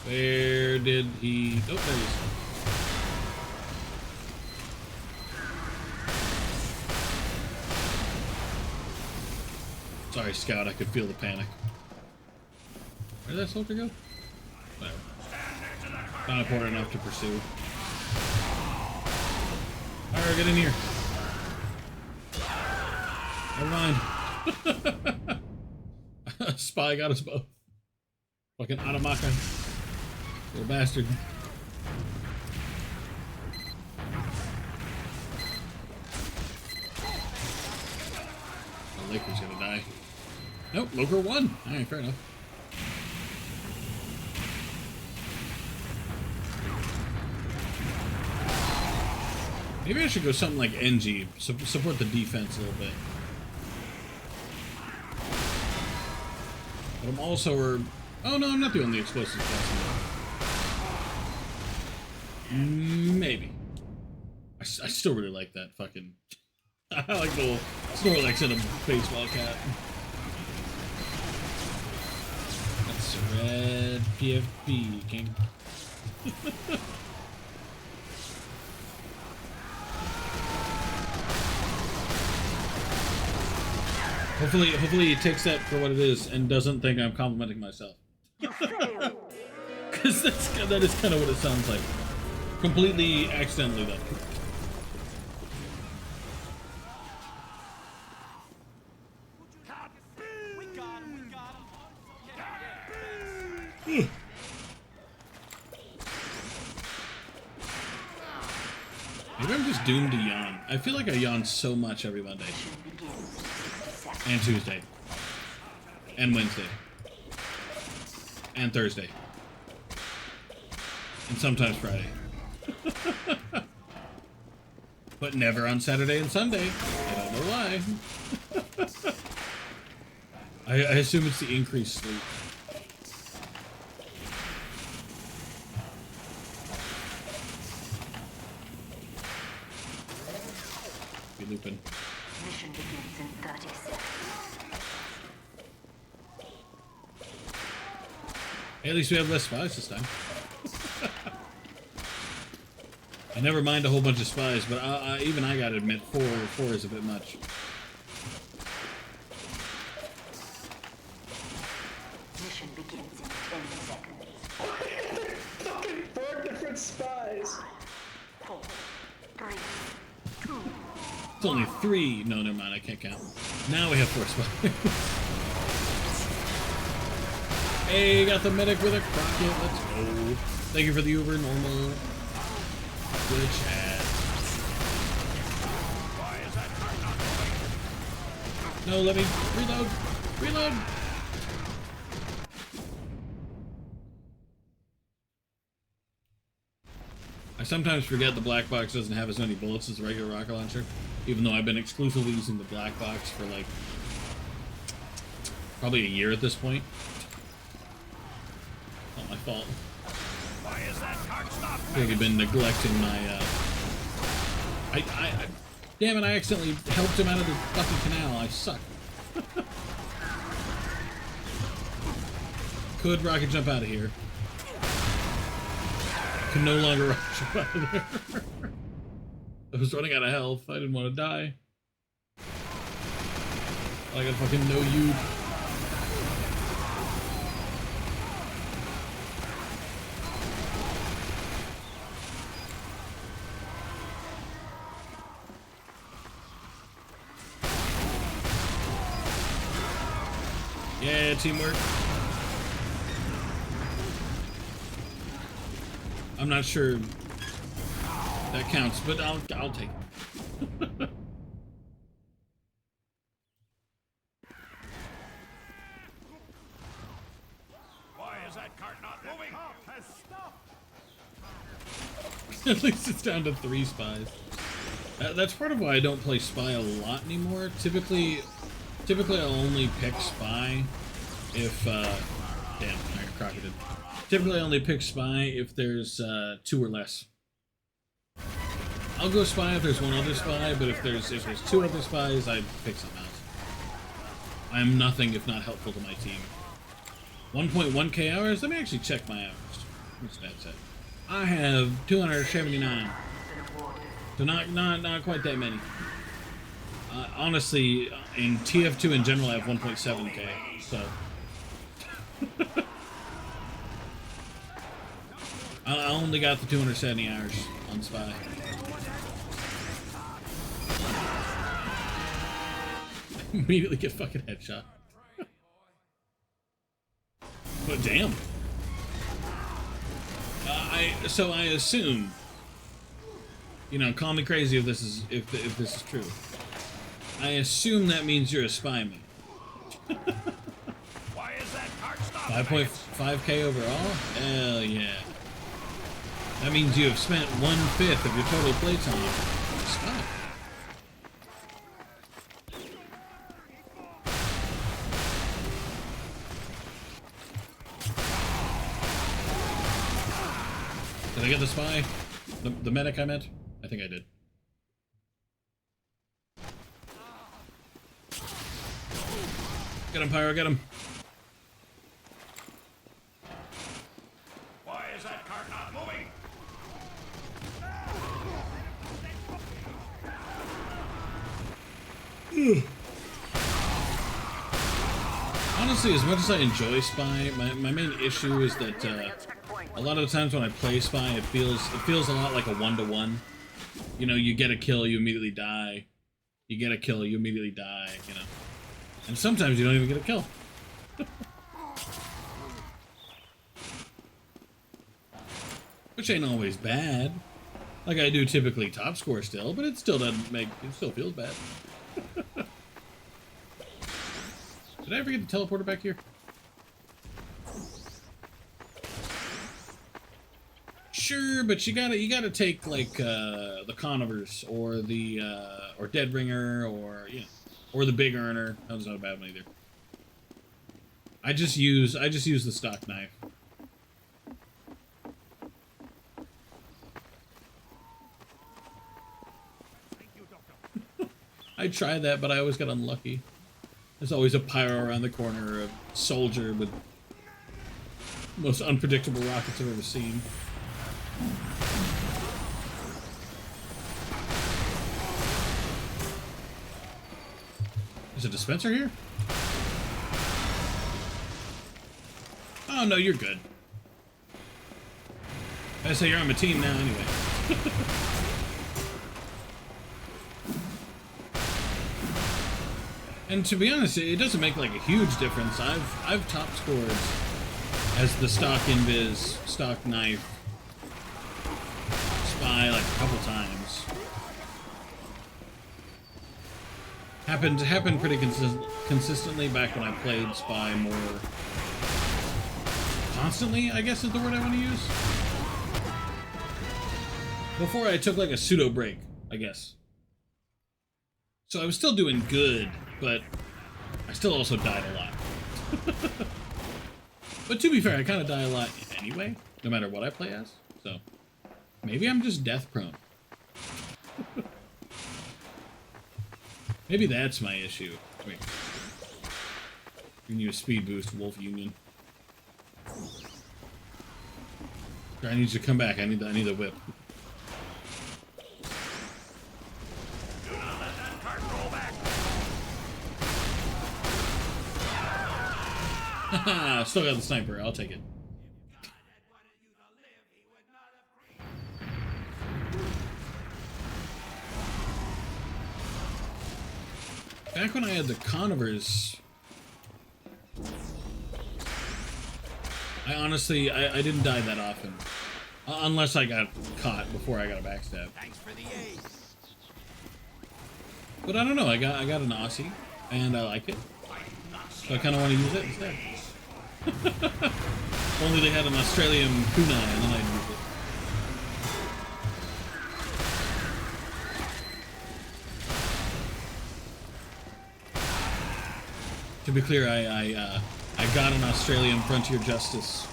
Where did he... Oh, there he is. Sorry, Scout, I could feel the panic. Where did that soldier go? Whatever. Not important enough to pursue. Alright, get in here. Never mind. Spy got us both. Fucking Atamaka. Little bastard. Laker's gonna die. Nope, Loker won. Alright, fair enough. Maybe I should go something like NG, support the defense a little bit. But I'm also... Oh no, I'm not the only explosive class. Maybe. I still really like that fucking... I like the little Snorlax in a baseball cap. That's a red PFP, King. Hopefully he takes that for what it is and doesn't think I'm complimenting myself. Because that is kind of what it sounds like. Completely accidentally, though. Maybe I'm just doomed to yawn. I feel like I yawn so much every Monday. And Tuesday. And Wednesday. And Thursday. And sometimes Friday. But never on Saturday and Sunday. I don't know why. I assume it's the increased sleep. Be looping. Mission begins in 30 seconds. Hey, at least we have less spies this time. I never mind a whole bunch of spies, but even I gotta admit, four is a bit much. Mission begins in 10 seconds. Fucking 4 different spies. 4, 3, 2. It's only 3. No, never mind. I can't count. Now we have 4 spies. Hey, got the medic with a crocket. Let's go. Thank you for the Uber normal. Good chat. No, let me reload. Reload. I sometimes forget the black box doesn't have as many bullets as the regular rocket launcher, even though I've been exclusively using the black box for like probably a year at this point. Not my fault. Why is that cart stopped? I think I've been neglecting my damn it, I accidentally helped him out of the fucking canal. I suck. Could rocket jump out of here. Can no longer rocket jump out of there. I was running out of health. I didn't want to die. I gotta fucking know you. Yeah, teamwork. I'm not sure that counts, but I'll take it. Why is that cart not moving? At least it's down to 3 spies. That's part of why I don't play spy a lot anymore. Typically I'll only pick spy if damn, I got crocketed. Typically I only pick spy if there's 2 or less. I'll go spy if there's 1 other spy, but if there's 2 other spies, I pick something else. I am nothing if not helpful to my team. 1.1k hours? Let me actually check my hours. What's that say? I have 279. So not quite that many. Honestly, in TF2 in general, I have 1.7k. So I only got the 270 hours on spy. Immediately get fucking headshot. But damn. So I assume, you know, call me crazy if this is true. I assume that means you're a spy man. Why is that cart stopping? 5.5k overall? Hell yeah. That means you have spent 1/5 of your total playtime. Spy. Did I get the spy? The medic I meant? I think I did. Get him, Pyro, get him. Why is that cart not moving? Honestly, as much as I enjoy Spy, my main issue is that a lot of the times when I play Spy, it feels a lot like a 1-to-1. You know, you get a kill, you immediately die. You get a kill, you immediately die, you know. And sometimes you don't even get a kill. Which ain't always bad. Like I do typically top score still, but it still doesn't make, it still feels bad. Did I ever get the teleporter back here? Sure, but you gotta take like the Conivers or the or Dead Ringer or or the Big Earner. That was not a bad one either. I just use the stock knife. I tried that, but I always got unlucky. There's always a pyro around the corner, or a soldier with the most unpredictable rockets I've ever seen. Is a dispenser here? Oh no, you're good. I say you're on my team now anyway. And to be honest, it doesn't make like a huge difference. I've top scored as the stock invis, stock knife, spy like a couple times. Happened pretty consistently back when I played spy more constantly, I guess is the word I want to use. Before I took like a pseudo break, I guess. So I was still doing good, but I still also died a lot. But to be fair, I kind of die a lot anyway, no matter what I play as. So maybe I'm just death prone. Maybe that's my issue. Wait. Giving you a speed boost, Wolf Union. I need you to come back. I need the whip. Do not let that cart roll back. Haha, still got the sniper. I'll take it. Back when I had the Conivers, I honestly, I didn't die that often. Unless I got caught before I got a backstab. Thanks for the aid. But I don't know, I got an Aussie, and I like it. So I kind of want to use it instead. If only they had an Australian kunai, and then I'd use it. To be clear, I got an Australian Frontier Justice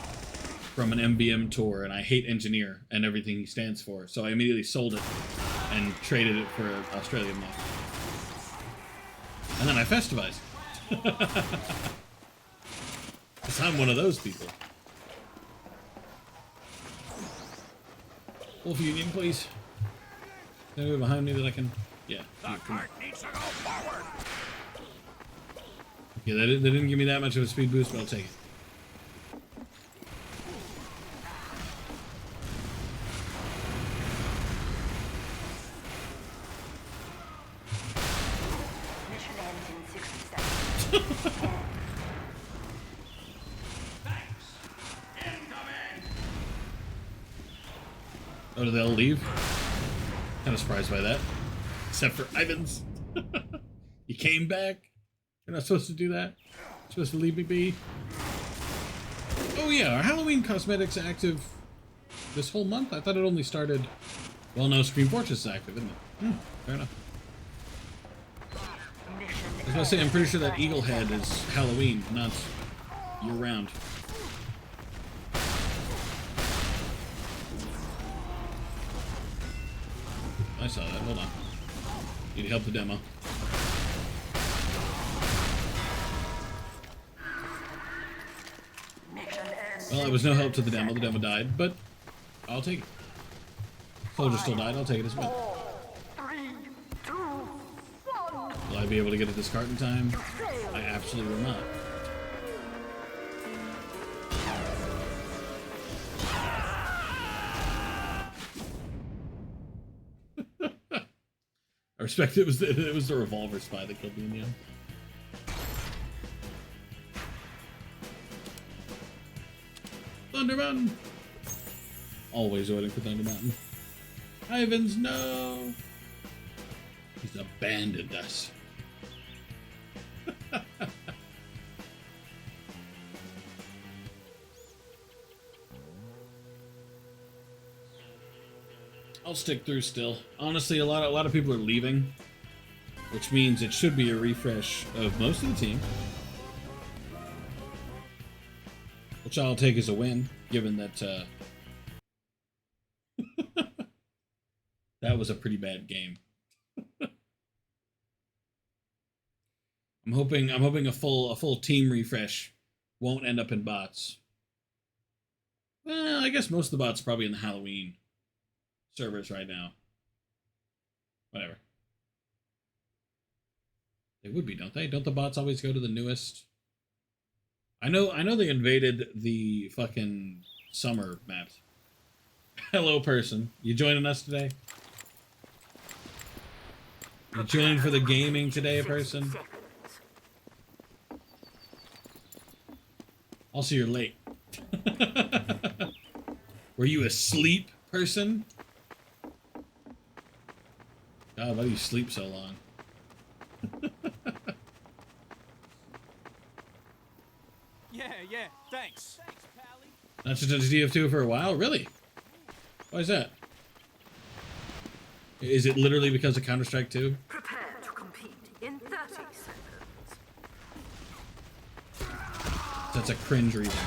from an MBM tour, and I hate Engineer and everything he stands for, so I immediately sold it and traded it for an Australian mod. And then I festivized. Because I'm one of those people. Wolf Union, please. Anybody behind me that I can... Yeah. The cart needs to go forward. Yeah, they didn't give me that much of a speed boost, but I'll take it. Mission ends in 60 seconds. Thanks. Incoming. Oh, did they all leave? Kind of surprised by that. Except for Ivan's. You came back? You're not supposed to do that? You're supposed to leave me be? Oh yeah, are Halloween cosmetics active this whole month? I thought it only started... Well, no, Scream Fortress is active, isn't it? Fair enough. I was gonna say, I'm pretty sure that Eagle Head is Halloween, not year-round. I saw that. Hold on. Need help the demo. Well, it was no help to the demo. The demo died, but I'll take it. Soldier still died. I'll take it as well. Will I be able to get to this cart in time? I absolutely will not. I respect it was the revolver spy that killed me in the end. Thunder Mountain! Always waiting for Thunder Mountain. Ivans, no! He's abandoned us. I'll stick through still. Honestly, a lot of people are leaving, which means it should be a refresh of most of the team, which I'll take as a win, given that that was a pretty bad game. I'm hoping a full team refresh won't end up in bots. Well, I guess most of the bots are probably in the Halloween servers right now. Whatever. They would be, don't they? Don't the bots always go to the newest? I know they invaded the fucking summer maps. Hello, person. You joining us today? You joining for the gaming today, person? Also, you're late. Were you asleep, person? God, why do you sleep so long? Yeah, thanks. Pally. Not just touched TF2 for a while? Really? Why is that? Is it literally because of Counter-Strike 2? Prepare to compete in 30 seconds. That's a cringe reason.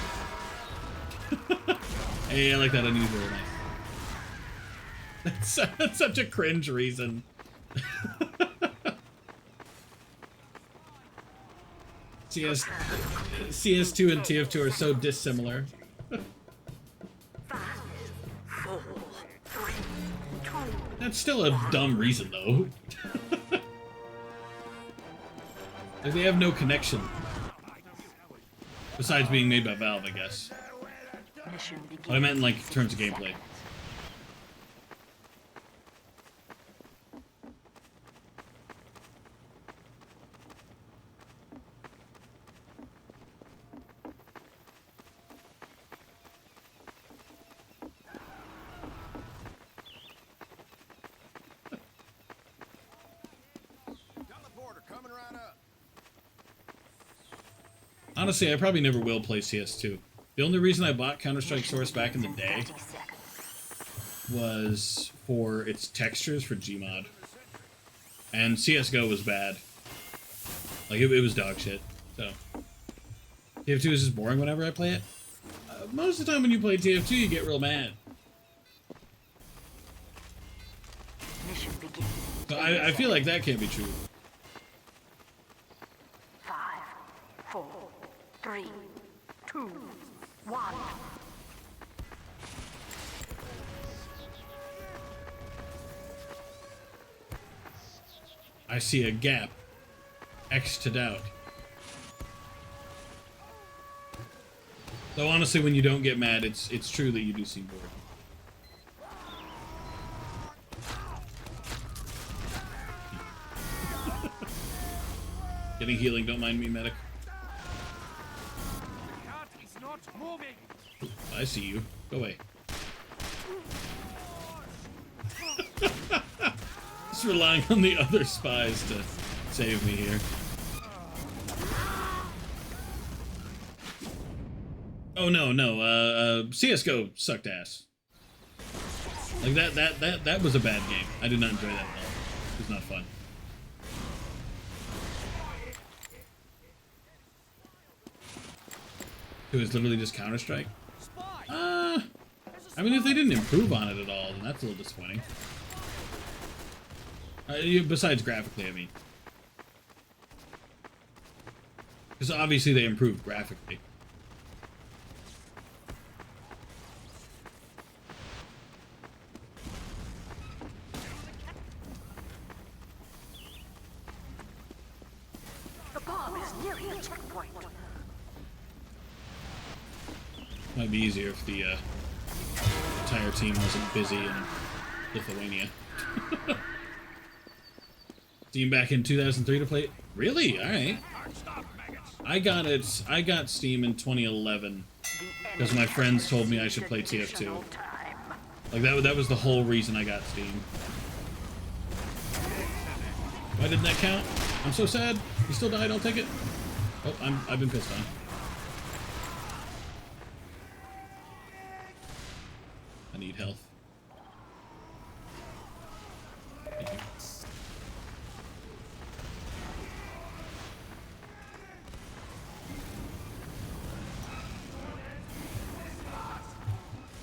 Hey, I like that unusual. Nice. That's such a cringe reason. CS2 and TF2 are so dissimilar. 5, 4, 3, 2. That's still a dumb reason, though. Like, they have no connection. Besides being made by Valve, I guess. But I meant in, like, terms of gameplay. Honestly, I probably never will play CS2. The only reason I bought Counter-Strike Source back in the day was for its textures for Gmod. And CSGO was bad. Like, it was dog shit. So, TF2 is just boring whenever I play it. Most of the time when you play TF2, you get real mad. So I feel like that can't be true. 5, 4, 3, 2, 1. I see a gap. X to doubt. Though honestly, when you don't get mad, it's true that you do seem bored. Getting healing, don't mind me, medic. He's not moving. I see you. Go away. Just relying on the other spies to save me here. Oh no, CS:GO sucked ass. Like that was a bad game. I did not enjoy that at all. It was not fun. It was literally just Counter-Strike. I mean, if they didn't improve on it at all, then that's a little disappointing. Besides graphically, I mean. Because obviously they improved graphically. The bomb is nearing the checkpoint. Might be easier if the entire team wasn't busy in Lithuania. Steam back in 2003 to play. Really? All right. I got Steam in 2011 because my friends told me I should play TF2. Like that was the whole reason I got Steam. Why didn't that count? I'm so sad. He still died. I'll take it. Oh, I've been pissed on. I need health. Thank you.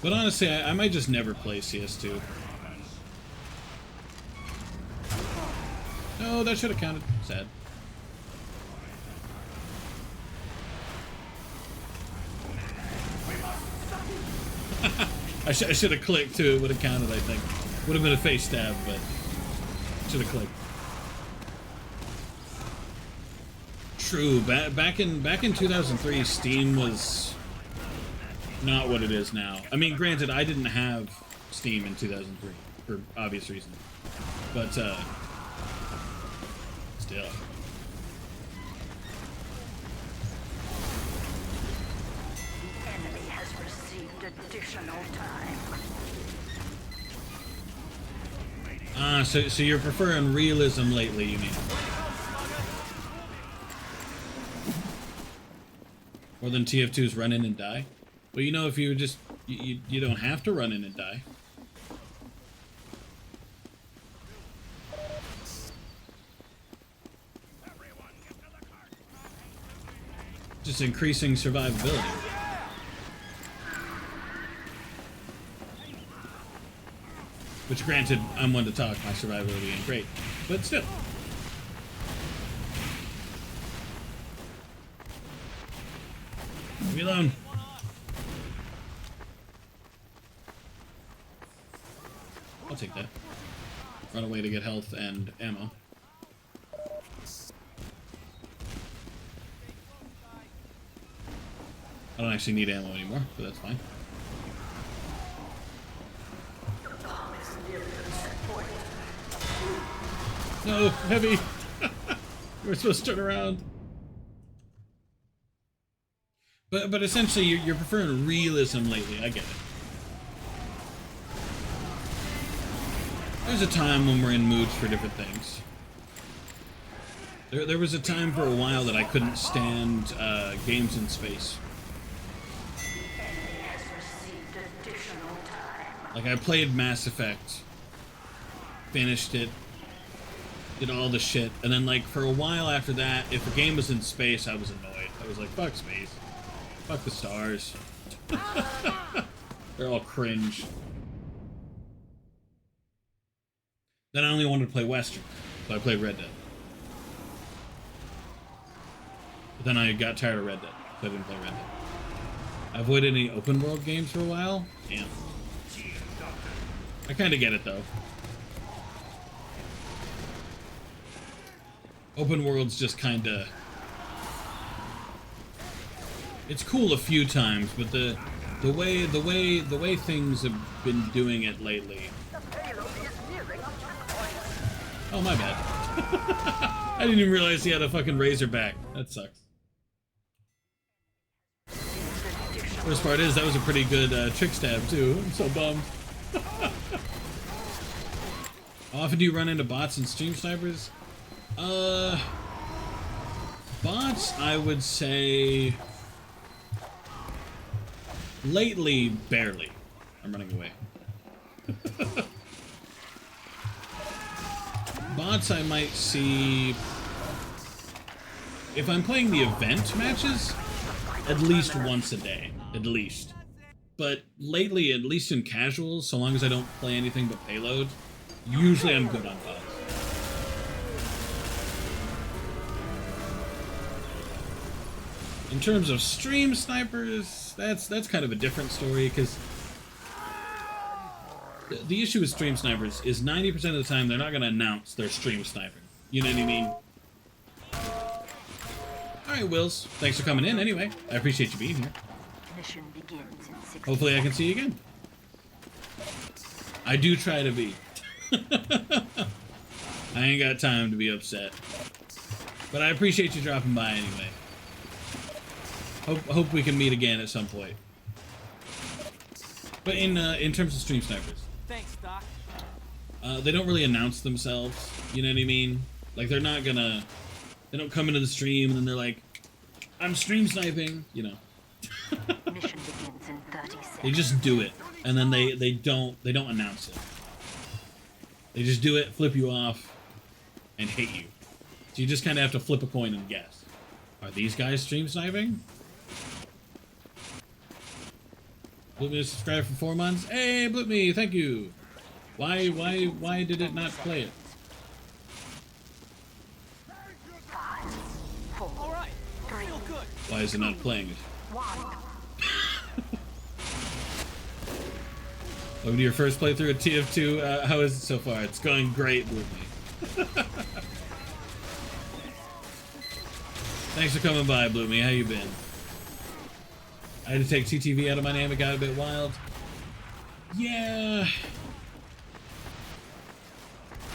But honestly, I might just never play CS2. Oh, that should have counted. Sad. I should have clicked too. It would have counted, I think. Would have been a face stab, but should have clicked. True. Back in 2003, Steam was not what it is now. I mean, granted, I didn't have Steam in 2003 for obvious reasons, but still. Additional time. Ah, so you're preferring realism lately, you mean? More than TF2's run in and die? Well, you know, if you just you don't have to run in and die. Just increasing survivability. Which, granted, I'm one to talk, my survivability ain't great, but still. Leave me alone. I'll take that. Run away to get health and ammo. I don't actually need ammo anymore, but that's fine. No, heavy! We're supposed to turn around. But essentially, you're preferring realism lately. I get it. There's a time when we're in moods for different things. There was a time for a while that I couldn't stand games in space. Like, I played Mass Effect, finished it, did all the shit, and then, like, for a while after that, if a game was in space, I was annoyed. I was like, fuck space. Fuck the stars. They're all cringe. Then I only wanted to play Western, so I played Red Dead. But then I got tired of Red Dead, so I didn't play Red Dead. I avoided any open world games for a while. Damn. I kind of get it, though. Open world's just kind of... It's cool a few times, but the way things have been doing it lately. Oh, my bad. I didn't even realize he had a fucking Razorback. That sucks. Worst part is, that was a pretty good trick stab, too. I'm so bummed. How often do you run into bots and stream snipers? Bots, I would say lately, barely. I'm running away. Bots I might see if I'm playing the event matches at least once a day, at least. But lately, at least in casuals, so long as I don't play anything but payload, usually I'm good on bots. In terms of stream snipers, that's kind of a different story, because the issue with stream snipers is 90% of the time they're not going to announce they're stream sniping. You know what I mean? Alright, Wills. Thanks for coming in anyway. I appreciate you being here. Mission begins in 60 Hopefully I can see you again. I do try to be. I ain't got time to be upset. But I appreciate you dropping by anyway. Hope we can meet again at some point. But in terms of stream snipers, Thanks, Doc. they don't really announce themselves. You know what I mean? Like they don't come into the stream and then they're like, "I'm stream sniping," you know. Mission begins in 30 seconds. They just do it, and then they don't announce it. They just do it, flip you off, and hate you. So you just kind of have to flip a coin and guess: are these guys stream sniping? Bloopme subscribed for 4 months. Hey, Bloopme, thank you. Why did it not play it? 5, 4, All right. 3, Feel good. Why is it not playing it? 1. Welcome to your first playthrough of TF2. How is it so far? It's going great, Bloopme. Thanks for coming by, Bloopme. How you been? I had to take TTV out of my name. It got a bit wild. Yeah.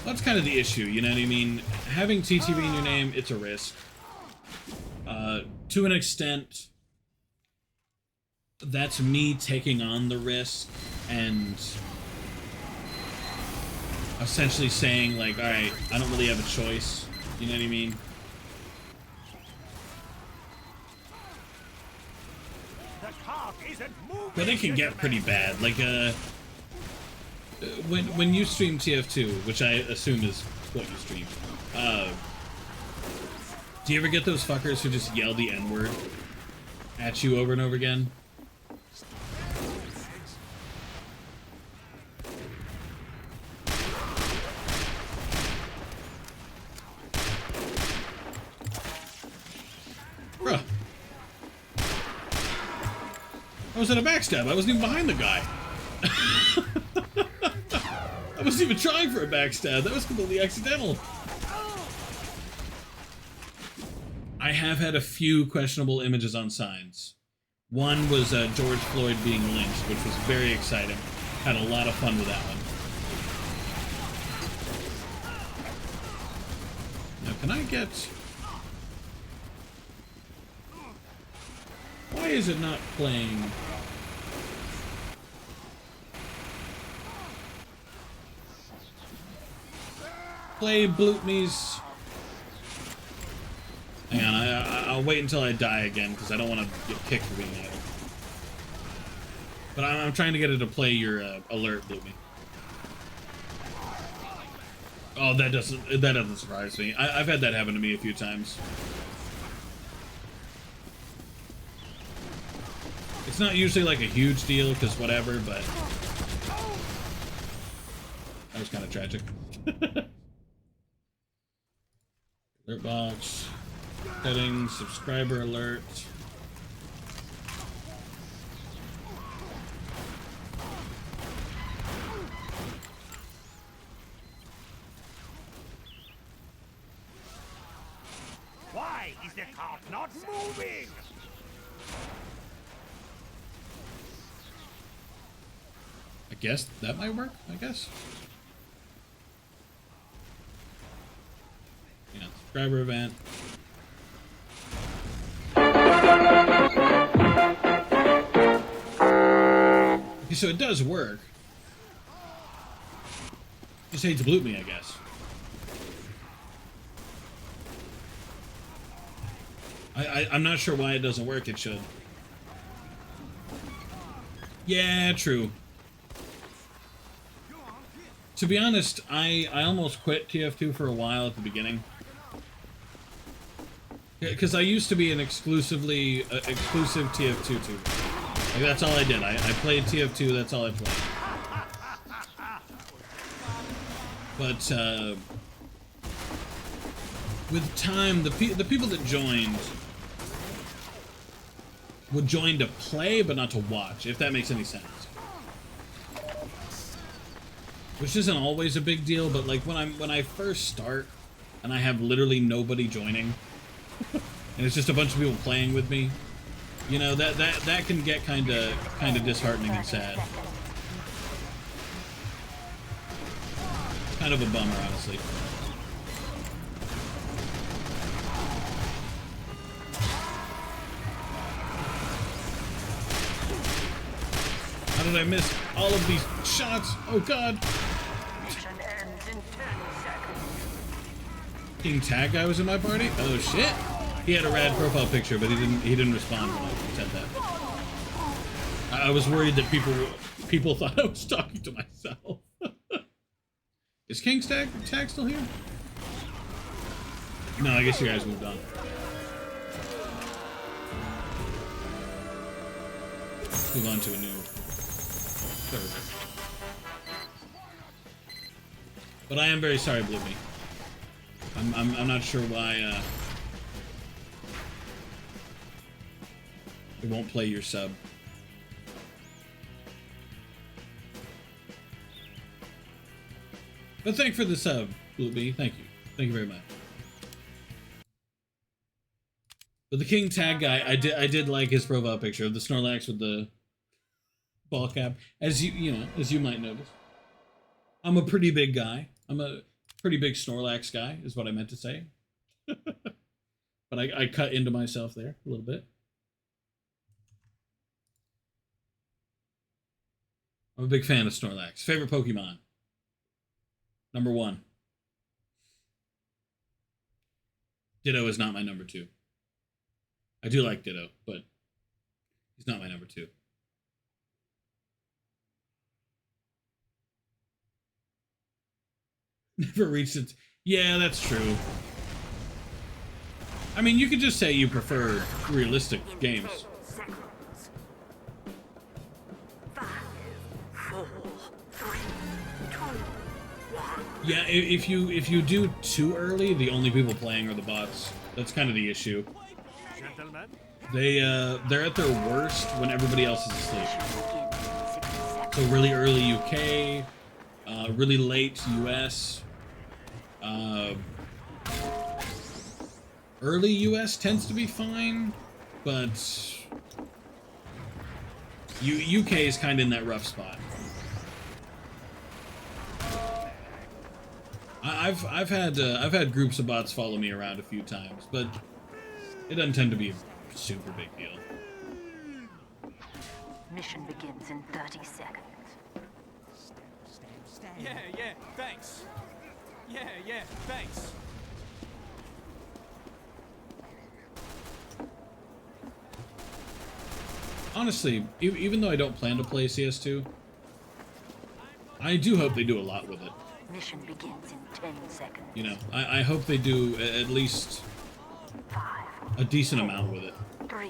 That's kind of the issue, you know what I mean? Having TTV in your name, it's a risk. To an extent, that's me taking on the risk and essentially saying, like, alright, I don't really have a choice. You know what I mean? But it can get pretty bad. Like, when you stream TF2, which I assume is what you stream, do you ever get those fuckers who just yell the N-word at you over and over again? Bruh. I was in a backstab. I wasn't even behind the guy. I wasn't even trying for a backstab. That was completely accidental. I have had a few questionable images on signs. One was George Floyd being lynched, which was very exciting. Had a lot of fun with that one. Now, can I get... Why is it not playing... Play Bloopme's... Hang on, I'll wait until I die again, because I don't want to get kicked for being idle. But I'm trying to get it to play your alert, Bloopme. Oh, that doesn't surprise me. I've had that happen to me a few times. It's not usually like a huge deal, because whatever, but... That was kind of tragic. Alert box. Settings, subscriber alert. Why is the cart not moving? I guess that might work, I guess. Yeah, subscriber event. Okay, so it does work. Just hates Bloopme, I guess. I'm not sure why it doesn't work. It should. Yeah, true. To be honest, I almost quit TF2 for a while at the beginning. Because I used to be an exclusive TF2 tuber. Like, that's all I did. I played TF2, that's all I played. But, with time, the people that joined would join to play, but not to watch, if that makes any sense. Which isn't always a big deal, but like when I first start and I have literally nobody joining, and it's just a bunch of people playing with me, you know, that can get kind of disheartening and sad. Kind of a bummer, honestly. How did I miss all of these shots? Oh god! Mission ends in 10 seconds. King Tag Guy was in my party? Oh shit! He had a rad profile picture, but he didn't respond when I said that. I was worried that people thought I was talking to myself. Is King Tag still here? No, I guess you guys moved on. Move on to a new server. But I am very sorry, Bluey. I'm not sure why it won't play your sub. But thank for the sub, Bluey. Thank you. Thank you very much. But the King Tag Guy, I did like his profile picture of the Snorlax with the ball cap. As you might notice. I'm a pretty big guy. I'm a pretty big Snorlax guy, is what I meant to say. But I cut into myself there a little bit. I'm a big fan of Snorlax. Favorite Pokemon? Number 1. Ditto is not my number 2. I do like Ditto, but he's not my number 2. Never reached it. Yeah, that's true. I mean, you could just say you prefer realistic games. 10 seconds. 5, 4, 3, 2, 1. Yeah, if you do too early, the only people playing are the bots. That's kind of the issue. Gentlemen, They're at their worst when everybody else is asleep. Begins in 60 seconds. So really early UK, really late US. Early US tends to be fine, but UK is kind of in that rough spot. I've had groups of bots follow me around a few times, but it doesn't tend to be a super big deal. Mission begins in 30 seconds. Yeah, thanks. Yeah, thanks. Honestly, even though I don't plan to play CS2, I do hope they do a lot with it. Mission begins in 10 seconds. You know, I hope they do at least 5, a decent amount with it. 3,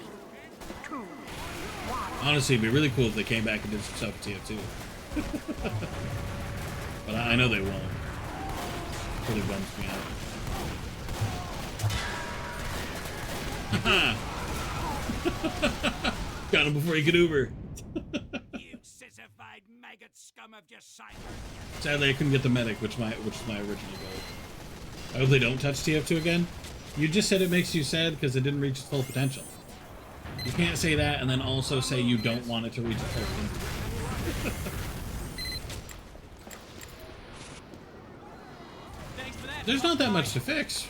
2, 1. Honestly, it'd be really cool if they came back and did some stuff with TF2. But I know they won't. It really bums me out. Got him before he could Uber. You sissified maggot scum of Decipher. Sadly, I couldn't get the medic, which is my original goal. I hope they don't touch TF2 again. You just said it makes you sad because it didn't reach its full potential. You can't say that and then also say you don't want it to reach its full potential. Thanks for that. There's not that much to fix.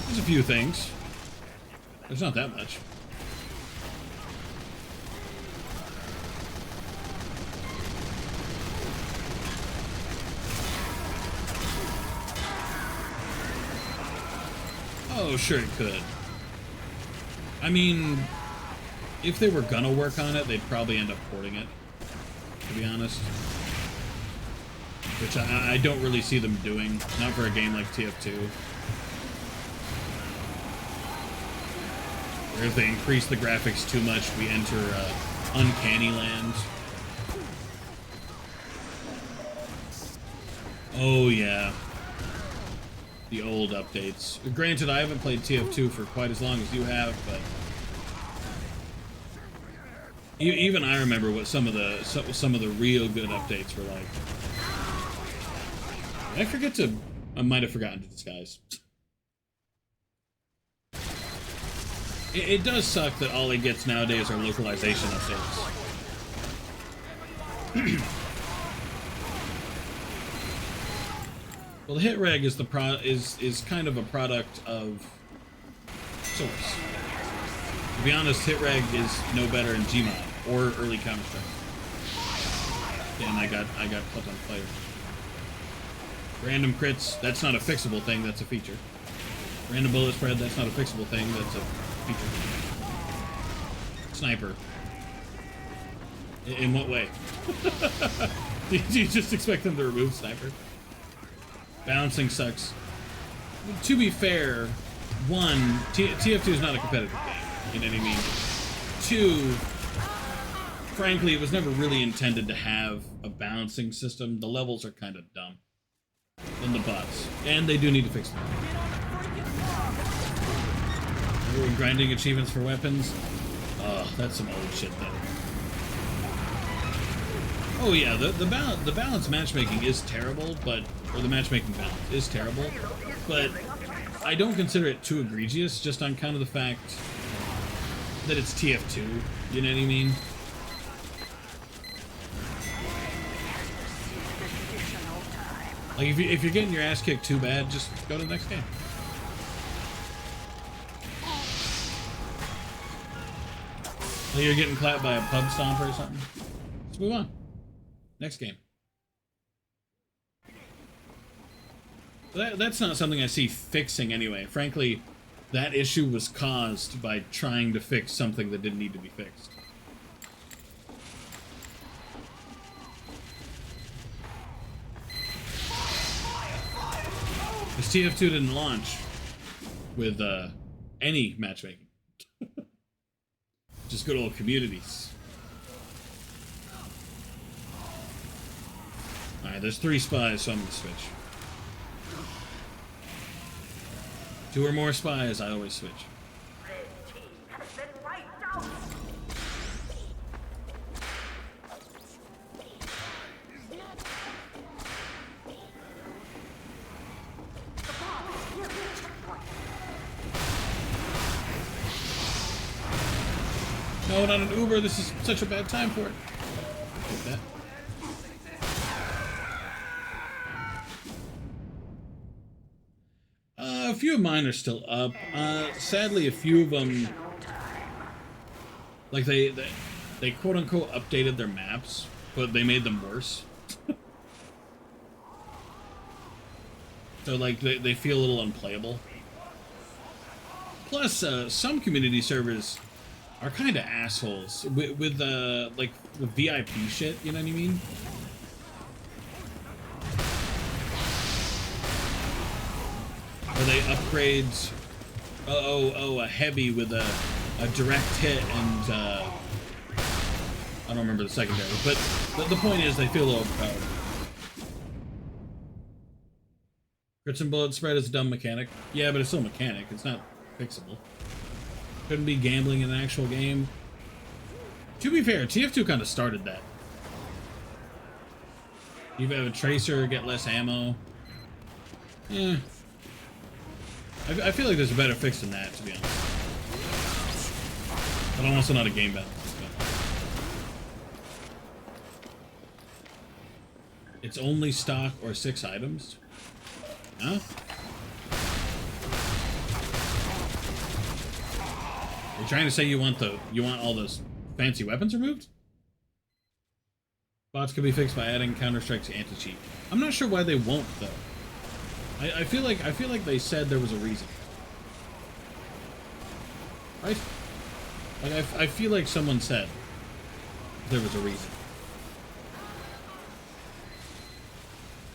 There's a few things. There's not that much. Oh, sure it could. I mean, if they were gonna work on it, they'd probably end up porting it, to be honest. Which I don't really see them doing, not for a game like TF2. Or if they increase the graphics too much, we enter uncanny land. Oh yeah. The old updates. Granted, I haven't played TF2 for quite as long as you have, but even I remember what some of the real good updates were like. I might have forgotten to disguise. It does suck that all it gets nowadays are localization updates. Well, the hit reg is is kind of a product of Source. To be honest, hit reg is no better in Gmod or early Counter-Strike. Yeah, and I got put on fire. Random crits, that's not a fixable thing, that's a feature. Random bullet spread, that's not a fixable thing, that's a feature. Sniper. In what way? Do you just expect them to remove Sniper? Bouncing sucks. To be fair, one, TF2 is not a competitive game, in any means. Two, frankly, it was never really intended to have a bouncing system. The levels are kind of dumb. And the bots. And they do need to fix them. We're grinding achievements for weapons. Oh, that's some old shit, though. Oh yeah, the balance matchmaking is terrible, or the matchmaking balance is terrible, but I don't consider it too egregious, just on kind of the fact that it's TF2, you know what I mean? Like, if you're getting your ass kicked too bad, just go to the next game. Like you're getting clapped by a pub stomper or something. Let's move on. Next game. That's not something I see fixing anyway. Frankly, that issue was caused by trying to fix something that didn't need to be fixed. Because TF2 didn't launch with any matchmaking. Just good old communities. Alright, there's 3 spies, so I'm gonna switch. 2 or more spies, I always switch. No, not an Uber, this is such a bad time for it. Take that. A few of mine are still up. Sadly, a few of them, like they quote unquote updated their maps, but they made them worse. So like they feel a little unplayable. Plus, some community servers are kind of assholes with like the VIP shit. You know what I mean? Where they upgrade a heavy with a direct hit and I don't remember the secondary, but the point is they feel a little overpowered. Crits and bullet spread is a dumb mechanic. Yeah, but it's still a mechanic. It's not fixable. Couldn't be gambling in an actual game. To be fair, TF2 kind of started that. You have a tracer, get less ammo. Yeah. I feel like there's a better fix than that, to be honest. But I'm also not a game balance. It's only stock or 6 items? Huh? You're trying to say you want all those fancy weapons removed? Bots can be fixed by adding Counter-Strike's anti-cheat. I'm not sure why they won't though. I feel like they said there was a reason. Right? Like, I feel like someone said there was a reason.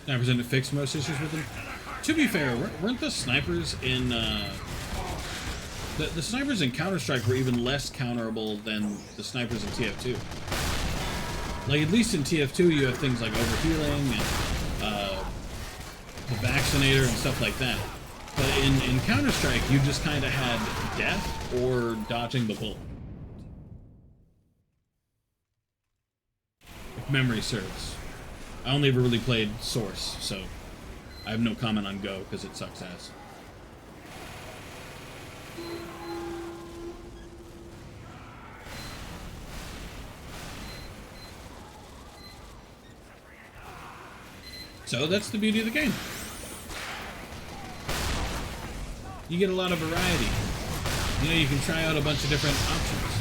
9% to fix most issues with them. To be fair, weren't the snipers in the snipers in Counter-Strike were even less counterable than the snipers in TF2. Like, at least in TF2 you have things like overhealing and the vaccinator and stuff like that. But in Counter-Strike you just kind of had death or dodging the bullet. If memory serves. I only ever really played Source, so I have no comment on Go because it sucks ass. So that's the beauty of the game. You get a lot of variety. You know, you can try out a bunch of different options.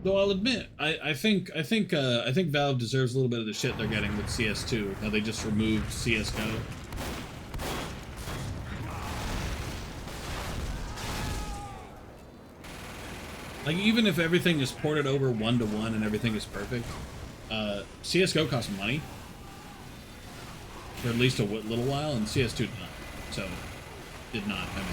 Though I'll admit, I think Valve deserves a little bit of the shit they're getting with CS2. How they just removed CS:GO. Like, even if everything is ported over 1-to-1 and everything is perfect, CS:GO costs money for at least a little while, and CS2 did not. So, did not. I mean.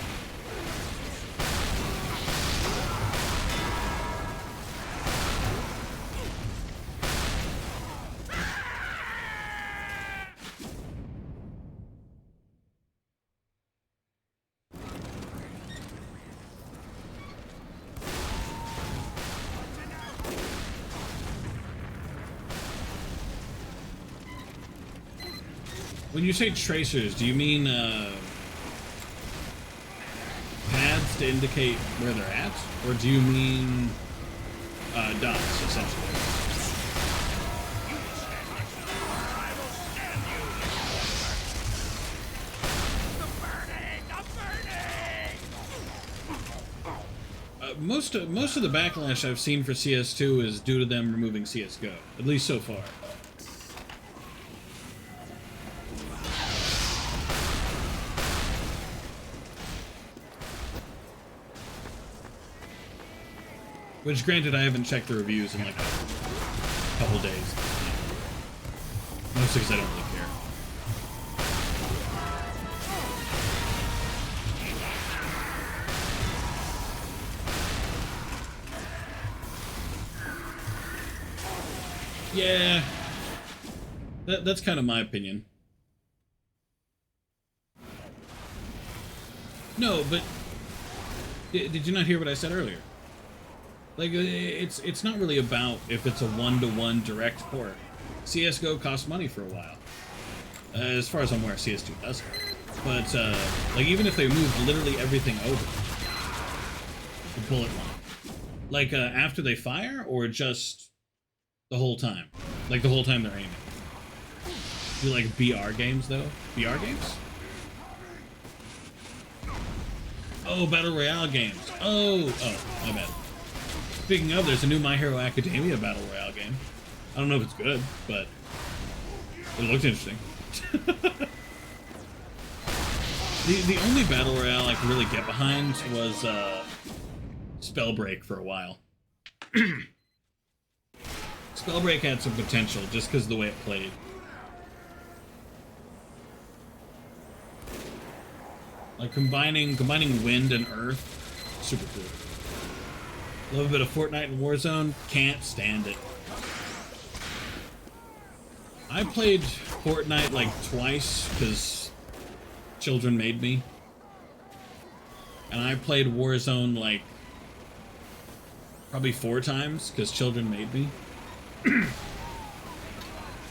When you say tracers, do you mean pads to indicate where they're at? Or do you mean dots, essentially? Most of the backlash I've seen for CS2 is due to them removing CS:GO, at least so far. Which, granted, I haven't checked the reviews in like a couple days. Mostly because I don't really care. Yeah, that's kind of my opinion. No, but did you not hear what I said earlier? Like, it's not really about if it's a 1-to-1 direct port. CS:GO costs money for a while. As far as I'm aware, CS2 doesn't. But, like, even if they moved literally everything over, the bullet line, like, after they fire, or just the whole time? Like, the whole time they're aiming? Do you like BR games, though? BR games? Oh, Battle Royale games. Oh, my bad. Speaking of, there's a new My Hero Academia Battle Royale game. I don't know if it's good, but it looked interesting. The only Battle Royale I could really get behind was Spellbreak for a while. Spellbreak had some potential just because of the way it played. Like combining wind and earth, super cool. Love a bit of Fortnite and Warzone, can't stand it. I played Fortnite like twice because children made me. And I played Warzone like probably 4 times because children made me.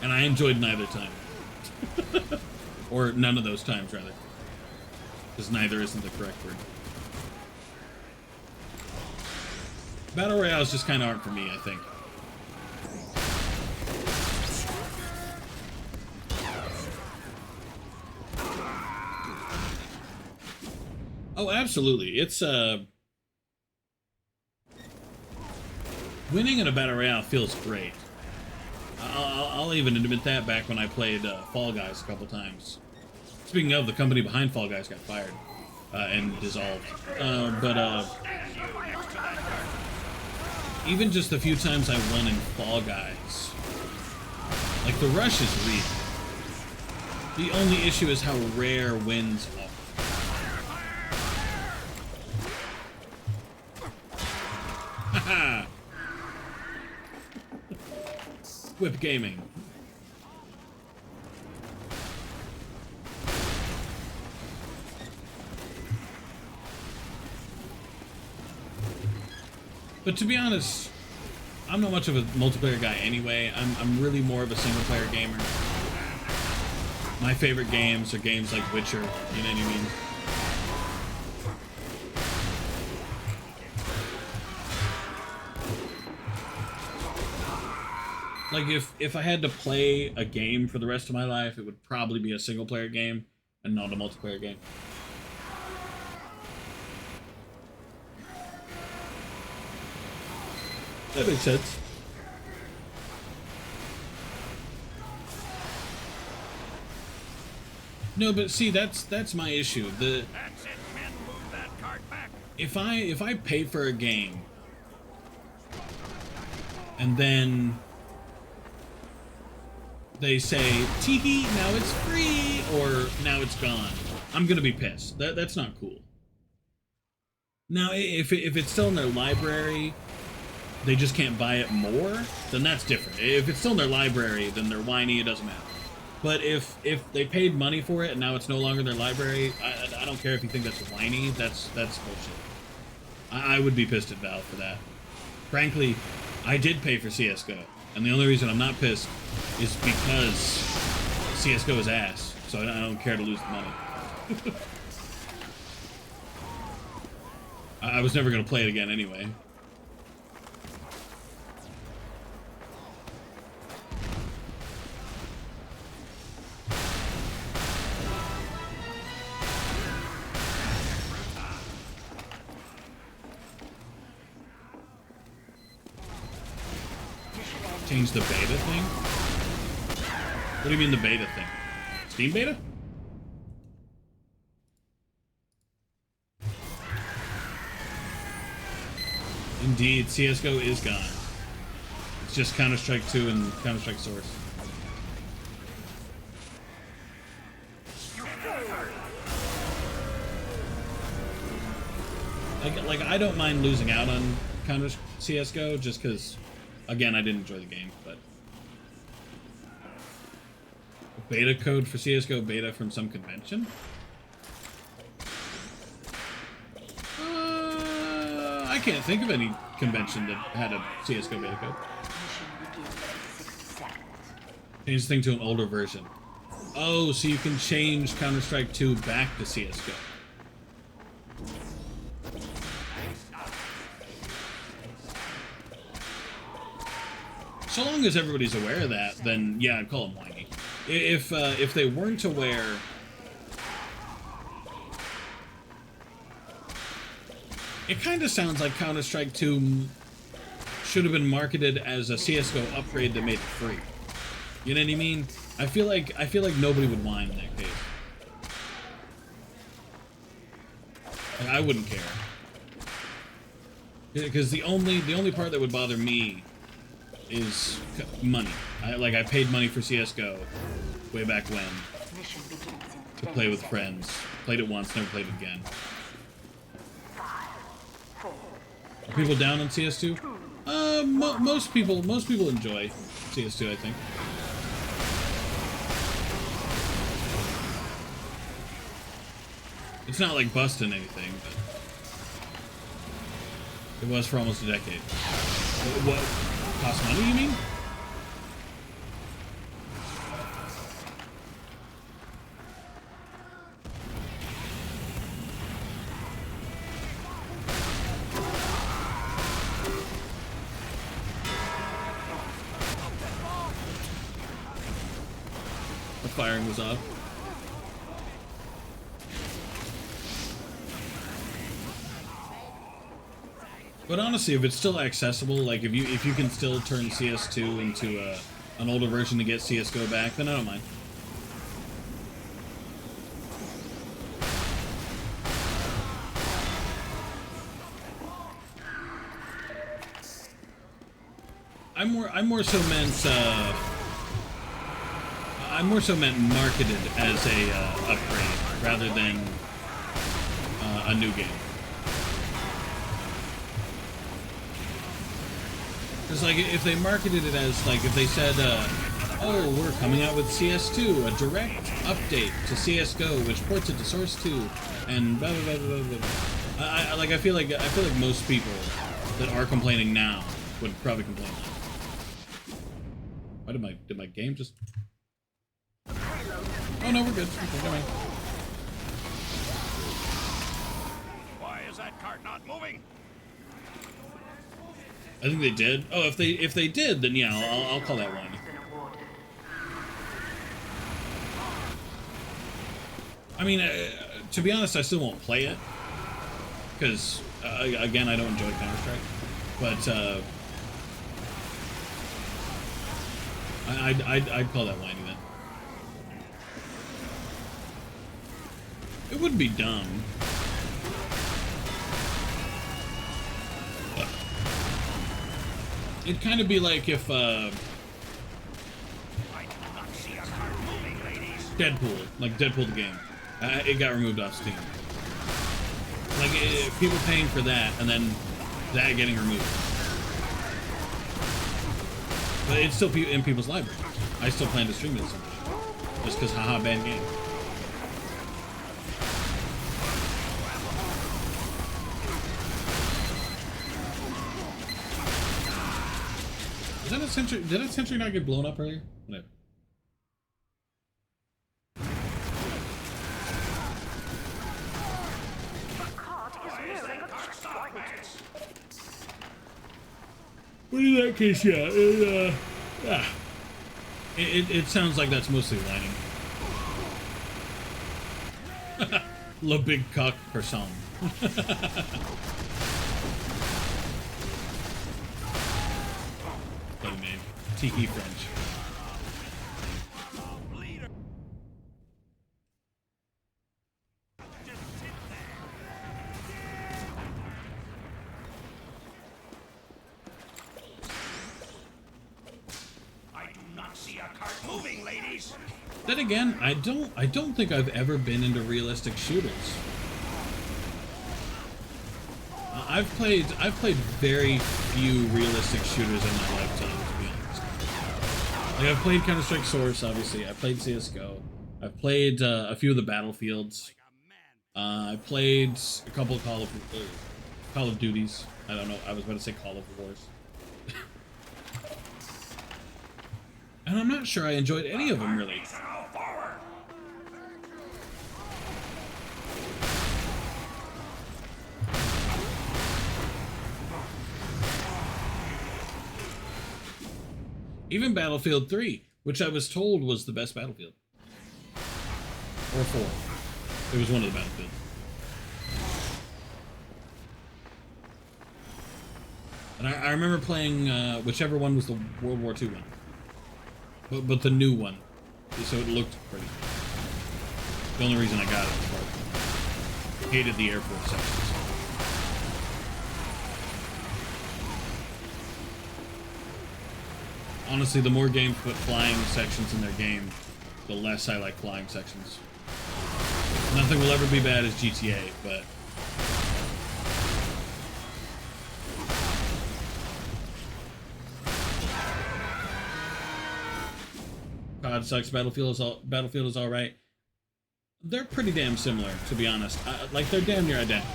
And I enjoyed neither time. Or none of those times, rather. Because neither isn't the correct word. Battle Royales just kind of aren't for me, I think. Oh, absolutely. It's, winning in a Battle Royale feels great. I'll even admit that back when I played Fall Guys a couple times. Speaking of, the company behind Fall Guys got fired and dissolved. Even just the few times I won in Fall Guys, like the rush is real. The only issue is how rare wins are. Haha! Whip gaming. But to be honest, I'm not much of a multiplayer guy anyway. I'm really more of a single player gamer. My favorite games are games like Witcher, you know what I mean? Like, if I had to play a game for the rest of my life, it would probably be a single-player game and not a multiplayer game. That makes sense. No, but see, that's my issue. That's it, men. Move that cart back. If I pay for a game and then they say, "Tee now it's free," or "Now it's gone," I'm gonna be pissed. That's not cool. Now, if it's still in their library, they just can't buy it more, then that's different. If it's still in their library, then they're whiny, it doesn't matter. But if they paid money for it and now it's no longer in their library, I don't care if you think that's whiny, that's bullshit. I would be pissed at Valve for that. Frankly, I did pay for CSGO, and the only reason I'm not pissed is because CSGO is ass, so I don't care to lose the money. I was never going to play it again anyway. Change the beta thing? What do you mean the beta thing? Steam beta? Indeed, CSGO is gone. It's just Counter-Strike 2 and Counter-Strike Source. Like I don't mind losing out on Counter CSGO just because, again, I didn't enjoy the game, but beta code for CSGO beta from some convention? I can't think of any convention that had a CSGO beta code. Change the thing to an older version. Oh, so you can change Counter-Strike 2 back to CSGO. So long as everybody's aware of that, then yeah, I'd call them whiny. If they weren't aware, it kind of sounds like Counter-Strike 2 should have been marketed as a CS:GO upgrade that made it free. You know what I mean? I feel like nobody would whine in that case. Like, I wouldn't care, because the only part that would bother me is money. I paid money for CS:GO way back when to play with friends. Played it once, never played it again. Are people down on CS2? Most people enjoy CS2, I think. It's not like busting anything, but it was for almost a decade. What? Cost money, you mean? The firing was off. But honestly, if it's still accessible, like if you can still turn CS2 into a an older version to get CS:GO back, then I don't mind. I'm more so meant marketed as a upgrade rather than a new game. Because like if they marketed it as like if they said, oh, we're coming out with CS2, a direct update to CS:GO which ports it to Source 2, and blah blah blah blah blah. I feel like most people that are complaining now would probably complain now. Why did my game just? Oh no, we're good. Okay, never mind. Why is that cart not moving? I think they did. Oh, if they did, then yeah, I'll call that one. I mean, to be honest, I still won't play it because again, I don't enjoy Counter-Strike, but I'd call that whiny then. It would be dumb. It'd kind of be like if Deadpool the game, it got removed off Steam. Like people paying for that and then that getting removed. But it's still in people's library. I still plan to stream it someday. Just because, haha, banned game. Is that a sentry? Did that sentry not get blown up earlier? Whatever. Well, in that case, yeah, it sounds like that's mostly lining. Le big cock person. Funny name. Tiki French. Then again, I don't think I've ever been into realistic shooters. I've played very few realistic shooters in my lifetime, to be honest. Like I've played Counter-Strike Source, obviously. I played CS:GO. I've played a few of the Battlefields. I played a couple of Call of Duties. I don't know. I was about to say Call of Wars. And I'm not sure I enjoyed any of them, really. Even Battlefield 3, which I was told was the best Battlefield. Or 4. It was one of the Battlefields. And I remember playing whichever one was the World War II one. But the new one, so it looked pretty. The only reason I got it was I hated the Air Force sections. Honestly, the more games put flying sections in their game, the less I like flying sections. Nothing will ever be bad as GTA, but COD sucks. Battlefield is all right. They're pretty damn similar, to be honest. Like they're damn near identical.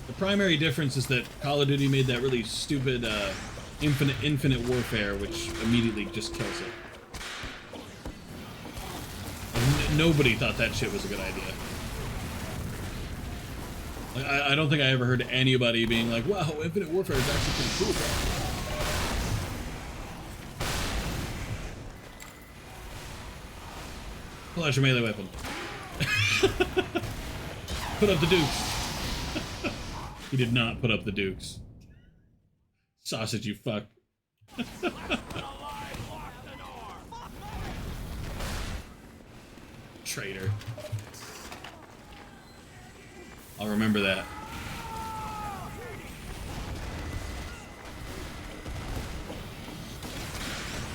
The primary difference is that Call of Duty made that really stupid infinite warfare, which immediately just kills it. And nobody thought that shit was a good idea. Like, I don't think I ever heard anybody being like, "Wow, infinite warfare is actually pretty cool, bro." Pull out your melee weapon. Put up the dukes. He did not put up the dukes. Sausage, you fuck. Traitor. I'll remember that.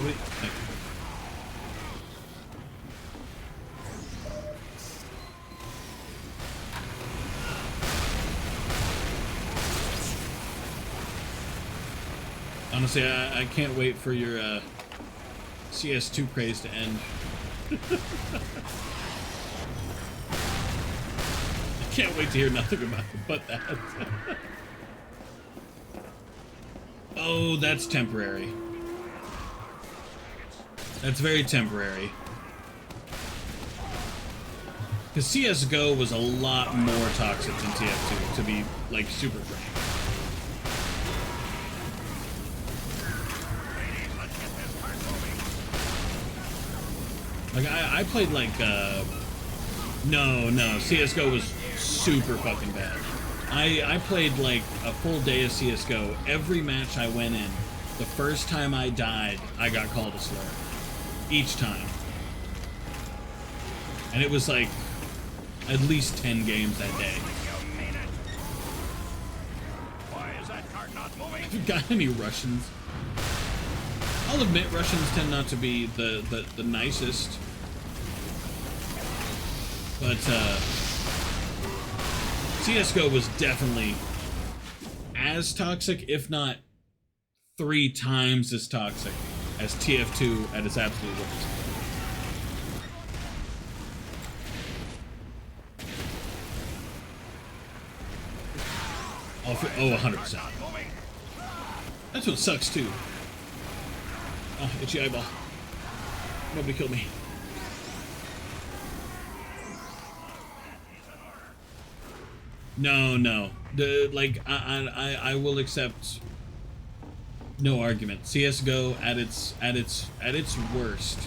Wait, thank you. Honestly, I can't wait for your CS2 craze to end. I can't wait to hear nothing about it but that. Oh, that's temporary. That's very temporary. Because CSGO was a lot more toxic than TF2, to be, like, super frank. Like, I played, like, no, CSGO was super fucking bad. I played, like, a full day of CSGO. Every match I went in, the first time I died, I got called a slur. Each time. And it was, like, at least 10 games that day. Why is that cart not moving? Have you got any Russians? I'll admit Russians tend not to be the nicest. But CSGO was definitely as toxic, if not 3 times as toxic as TF2 at its absolute worst. Oh, 100%. That's what sucks too. Oh, itchy eyeball. Nobody killed me. No. I will accept no argument. CS:GO at its worst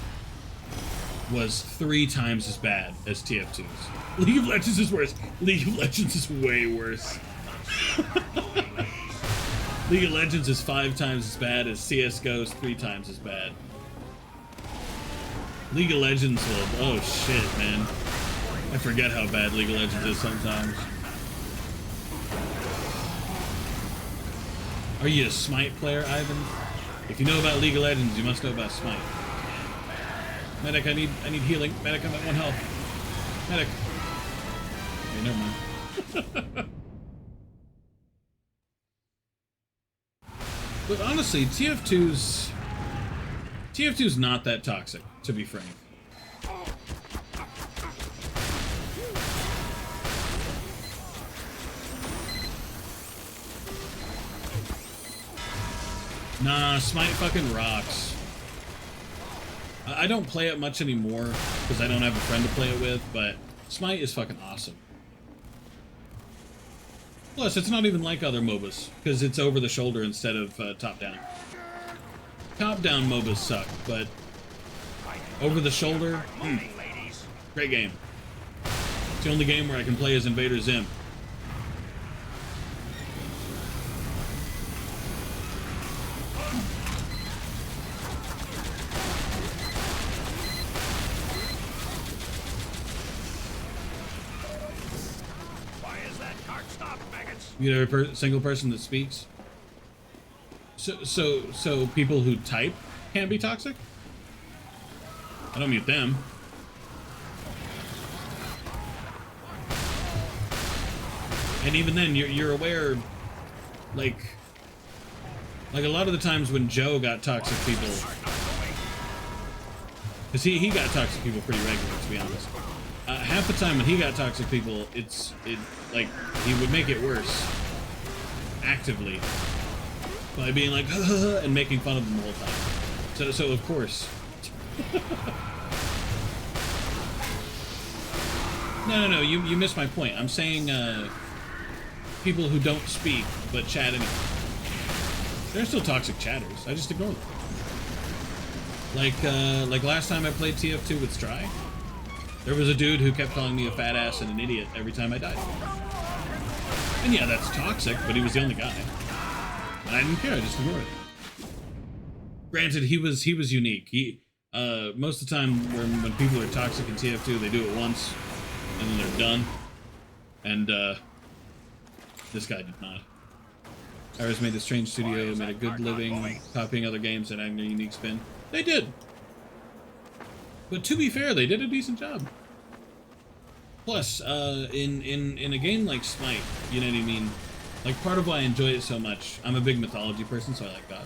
was 3 times as bad as TF2's. League of Legends is worse. League of Legends is way worse. League of Legends is 5 times as bad as CS:GO is 3 times as bad. League of Legends will... Oh shit, man. I forget how bad League of Legends is sometimes. Are you a Smite player, Ivan? If you know about League of Legends, you must know about Smite. Medic, I need healing. Medic, I'm at 1 health. Medic. Okay, never mind. But honestly, TF2's not that toxic, to be frank. Nah, Smite fucking rocks. I don't play it much anymore because I don't have a friend to play it with, but Smite is fucking awesome. Plus, it's not even like other MOBAs, because it's over the shoulder instead of top-down. Top-down MOBAs suck, but over the shoulder, great game. It's the only game where I can play as Invader Zim. You know, a single person that speaks. So people who type can't be toxic? I don't mute them. And even then, you're aware, like a lot of the times when Joe got toxic people, because he got toxic people pretty regularly, to be honest. Half the time when he got toxic people, like, he would make it worse actively by being like and making fun of them the whole time. So of course. No, you missed my point. I'm saying people who don't speak but chat anyway. They're still toxic chatters. I just ignore them. Like last time I played TF2 with Stry, there was a dude who kept calling me a fat ass and an idiot every time I died. And yeah, that's toxic, but he was the only guy. And I didn't care, I just ignored it. Granted, he was unique. He most of the time when people are toxic in TF2, they do it once and then they're done. And this guy did not. Iris made a strange studio, made a good living copying other games and adding a unique spin. They did. But to be fair, they did a decent job. Plus, in a game like Smite, you know what I mean? Like, part of why I enjoy it so much, I'm a big mythology person, so I like gods.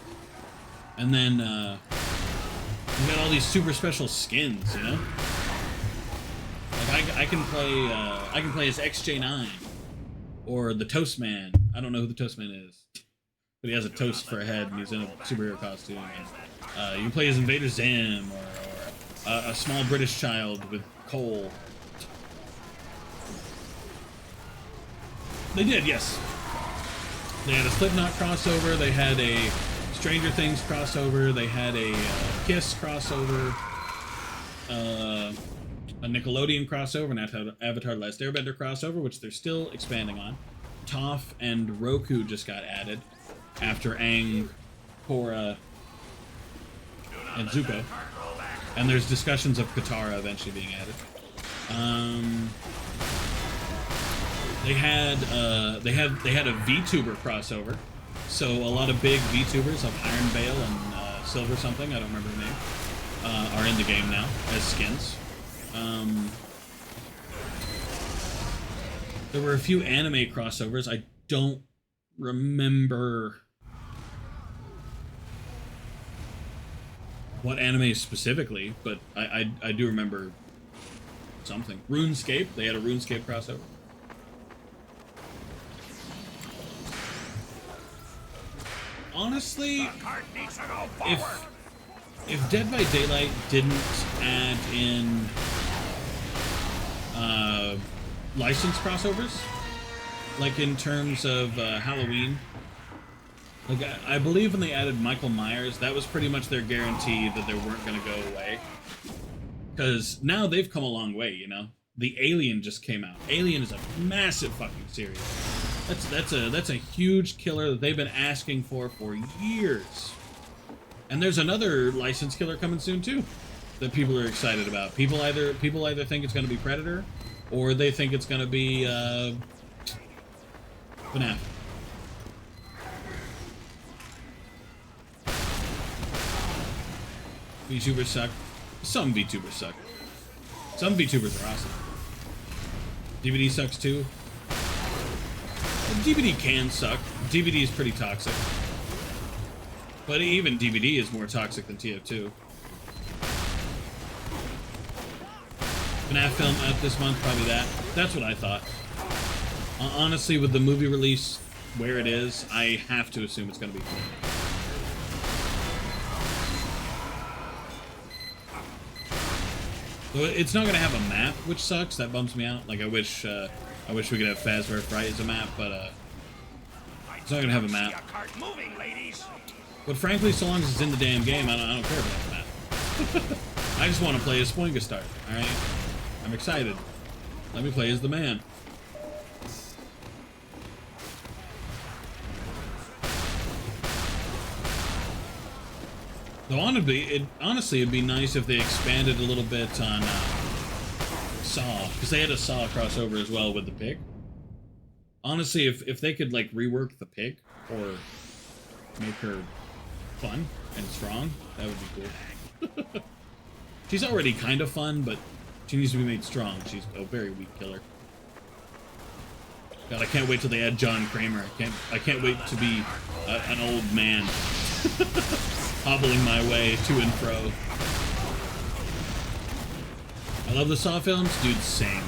And then, you got all these super special skins, you know? Like, I can play as XJ9, or the Toast Man. I don't know who the Toast Man is, but he has a toast for a head, and he's in a superhero costume. And, you can play as Invader Zim, or a small British child with coal. They did, yes. They had a Slipknot crossover, they had a Stranger Things crossover, they had a Kiss crossover, a Nickelodeon crossover, an Avatar The Last Airbender crossover, which they're still expanding on. Toph and Roku just got added after Aang, Korra, and Zuko. And there's discussions of Katara eventually being added. They had a VTuber crossover, so a lot of big VTubers like Iron Bale and Silver something, I don't remember the name, are in the game now as skins. There were a few anime crossovers. I don't remember what anime specifically, but I do remember something. RuneScape, they had a RuneScape crossover. Honestly, if Dead by Daylight didn't add in license crossovers, like in terms of Halloween, like I believe when they added Michael Myers, that was pretty much their guarantee that they weren't going to go away. Because now they've come a long way, you know. The Alien just came out. Alien is a massive fucking series. That's a huge killer that they've been asking for years. And there's another licensed killer coming soon too, that people are excited about. People either think it's going to be Predator, or they think it's going to be FNAF. VTubers suck. Some VTubers suck. Some VTubers are awesome. DVD sucks too. DVD can suck. DVD is pretty toxic. But even DVD is more toxic than TF2. FNAF film out this month, probably that. That's what I thought. Honestly, with the movie release where it is, I have to assume it's going to be cool. So it's not going to have a map, which sucks. That bums me out. Like, I wish we could have Fazbear Fright as a map, but it's not going to have a map. But frankly, so long as it's in the damn game, I don't care about the map. I just want to play as Spoingastar, alright? I'm excited. Let me play as the man. Though honestly, it'd be nice if they expanded a little bit on Saw, because they had a Saw crossover as well with the pig. Honestly, if they could like rework the pig or make her fun and strong, that would be cool. She's already kind of fun, but she needs to be made strong. She's a very weak killer. God, I can't wait till they add John Kramer. I can't wait to be an old man. Hobbling my way to and fro. I love the Saw films, dude. Same.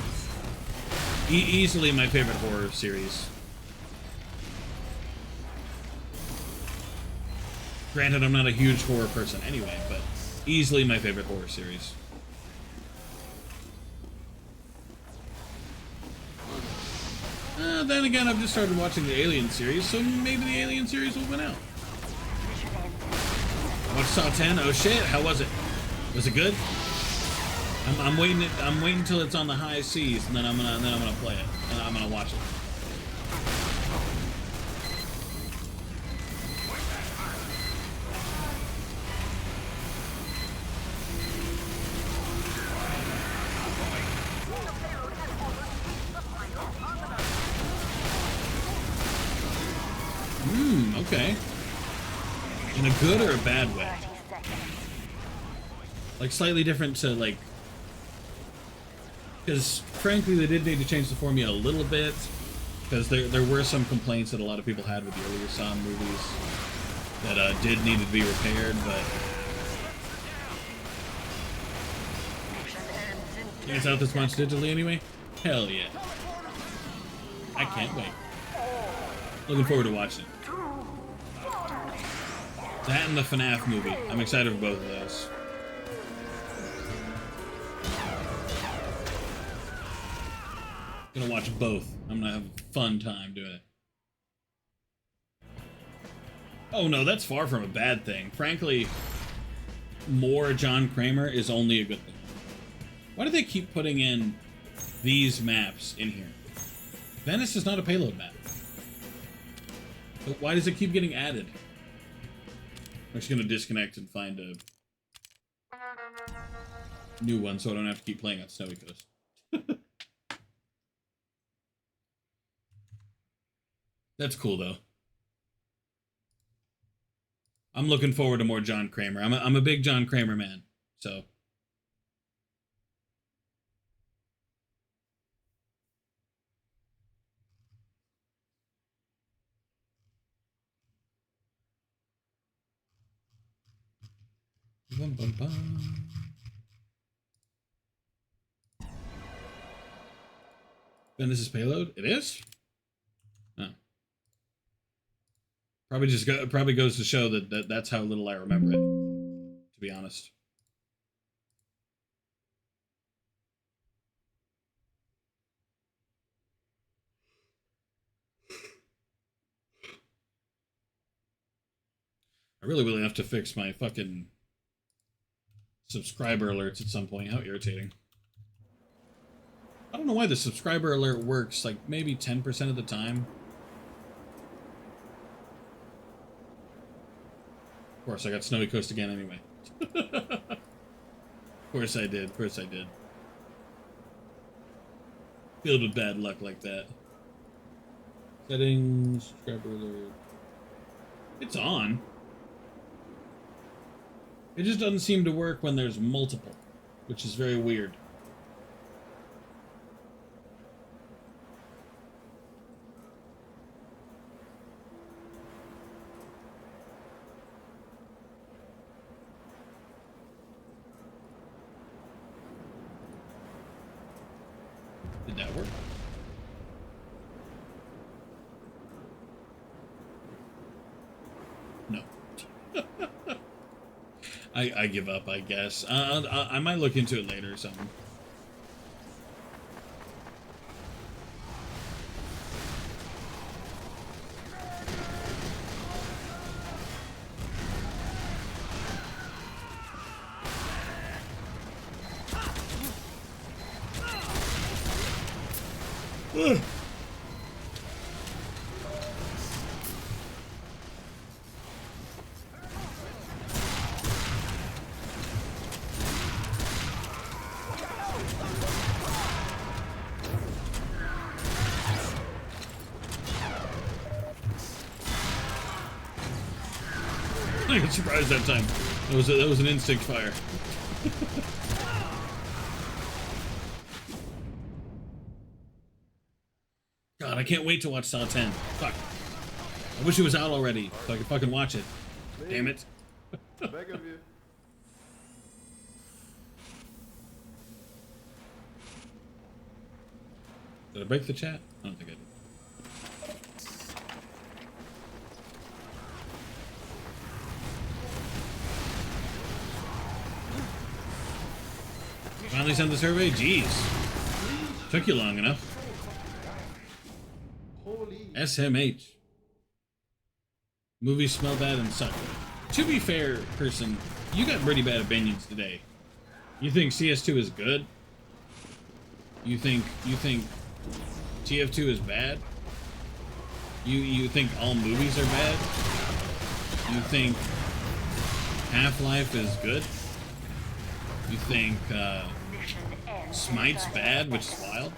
Easily my favorite horror series. Granted, I'm not a huge horror person anyway, but easily my favorite horror series. Then again, I've just started watching the Alien series, so maybe the Alien series will win out. I watched Saw 10. Oh shit! How was it? Was it good? I'm waiting. I'm waiting until it's on the high seas, and then I'm gonna play it. And I'm gonna watch it. Okay. In a good or a bad way? 30 seconds. Like slightly different to like, because frankly they did need to change the formula a little bit, because there were some complaints that a lot of people had with the earlier Saw movies that did need to be repaired, but it's out this much digitally anyway. Hell yeah! I can't wait. Looking forward to watching it. That and the FNAF movie. I'm excited for both of those. Gonna watch both. I'm gonna have a fun time doing it. Oh no, that's far from a bad thing. Frankly, more John Kramer is only a good thing. Why do they keep putting in these maps in here? Venice is not a payload map. But why does it keep getting added? I'm just gonna disconnect and find a new one so I don't have to keep playing on Snowy Coast. That's cool though. I'm looking forward to more John Kramer. I'm a big John Kramer man, so. Bum, bum, bum. Venice's payload? It is? Oh. Probably goes to show that that's how little I remember it, to be honest. I really will have to fix my fucking subscriber alerts at some point. How irritating. I don't know why the subscriber alert works like maybe 10% of the time. Of course, I got Snowy Coast again anyway. Of course I did. Of course I did. Filled with bad luck like that. Settings, subscriber alert. It's on. It just doesn't seem to work when there's multiple, which is very weird. Did that work? No. I give up, I guess. I might look into it later or something. Ugh. I got surprised that time. That was an instinct fire. God, I can't wait to watch Saw 10. Fuck. I wish it was out already so I could fucking watch it. Damn it. Beg of you. Did I break the chat? I don't think I did. Finally sent the survey? Jeez. Took you long enough. Holy. SMH. Movies smell bad and suck. To be fair, person, you got pretty bad opinions today. You think CS2 is good? You think TF2 is bad? You think all movies are bad? You think Half-Life is good? You think Smite's bad, which is wild?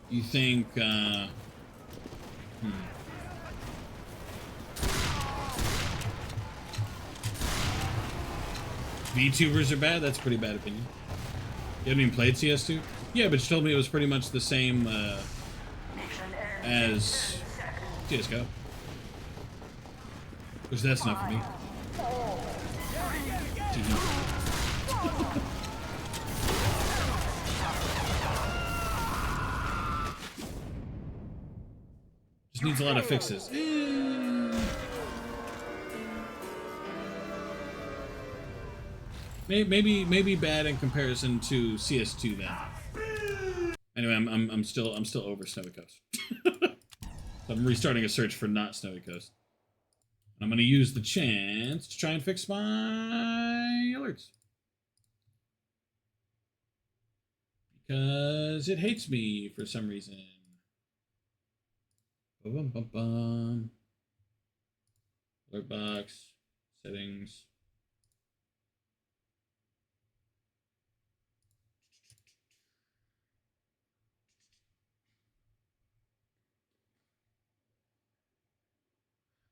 You think VTubers are bad? That's a pretty bad opinion. You haven't even played CS2? Yeah, but she told me it was pretty much the same as CSGO. Which that's not for me. Just needs a lot of fixes. Maybe bad in comparison to CS2 then. Anyway, I'm still over Snowy Coast. So I'm restarting a search for not Snowy Coast. I'm gonna use the chance to try and fix my alerts. Because it hates me for some reason. Bum bum bum. Alert box. Settings.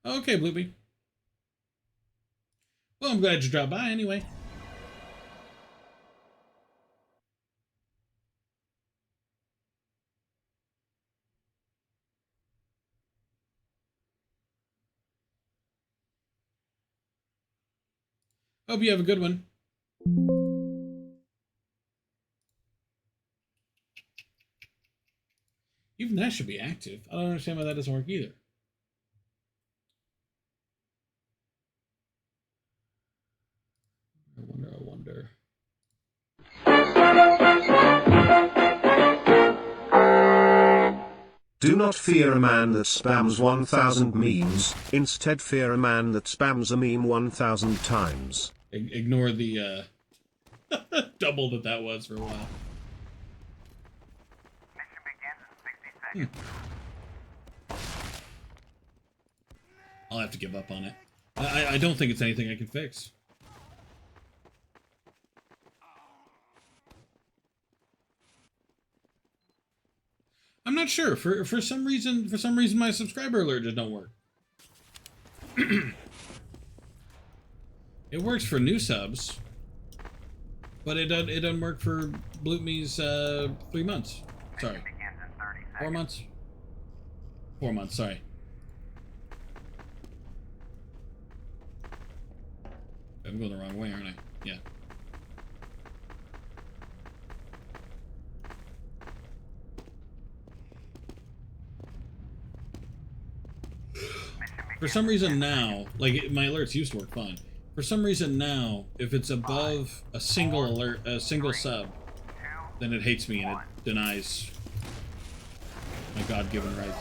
Okay, Bloopy. Well, I'm glad you dropped by anyway. Hope you have a good one. Even that should be active. I don't understand why that doesn't work either. I wonder. Do not fear a man that spams 1,000 memes, instead fear a man that spams a meme 1,000 times. Ignore the double that was for a while. I'll have to give up on it. I don't think it's anything I can fix. I'm not sure. For some reason my subscriber alert just don't work. It works for new subs, but it doesn't work for BloopMe's 3 months. Sorry. 4 months? 4 months, sorry. I'm going the wrong way, aren't I? Yeah. For some reason now, like my alerts used to work fine. For some reason now, if it's above a single alert, a single sub, then it hates me and it denies my God-given rights.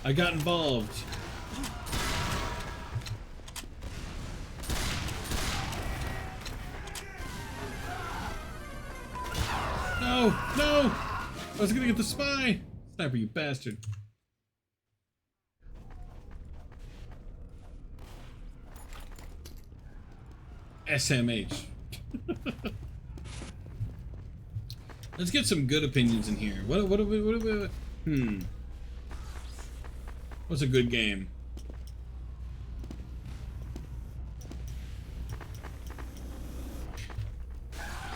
I got involved. No! No! I was gonna get the spy! Sniper, you bastard. SMH. Let's get some good opinions in here. What do we What's a good game?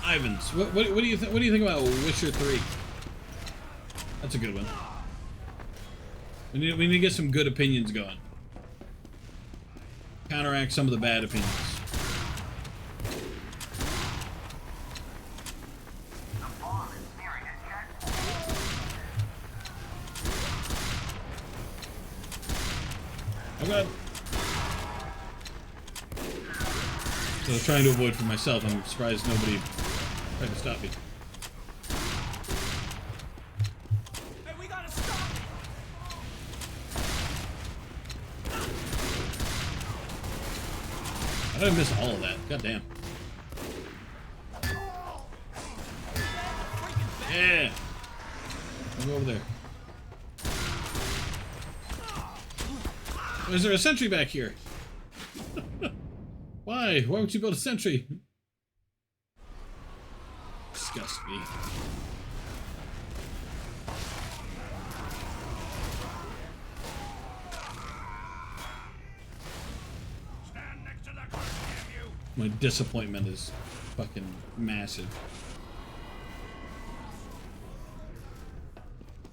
Ivans, what do you think about Witcher 3? That's a good one. We need to get some good opinions going. Counteract some of the bad opinions. Oh god. So I was trying to avoid for myself. I'm surprised nobody tried to stop me. Hey, we gotta stop! How did I miss all of that? God damn. Yeah! I'll go over there. Is there a sentry back here? Why? Why would you build a sentry? Disgust me. Stand next to the cart, damn you! My disappointment is fucking massive.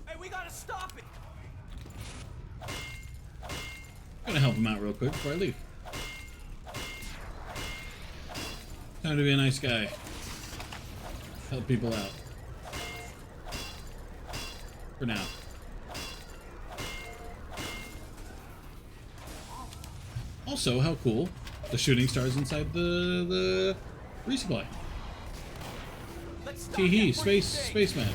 Hey, we gotta stop it! I'm gonna help him out real quick before I leave. Time to be a nice guy. Help people out. For now. Also, how cool. The shooting stars inside the resupply. Tee-hee, spaceman.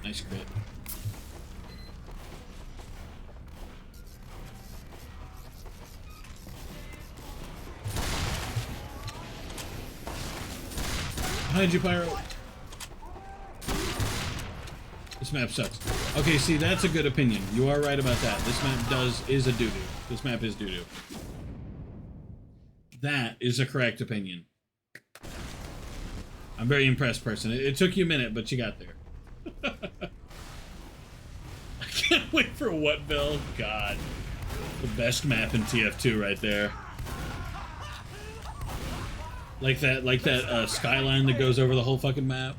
Nice crit. Behind you, Pyro. This map sucks. Okay, see, that's a good opinion. You are right about that. This map is a doo-doo. This map is doo-doo. That is a correct opinion. I'm very impressed, person. It took you a minute, but you got there. I can't wait for what, Bill? God. The best map in TF2 right there. Like that skyline that goes over the whole fucking map.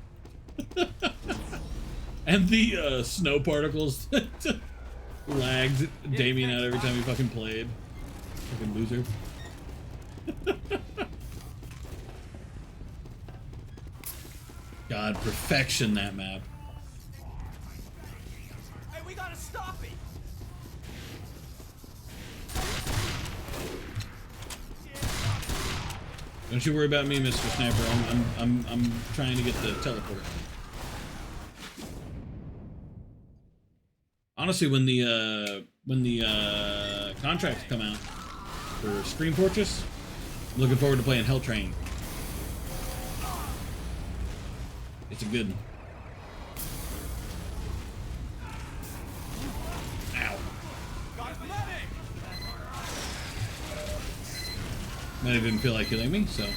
And the snow particles that lagged Damien out every time he fucking played. Fucking loser. God, perfection, that map. Hey, we gotta stop it! Don't you worry about me, Mr. Sniper. I'm trying to get the teleport. Honestly, when the contracts come out for Scream Fortress, I'm looking forward to playing Hell Train. It's a good one. Ow. Might even feel like killing me, so.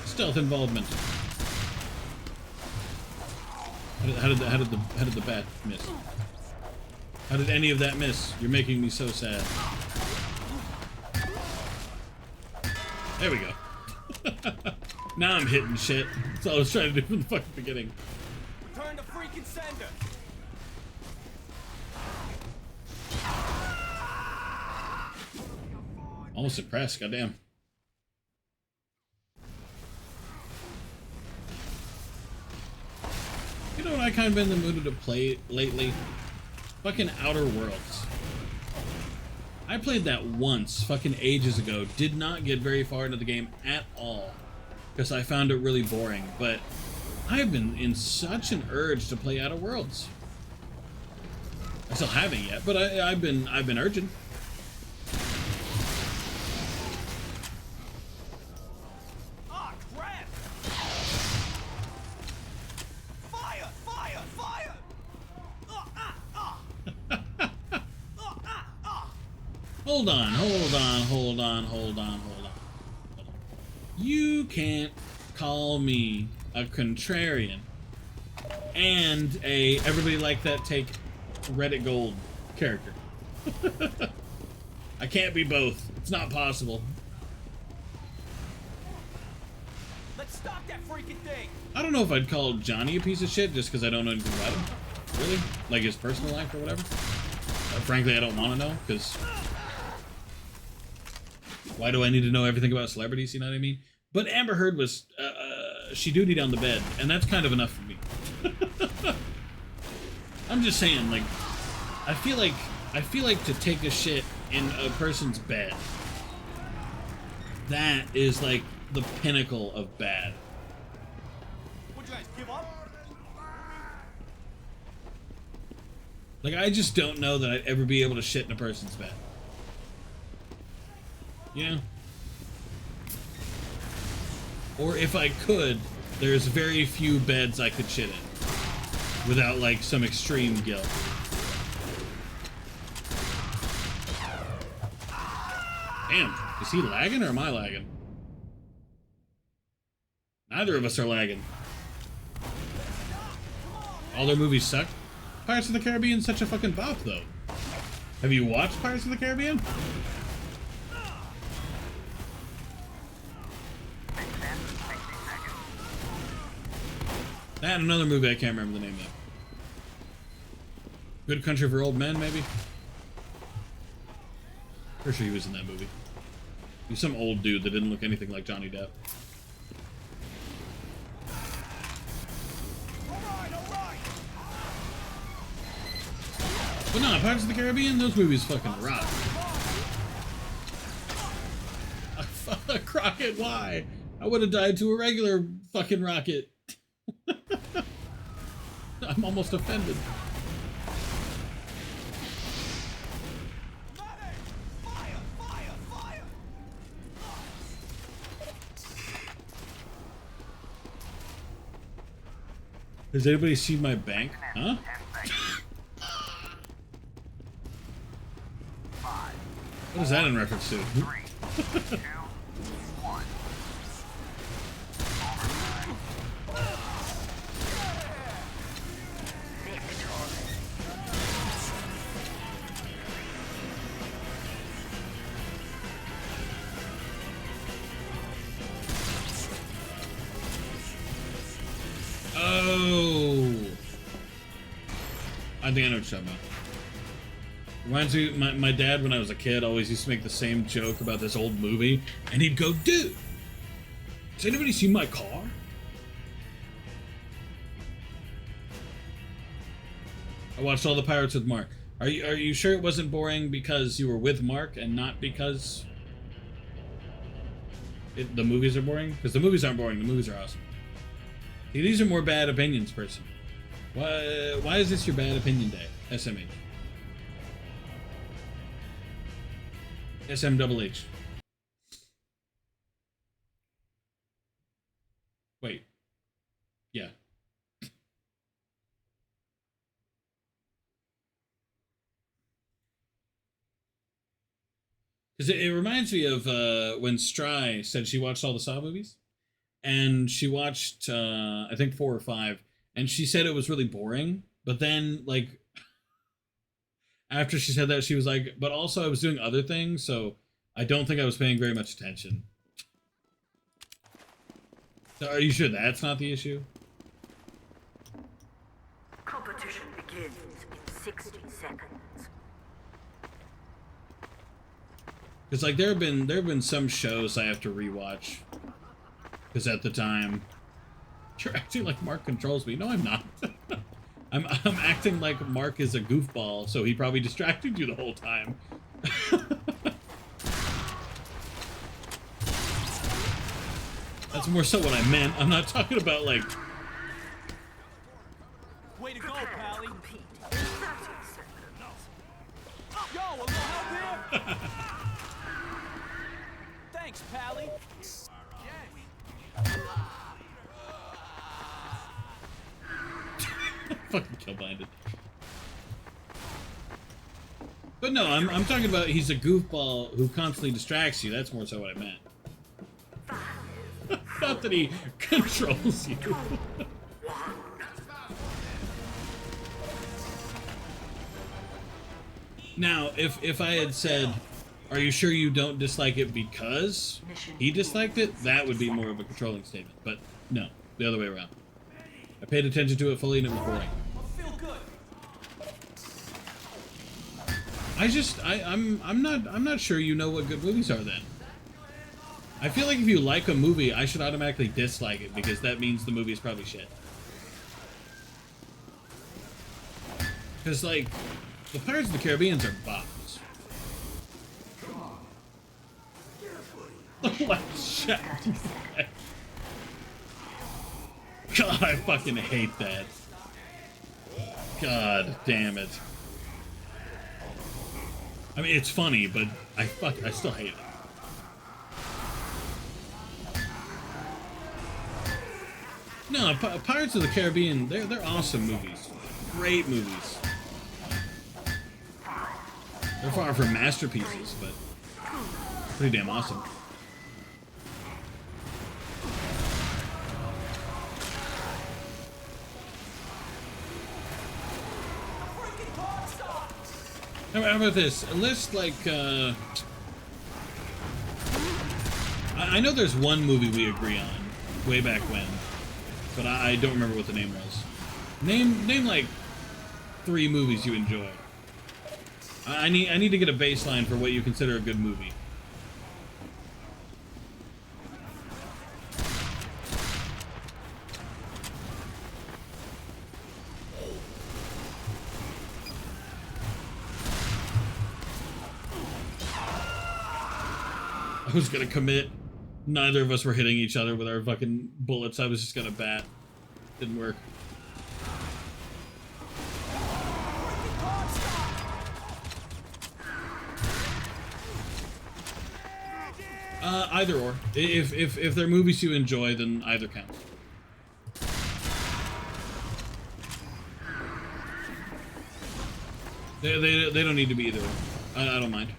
Stealth involvement. How did the bat miss? How did any of that miss? You're making me so sad. There we go. Now I'm hitting shit. That's all I was trying to do from the fucking beginning. Return to freaking sender! Almost impressed, goddamn. You know what I kind of been in the mood to play lately? Fucking Outer Worlds. I played that once, fucking ages ago. Did not get very far into the game at all. Because I found it really boring. But I've been in such an urge to play Outer Worlds. I still haven't yet, but I've been urging. Ah, crap! Fire! Fire! Fire! Hold on. You can't call me a contrarian and a everybody like that take Reddit gold character. I can't be both. It's not possible. Let's stop that freaking thing! I don't know if I'd call Johnny a piece of shit just because I don't know anything about him. Really? Like his personal life or whatever? Frankly, I don't want to know, because why do I need to know everything about celebrities, you know what I mean? But Amber Heard was, she dutied on the bed, and that's kind of enough for me. I'm just saying, like, I feel like to take a shit in a person's bed, that is like the pinnacle of bad. Would you guys give up? Like, I just don't know that I'd ever be able to shit in a person's bed. You know? Or if I could, there's very few beds I could shit in without, like, some extreme guilt. Damn, is he lagging or am I lagging? Neither of us are lagging. All their movies suck. Pirates of the Caribbean's such a fucking bop, though. Have you watched Pirates of the Caribbean? That and another movie I can't remember the name of. Good Country for Old Men, maybe? Pretty sure he was in that movie. He's some old dude that didn't look anything like Johnny Depp. But no, Pirates of the Caribbean, those movies fucking rock. Crockett, why? I would have died to a regular fucking rocket. I'm almost offended. Has anybody seen my bank? Huh? What is that in reference to? Oh, I think I know what you're talking about. Reminds me, my dad, when I was a kid, always used to make the same joke about this old movie, and he'd go, "Dude, has anybody seen my car?" I watched all the Pirates with Mark. Are you sure it wasn't boring because you were with Mark and not because the movies are boring? Because the movies aren't boring. The movies are awesome. See, these are more bad opinions, person. Why is this your bad opinion day? SMH. SMHH. Wait. Yeah. Because it reminds me of when Stry said she watched all the Saw movies. And she watched, I think 4 or 5. And she said it was really boring. But then, like, after she said that, she was like, but also I was doing other things, so I don't think I was paying very much attention. So are you sure that's not the issue? Competition begins in 60 seconds. Because, like, there have been some shows I have to rewatch. Because at the time, you're acting like Mark controls me. No, I'm not. I'm acting like Mark is a goofball, so he probably distracted you the whole time. That's more so what I meant. I'm not talking about, like... Way to go, Pally. Yo, a little help here? Thanks, Pally. Fucking kill-blinded. But no, I'm talking about he's a goofball who constantly distracts you. That's more so what I meant. Not that he controls you. Now, if I had said, are you sure you don't dislike it because he disliked it, that would be more of a controlling statement. But no, the other way around. I paid attention to it fully and it was boring. I'm not sure you know what good movies are then. I feel like if you like a movie, I should automatically dislike it because that means the movie is probably shit. Because, like, the Pirates of the Caribbean are bops. God, I fucking hate that. God damn it. I mean, it's funny, but I still hate it. No, Pirates of the Caribbean, they're awesome movies. Great movies. They're far from masterpieces, but pretty damn awesome. How about this? A list like, I know there's one movie we agree on, way back when, but I don't remember what the name was. Name like 3 movies you enjoy. I need to get a baseline for what you consider a good movie. I was gonna commit. Neither of us were hitting each other with our fucking bullets. I was just gonna bat. Didn't work. Either or. If they're movies you enjoy, then either counts. They don't need to be either or. I don't mind.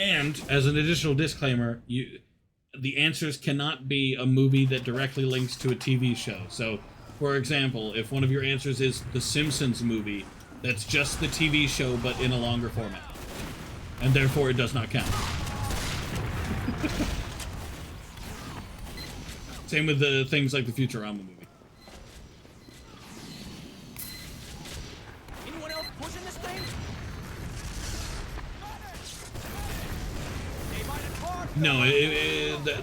And as an additional disclaimer, the answers cannot be a movie that directly links to a TV show. So, for example, if one of your answers is the Simpsons movie, that's just the TV show but in a longer format. And therefore it does not count. Same with the things like the Futurama movie. Anyone else pushing this thing? No,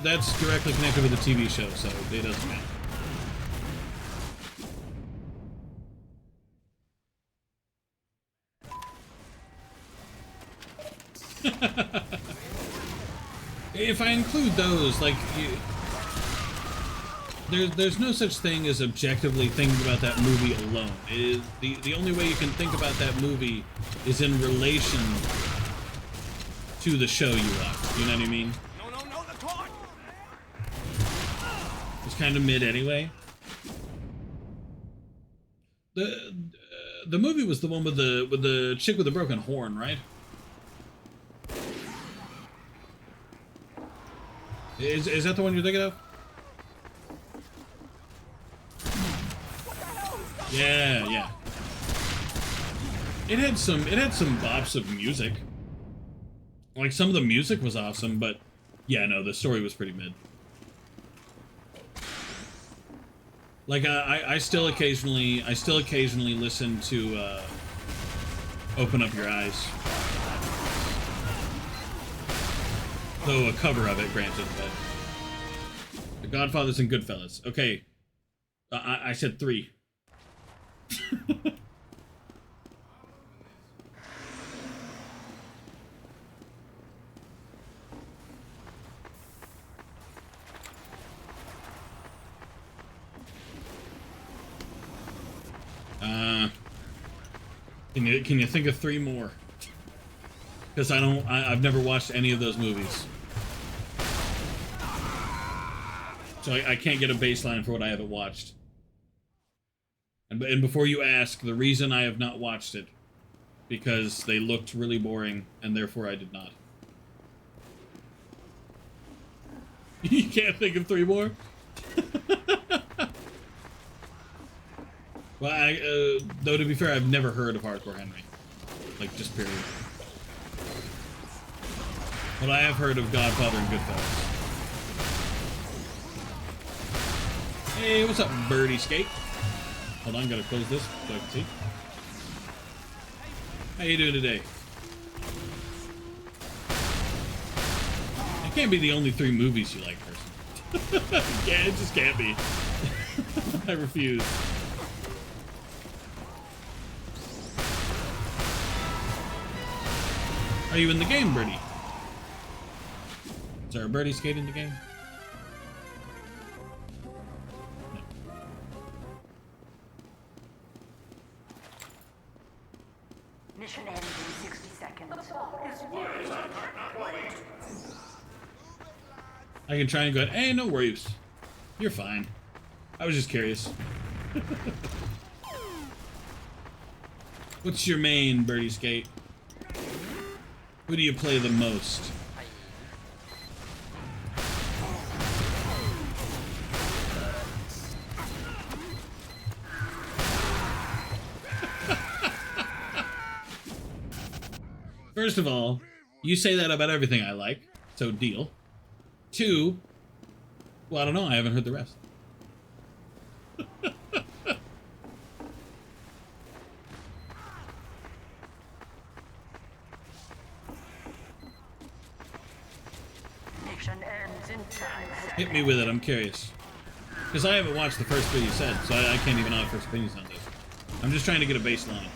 that's directly connected with the TV show, so it doesn't count. If I include those, like, there's no such thing as objectively thinking about that movie alone. The only way you can think about that movie is in relation to the show you watch. You know what I mean? No, the clock! It's kind of mid anyway. The movie was the one with the chick with the broken horn, right? Is that the one you're thinking of? Yeah. It had some bops of music. Like, some of the music was awesome, but yeah, no, the story was pretty mid. Like, I still occasionally listen to Open Up Your Eyes. Though a cover of it, granted, but The Godfathers and Goodfellas. Okay, I said 3. Can you think of 3 more? Because I've never watched any of those movies. So I can't get a baseline for what I haven't watched. And before you ask, the reason I have not watched it, because they looked really boring, and therefore I did not. You can't think of 3 more? Well, though, to be fair, I've never heard of Hardcore Henry. Like, just period. But I have heard of Godfather and Goodfellas. Hey, what's up, Birdie Skate? Hold on, gotta close this so I can see. How you doing today? It can't be the only 3 movies you like, person. Yeah, it just can't be. I refuse. Are you in the game, Birdie? there a birdie skate in the game? Mission ends in 60 seconds. I can try and go, hey, no worries. You're fine. I was just curious. What's your main birdie skate? Who do you play the most? First of all, you say that about everything I like, so deal. 2, well, I don't know, I haven't heard the rest. Mission ends in time. Hit me with it, I'm curious. Because I haven't watched the first thing you said, so I can't even offer first opinions on this. I'm just trying to get a baseline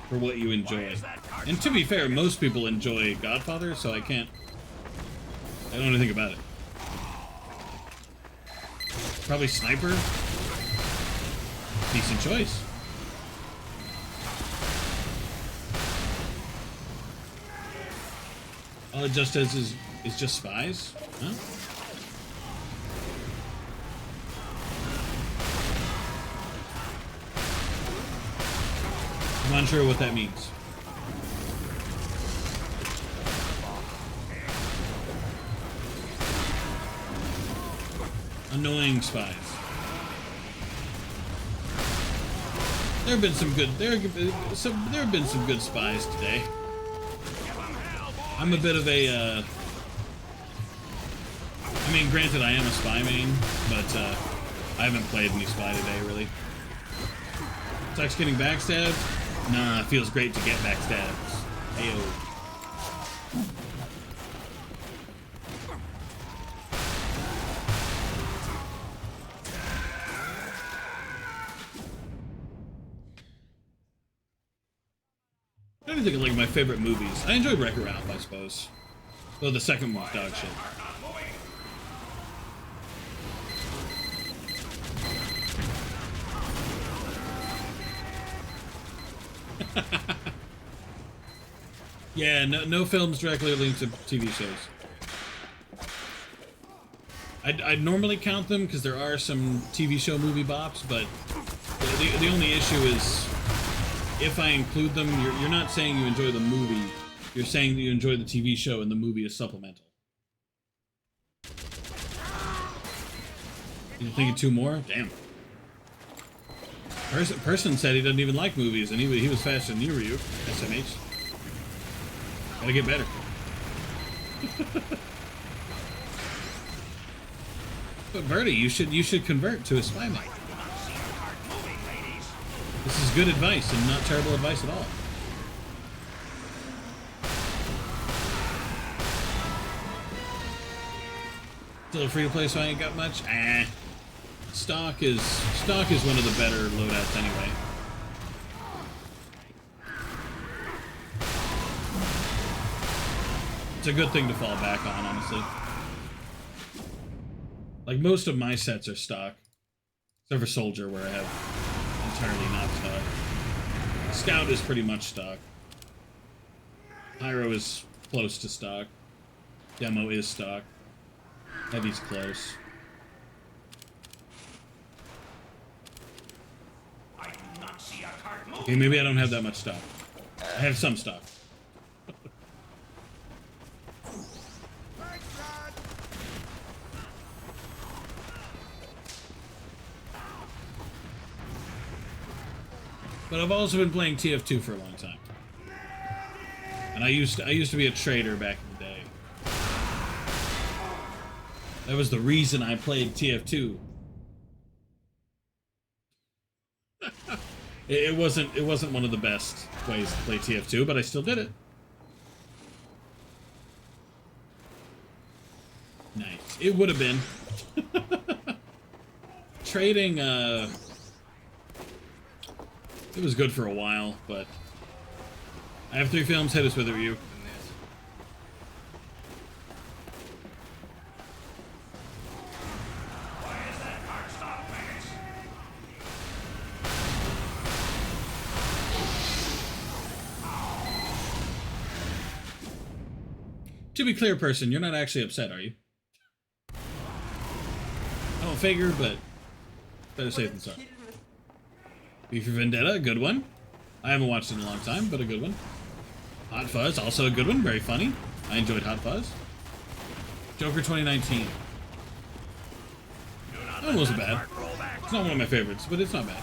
for what you enjoy. And to be fair, most people enjoy Godfather, so I don't know anything about it. Probably Sniper. Decent choice. All it just does is just spies? Huh? I'm unsure what that means. Annoying spies. There have been some good. There have been some good spies today. I'm a bit of a. I mean, granted, I am a spy main, but I haven't played any spy today, really. Sucks getting backstabbed? Nah, it feels great to get backstabbed. Ayo. I don't think of like my favorite movies. I enjoyed Wreck-It Ralph, I suppose. Though the second one's dog shit. Yeah, no films directly linked to TV shows. I'd normally count them because there are some TV show movie bops, but the only issue is if I include them, you're not saying you enjoy the movie, you're saying that you enjoy the TV show and the movie is supplemental. You thinking 2 more? Damn. Person said he doesn't even like movies, and he was faster than you, Ryu. SMH. Gotta get better. But Birdie, you should convert to a spy mate. This is good advice and not terrible advice at all. Still free to play, so I ain't got much. Stock is one of the better loadouts anyway. It's a good thing to fall back on, honestly. Like, most of my sets are stock. Except for Soldier, where I have entirely not stock. Scout is pretty much stock. Pyro is close to stock. Demo is stock. Heavy's close. Okay, maybe I don't have that much stock. I have some stock. But I've also been playing TF2 for a long time. And I used to be a trader back in the day. That was the reason I played TF2. It wasn't one of the best ways to play TF2, but I still did it. Nice. It would have been. Trading, it was good for a while, but I have 3 films. Hit us with it, Ryu. to be clear, person, you're not actually upset, are you? I don't figure, but better safe than sorry. V for Vendetta, good one. I haven't watched it in a long time, but a good one. Hot Fuzz, also a good one, very funny. I enjoyed Hot Fuzz. Joker 2019. That one wasn't bad. It's not one of my favorites, but it's not bad.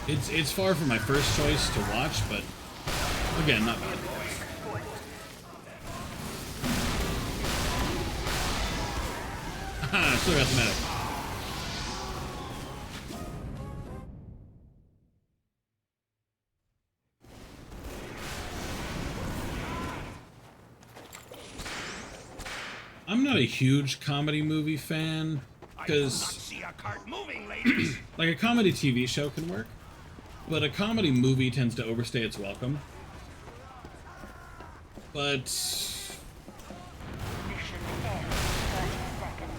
It's far from my first choice to watch, but again, not bad. Haha, still got the medic. I'm not a huge comedy movie fan, because like a comedy TV show can work, but a comedy movie tends to overstay its welcome. But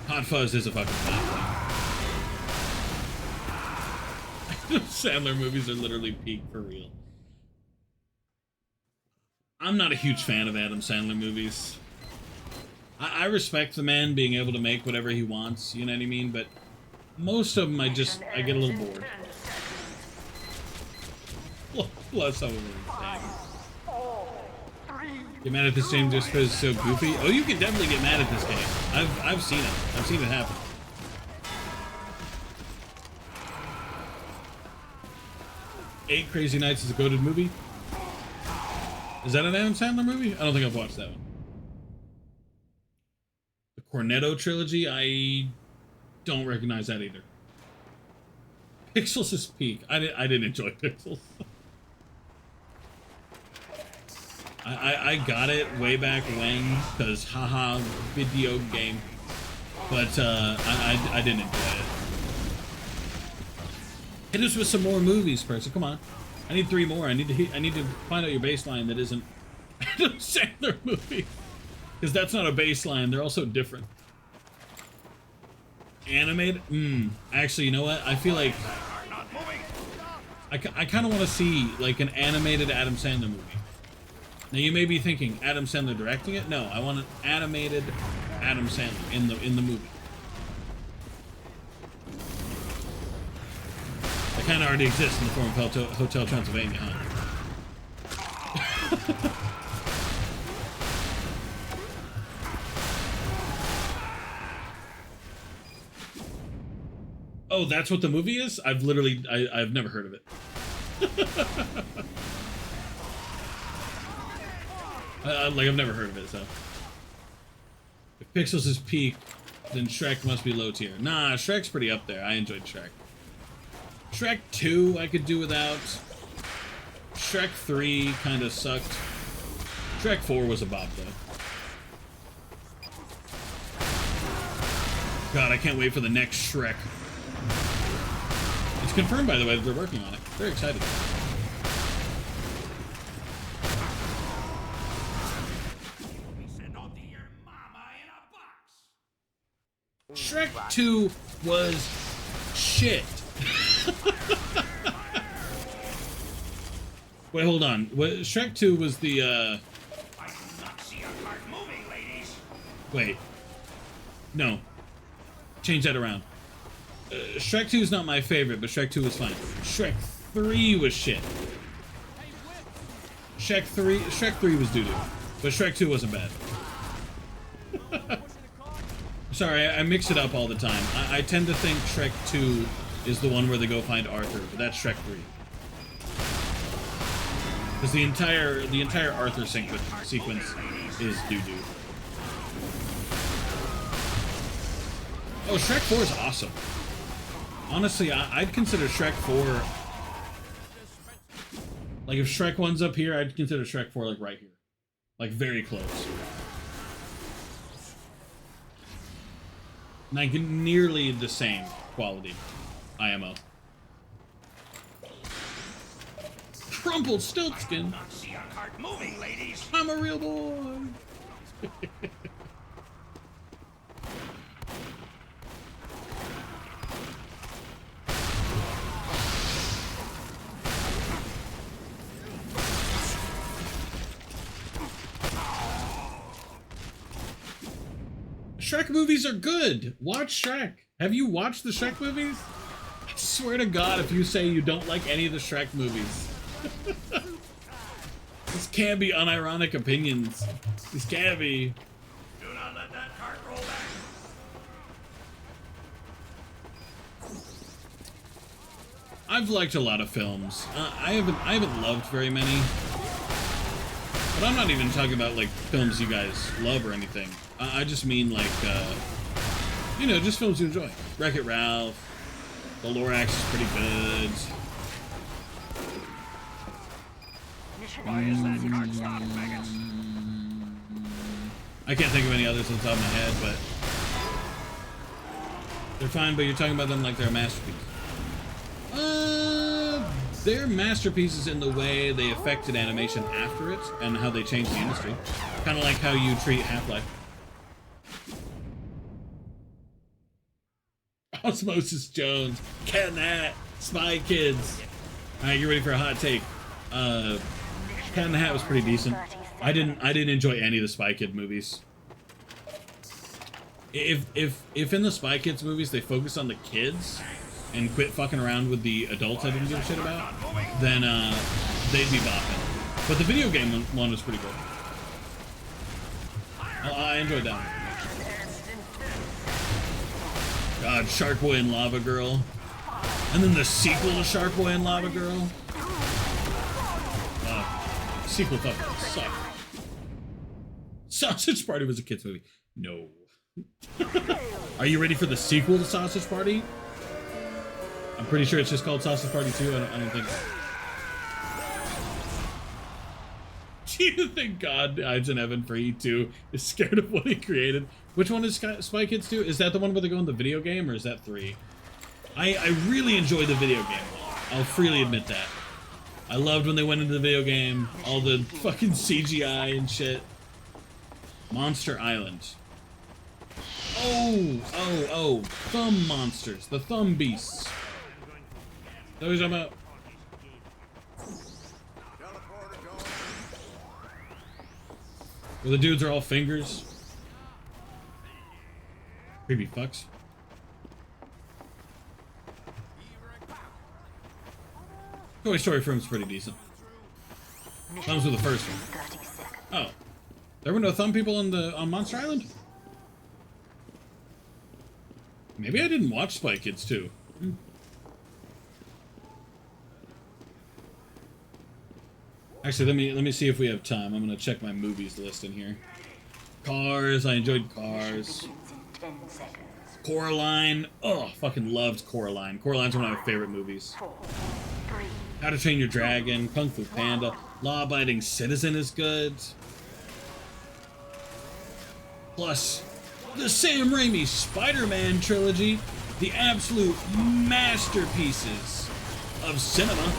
Hot Fuzz is a fucking fun. Sandler movies are literally peak for real. I'm not a huge fan of Adam Sandler movies. I respect the man being able to make whatever he wants, you know what I mean? But most of them, I get a little bored. Plus, some of them are insane. Get mad at this game just because it's so goofy? Oh, you can definitely get mad at this game. I've seen it. I've seen it happen. Eight Crazy Nights is a goated movie. Is that an Adam Sandler movie? I don't think I've watched that one. The Cornetto trilogy, I don't recognize that either. Pixels is peak. I didn't enjoy Pixels. I got it way back when, because haha, video game. But I didn't enjoy it. Hit us with some more movies, person. Come on. I need 3 more. I need to find out your baseline that isn't Adam Sandler movie. Because that's not a baseline. They're also different. Animated? Actually, you know what? I feel like I kind of want to see like an animated Adam Sandler movie. Now you may be thinking Adam Sandler directing it. No, I want an animated Adam Sandler in the movie. That kind of already exists in the form of Hotel Transylvania, huh? Oh, that's what the movie is? I've never heard of it. Like, I've never heard of it, so. If Pixels is peak, then Shrek must be low tier. Nah, Shrek's pretty up there. I enjoyed Shrek. Shrek 2, I could do without. Shrek 3 kind of sucked. Shrek 4 was a bop, though. God, I can't wait for the next Shrek. It's confirmed, by the way, that they're working on it. Very excited. Shrek 2 was shit. Wait, hold on. Shrek 2 was the, I do not see a cart moving, ladies. Wait. No. Change that around. Shrek 2 is not my favorite, but Shrek 2 was fine. Shrek 3 was shit. Shrek 3 was doo-doo. But Shrek 2 wasn't bad. Sorry, I mix it up all the time. I tend to think Shrek 2 is the one where they go find Arthur, but that's Shrek 3. Because the entire Arthur sequence is doo-doo. Oh, Shrek 4 is awesome. Honestly, I'd consider Shrek 4... Like, if Shrek 1's up here, I'd consider Shrek 4, like, right here. Like, very close. Like, nearly the same quality. IMO. Crumpled Stiltskin. I do not see a cart moving, ladies. I'm a real boy. Shrek movies are good. Watch Shrek. Have you watched the Shrek movies? I swear to God, if you say you don't like any of the Shrek movies. This can't be unironic opinions. This can't be. Do not let that cart roll back. I've liked a lot of films. I haven't loved very many. But I'm not even talking about like films you guys love or anything. I just mean like, you know, just films you enjoy. Wreck-It Ralph. The Lorax is pretty good. Why is that cart stopped, maggots? I can't think of any others on top of my head, but they're fine. But you're talking about them like they're a masterpiece. They're masterpieces in the way they affected animation after it and how they changed the industry. Kind of like how you treat Half-Life. Osmosis Jones, Cat and Hat, Spy Kids. All right, you ready for a hot take? Cat in the Hat was pretty decent. I didn't enjoy any of the Spy Kid movies. If in the Spy Kids movies they focus on the kids and quit fucking around with the adults I didn't give a shit about, then they'd be bopping. But the video game one was pretty good. I enjoyed that one. God, Shark Boy and Lava Girl. And then the sequel to Shark Boy and Lava Girl. Sequel fucking sucked. Sausage Party was a kid's movie. No. Are you ready for the sequel to Sausage Party? I'm pretty sure it's just called Sausage Party 2. I don't think. Do you think God hides in heaven for E2 is scared of what he created? Which one is Spy Kids 2? Is that the one where they go in the video game, or is that 3? I really enjoy the video game. I'll freely admit that. I loved when they went into the video game, all the fucking CGI and shit. Monster Island. Oh, thumb monsters. The thumb beasts. Is that what you're talking about? Where the dudes are all fingers. Creepy fucks. Toy Story film's pretty decent. Thumbs were the first one. Oh. There were no thumb people on Monster Island? Maybe I didn't watch Spy Kids 2. Actually, let me see if we have time. I'm gonna check my movies list in here. Cars, I enjoyed Cars. Coraline, oh, fucking loved Coraline. Coraline's one of my favorite movies. How to Train Your Dragon, Kung Fu Panda, Law Abiding Citizen is good. Plus, the Sam Raimi Spider-Man trilogy, the absolute masterpieces of cinema.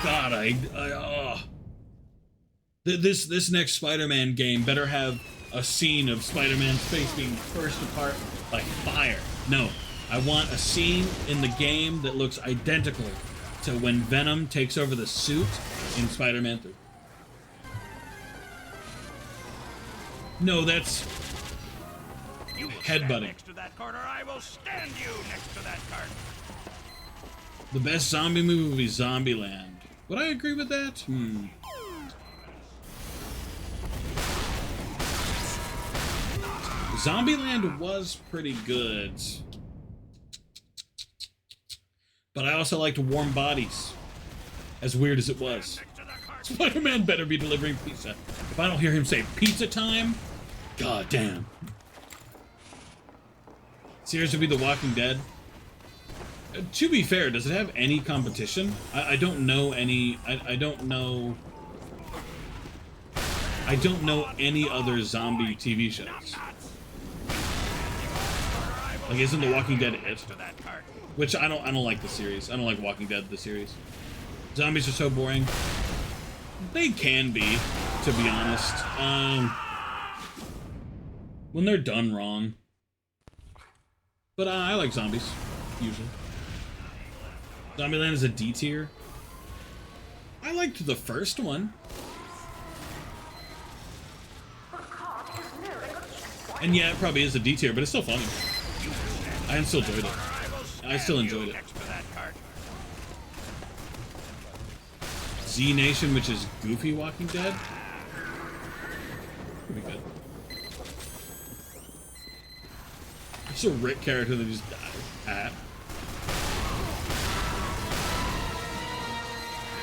God, this next Spider-Man game better have a scene of Spider-Man's face being burst apart by fire. No, I want a scene in the game that looks identical to when Venom takes over the suit in Spider-Man 3. No, that's You will headbutting. stand next to that cart, or I will stand you next to that cart. The best zombie movie, Zombieland. Would I agree with that? Zombieland was pretty good. But I also liked Warm Bodies. As weird as it was. Spider-Man better be delivering pizza. If I don't hear him say pizza time, god damn. Series would be The Walking Dead. To be fair, does it have any competition? I don't know any. I don't know any other zombie TV shows. Like, isn't The Walking Dead it? Which I don't like the series. I don't like Walking Dead the series. Zombies are so boring. They can be, to be honest. When they're done wrong. But I like zombies, usually. Zombieland is a D tier. I liked the first one. And yeah, it probably is a D tier, but it's still funny. I still enjoyed it. I still enjoyed it. Z Nation, which is Goofy Walking Dead. Could be good. It's a Rick character that just died.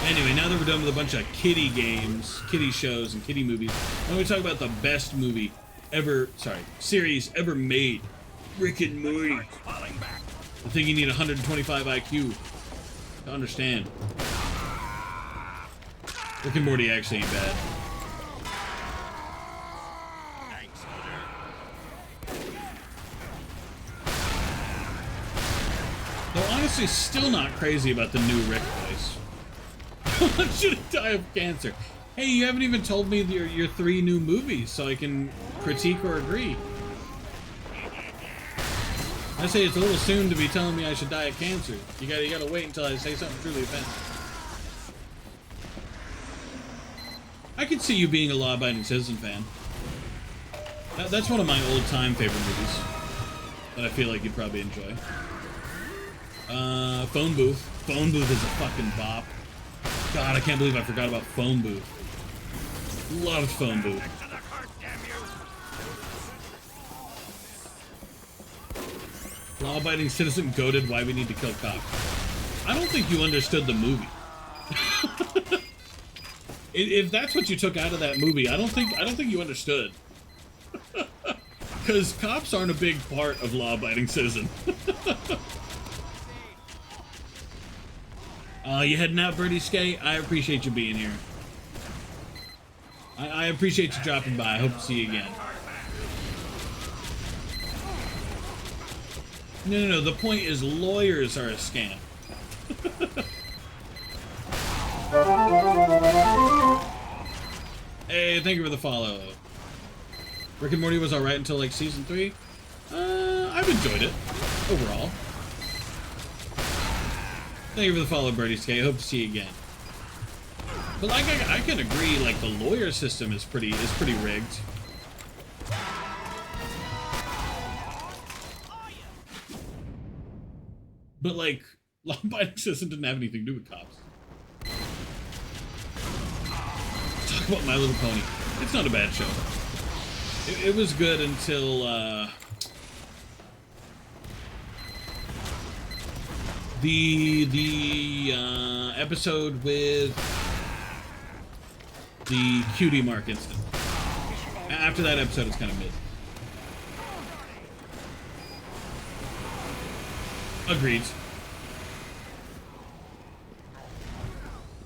Anyway, now that we're done with a bunch of kiddie games, kiddie shows, and kiddie movies, I'm going to talk about the best movie series ever made. Rick and Morty. I think you need 125 IQ to understand. Rick and Morty actually ain't bad. Though honestly, still not crazy about the new Rick voice. I want you to die of cancer. Hey, you haven't even told me your 3 new movies, so I can critique or agree. I say it's a little soon to be telling me I should die of cancer. You gotta wait until I say something truly offensive. I could see you being a law-abiding citizen fan. That's one of my old-time favorite movies that I feel like you'd probably enjoy. Phone Booth. Phone Booth is a fucking bop. God, I can't believe I forgot about Phone Booth. Loved Phone Booth. Law-abiding citizen goated why we need to kill cops. I don't think you understood the movie. If that's what you took out of that movie, I don't think you understood. Because cops aren't a big part of law-abiding citizen. You heading out, Birdie Skate? I appreciate you being here. I appreciate you dropping by. I hope to see you again. No. The point is lawyers are a scam. Hey, thank you for the follow. Rick and Morty was alright until like season 3. I've enjoyed it overall. Thank you for the follow, Birdie Skate. Hope to see you again. But like I can agree, like the lawyer system is pretty rigged. But like law-abiding citizen didn't have anything to do with cops. Talk about My Little Pony. It's not a bad show. It was good until the episode with the cutie mark incident. After that episode, it's kind of mid. Agreed.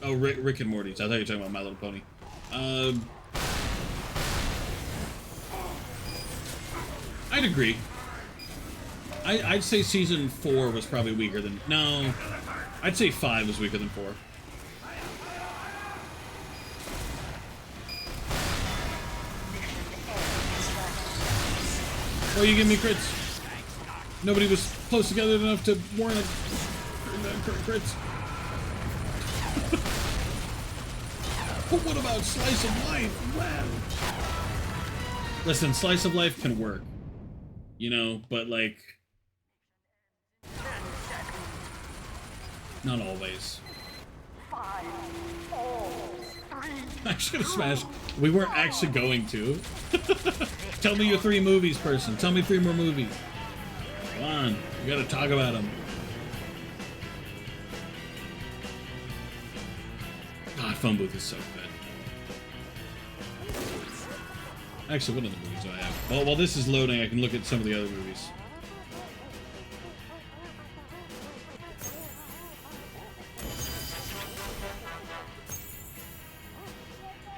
Oh, Rick and Morty's. I thought you were talking about My Little Pony. I'd agree. I'd say season 4 was probably weaker than... No. I'd say 5 was weaker than 4. Oh, you give me crits. Nobody was close together enough to warrant crits. But what about Slice of Life? Wow. Listen, Slice of Life can work. You know, but like... Not always. I should have smashed. We weren't actually going to. Tell me your 3 movies, person. Tell me 3 more movies. Come on. We gotta talk about them. God, Phone Booth is so good. Actually, what other movies do I have? Well, while this is loading, I can look at some of the other movies.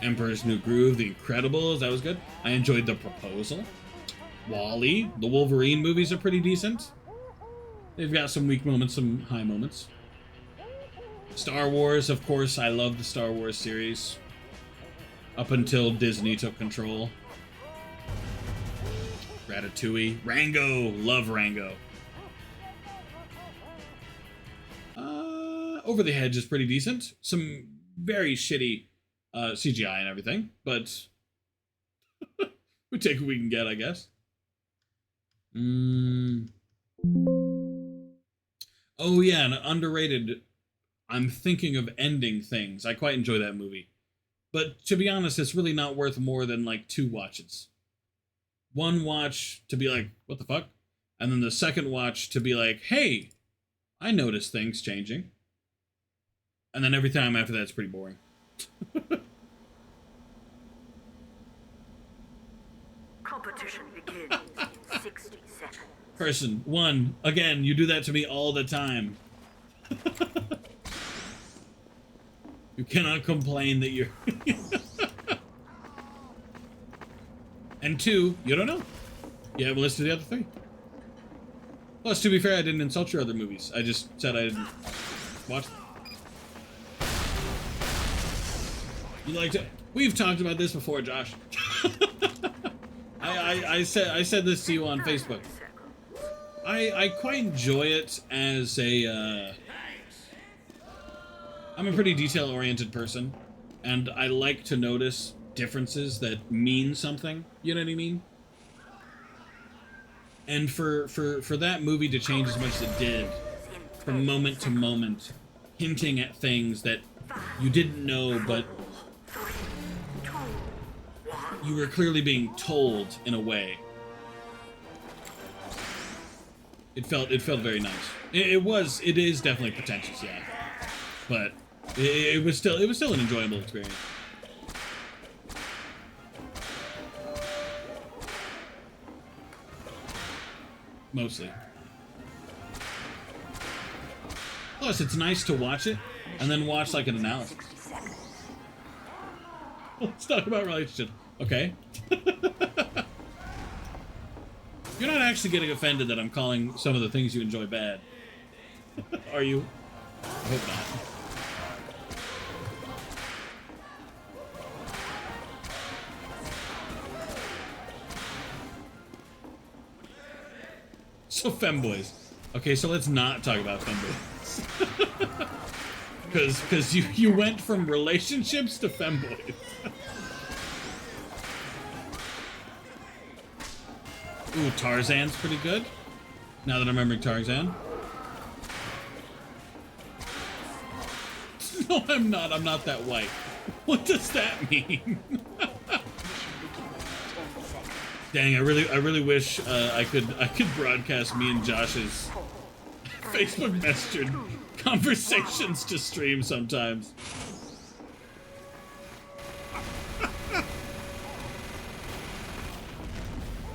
Emperor's New Groove, The Incredibles, that was good. I enjoyed The Proposal. WALL-E, the Wolverine movies are pretty decent. They've got some weak moments, some high moments. Star Wars, of course, I love the Star Wars series. Up until Disney took control. Ratatouille. Rango, love Rango. Over the Hedge is pretty decent. Some very shitty CGI and everything, but we take what we can get, I guess. Mm. Oh yeah, an underrated. I'm thinking of ending things. I quite enjoy that movie, but to be honest, it's really not worth more than like 2 watches. One watch to be like, what the fuck? And then the second watch to be like, hey, I noticed things changing. And then every time after that, it's pretty boring. Competition begins in 60 seconds. Person 1, again, you do that to me all the time. You cannot complain that you're... And 2, you don't know. You haven't listened to the other 3. Plus, to be fair, I didn't insult your other movies. I just said I didn't watch them. You like to... We've talked about this before, Josh. I said this to you on Facebook. I quite enjoy it as a... I'm a pretty detail-oriented person, and I like to notice differences that mean something. You know what I mean? And for that movie to change as much as it did, from moment to moment, hinting at things that you didn't know, but you were clearly being told in a way. It felt very nice. It is definitely pretentious, yeah, but it was still an enjoyable experience. Mostly. Plus, it's nice to watch it and then watch like an analysis. Let's talk about relationships. Okay. You're not actually getting offended that I'm calling some of the things you enjoy bad. Are you? I hope not. So femboys. Okay, so let's not talk about femboys. Because you went from relationships to femboys. Ooh, Tarzan's pretty good. Now that I'm remembering Tarzan. No, I'm not. I'm not that white. What does that mean? Dang, I really wish I could broadcast me and Josh's Facebook Messenger conversations to stream sometimes.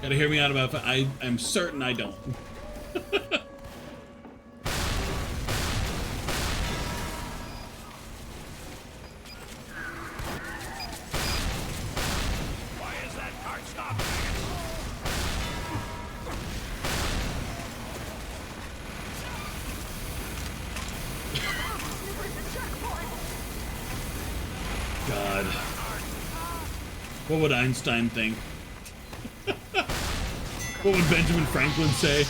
Gotta hear me out about it. I'm certain I don't. Why is that cart stopped? God. What would Einstein think? What would Benjamin Franklin say?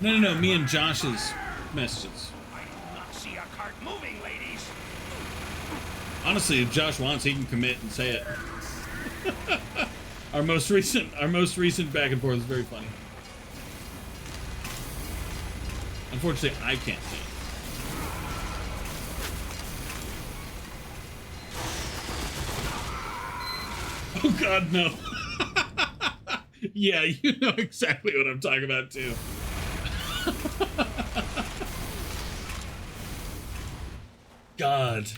No, me and Josh's messages. I do not see a cart moving, ladies. Honestly, if Josh wants, he can commit and say it. Our most recent back and forth is very funny. Unfortunately, I can't see it. Oh God, no. Yeah, you know exactly what I'm talking about too. God.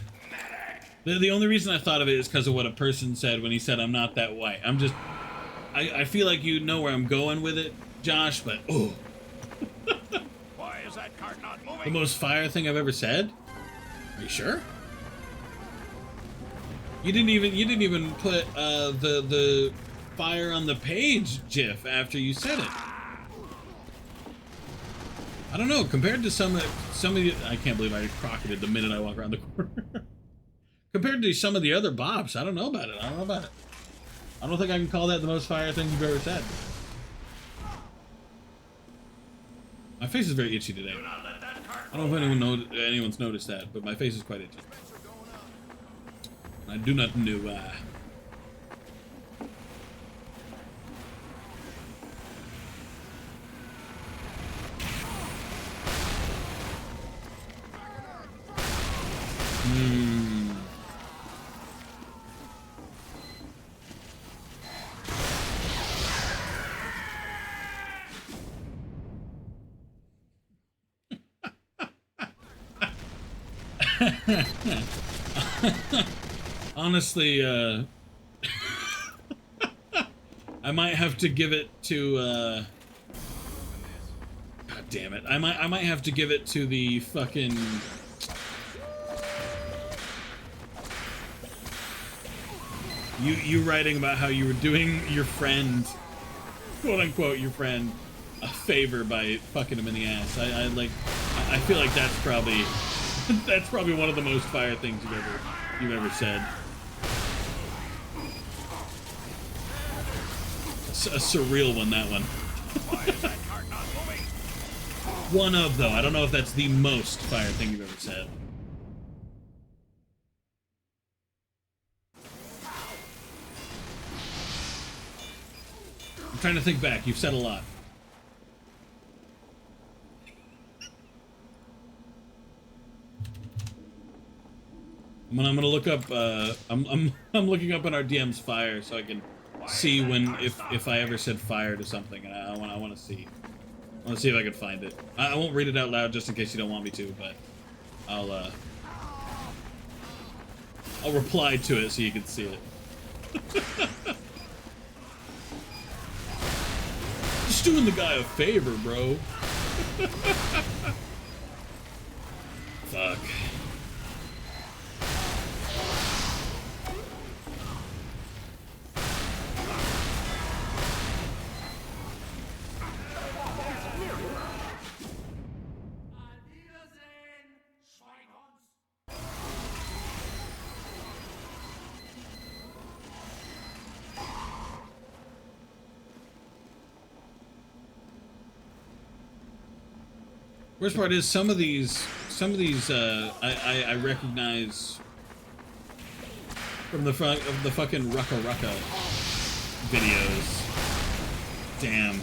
The only reason I thought of it is because of what a person said when he said I'm not that white. I feel like you know where I'm going with it, Josh, but oh. Why is that cart not moving? The most fire thing I've ever said? Are you sure? You didn't even put the fire on the page GIF after you said it. I don't know, compared to some of the, I can't believe I crocketed the minute I walk around the corner. Compared to some of the other bops, I don't know about it. I don't think I can call that the most fire thing you've ever said. My face is very itchy today. I don't know if anyone's noticed that, but my face is quite itchy. I do not know why. Hmm. Honestly, I might have to give it to, God damn it. I might have to give it to the fucking... You writing about how you were doing your friend, quote unquote, your friend, a favor by fucking him in the ass. I feel like that's probably that's probably one of the most fire things you've ever said. It's a surreal one, that one. One of, though. I don't know if that's the most fire thing you've ever said. I'm trying to think back. You've said a lot. I'm gonna look up. I'm looking up in our DM's fire so I can see when if I ever said fire to something, and I want to see. I want to see if I can find it. I won't read it out loud just in case you don't want me to, but I'll reply to it so you can see it. Just doing the guy a favor, bro. Fuck. Worst part is some of these I recognize from the front of the fucking Rucka Rucka videos. Damn,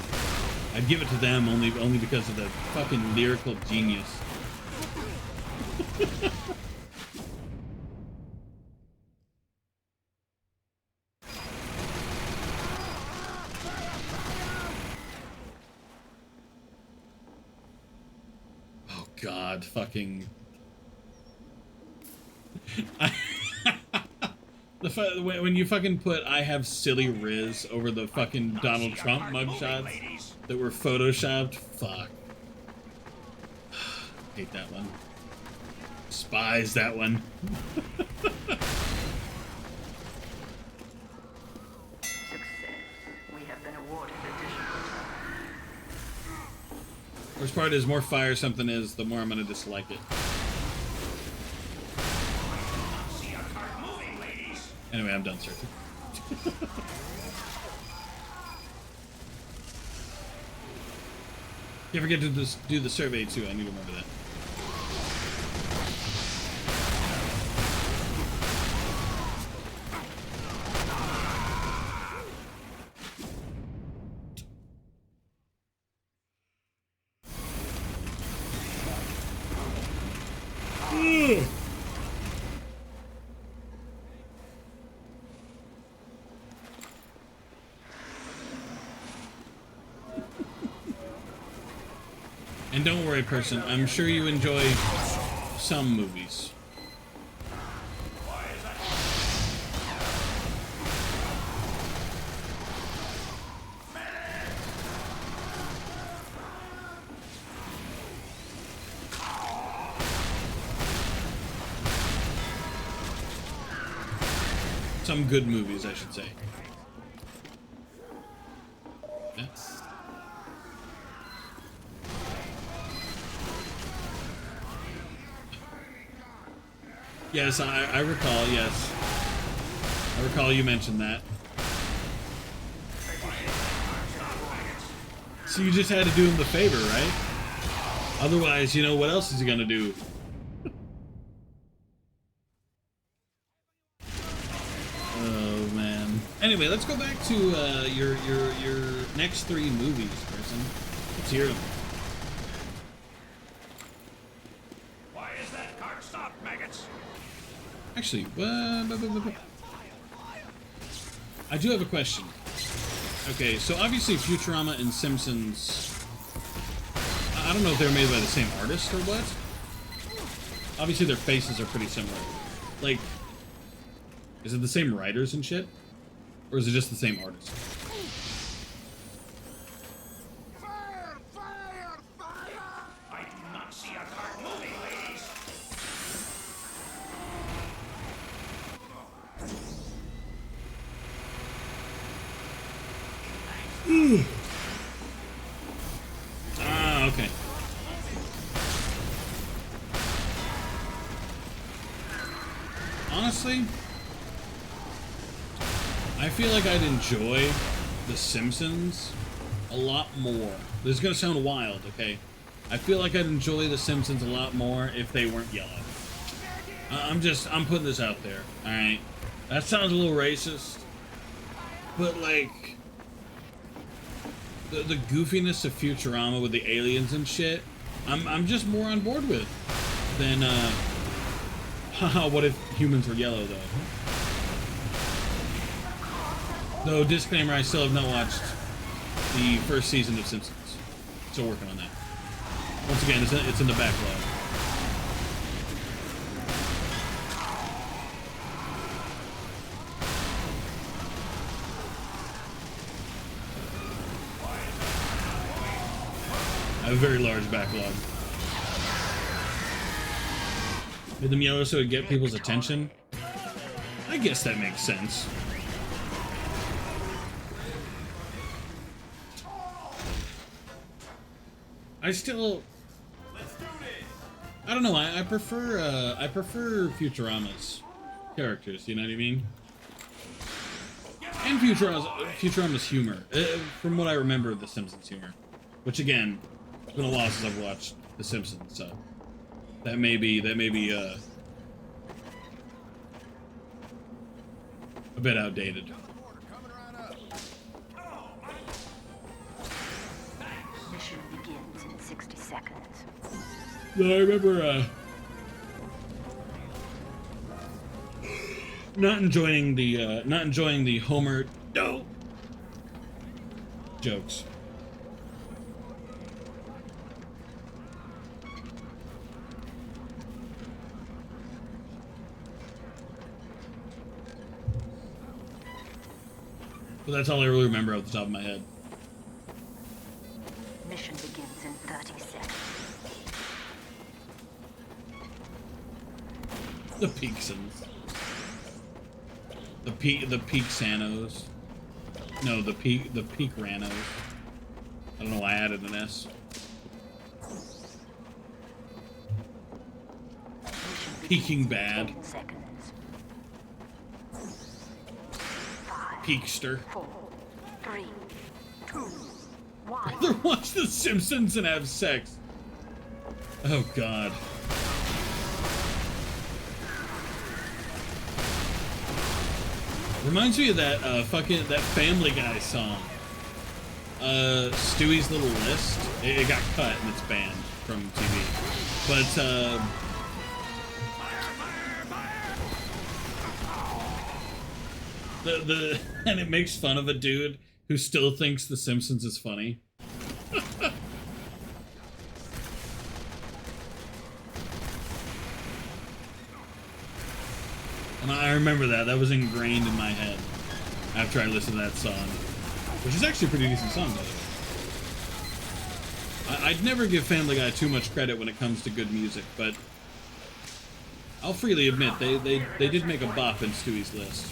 I'd give it to them only because of the fucking lyrical genius. God, fucking... when you fucking put "I have silly Riz" over the fucking Donald Trump mugshots that were photoshopped, fuck. Hate that one. Despise that one. Success. We have been awarded additional time. Worst part is, more fire something is, the more I'm gonna dislike it. Anyway, I'm done surfing. Can't forget to do the survey too. I need to remember that. And don't worry, person, I'm sure you enjoy some movies. Some good movies, I should say. Yeah. Yes, I recall, yes. I recall you mentioned that. So you just had to do him the favor, right? Otherwise, you know, what else is he gonna do? Oh, man. Anyway, let's go back to your next 3 movies, person. Let's hear them. Why is that cart stopped, maggots? Actually, I do have a question. Okay, so obviously Futurama and Simpsons, I don't know if they're made by the same artist or what. Obviously their faces are pretty similar. Like, is it the same writers and shit? Or is it just the same artist? I do not see a cart moving, ladies. Ah, okay. Honestly, I feel like I'd enjoy The Simpsons a lot more. This is gonna sound wild, okay? I feel like I'd enjoy The Simpsons a lot more if they weren't yellow. I'm putting this out there, alright? That sounds a little racist, but like, the goofiness of Futurama with the aliens and shit, I'm just more on board with than, haha, what if humans were yellow, though? Though, disclaimer, I still have not watched the first season of Simpsons. Still working on that. Once again, it's in the backlog. I have a very large backlog. Made them yellow so it'd get people's attention? I guess that makes sense. I still... I don't know, I prefer Futurama's characters, you know what I mean? And Futurama's humor, from what I remember of The Simpsons humor. Which again, it's been a while since I've watched The Simpsons, so that may be a bit outdated. Mission begins in 60 seconds. No, I remember not enjoying the Homer jokes. But that's all I really remember off the top of my head. Mission begins in 30 seconds. The Peaksons. The Peaksanos. No, the Peakranos. I don't know why I added an S. Peaking Bad. 10 seconds. Peakster. 4, 3, 2, 1. They watch The Simpsons and have sex. Oh God. Reminds me of that that Family Guy song. Stewie's Little List. It got cut and it's banned from TV. But and it makes fun of a dude who still thinks The Simpsons is funny. And I remember that. That was ingrained in my head after I listened to that song. Which is actually a pretty decent song, by the way. I'd never give Family Guy too much credit when it comes to good music, but I'll freely admit they did make a bop in Stewie's List.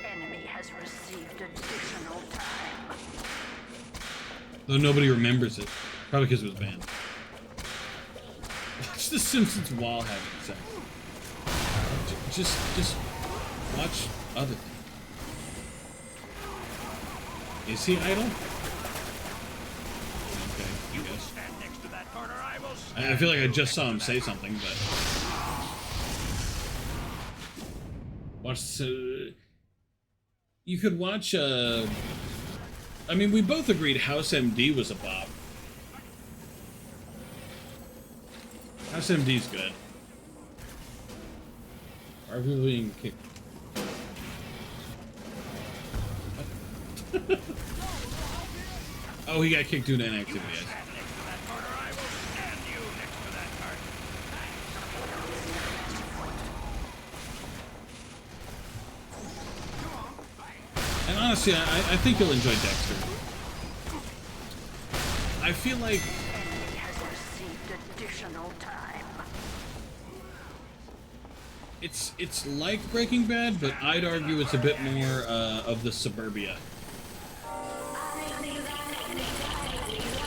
Enemy has received additional time. Though nobody remembers it. Probably because it was banned. Watch The Simpsons while having sex. Just watch other things. Is he idle? Okay, I guess. Stand next to that corner, I will I feel like I just saw him say something, but... Watch... you could watch, I mean, we both agreed House MD was a bop. House MD's good. Are we being kicked? Oh, he got kicked due to inactivity. And honestly, I think you'll enjoy Dexter. I feel like Enemy has received additional time. it's like Breaking Bad, but I'd argue it's a bit more of the suburbia.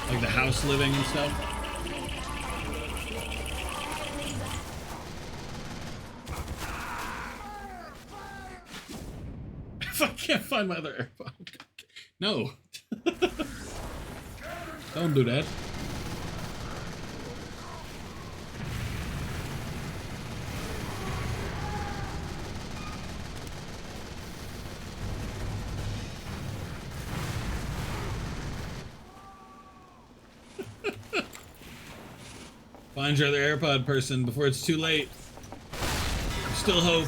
Like the house living and stuff. If I can't find my other AirPod. No. Don't do that. Find your other AirPod, person, before it's too late. There's still hope.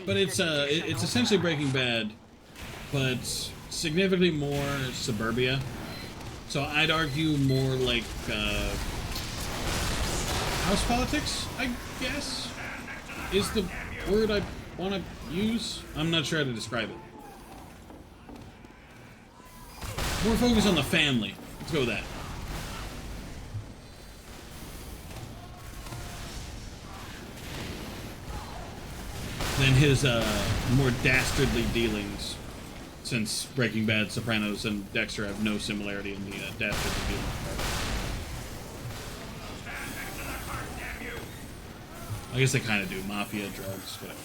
But it's essentially Breaking Bad, but significantly more suburbia. So I'd argue more like house politics, I guess, is the word I want to use. I'm not sure how to describe it. More focus on the family. Let's go with that. Than his more dastardly dealings, since Breaking Bad, Sopranos, and Dexter have no similarity in the dastardly dealings part. I guess they kind of do. Mafia, drugs, whatever.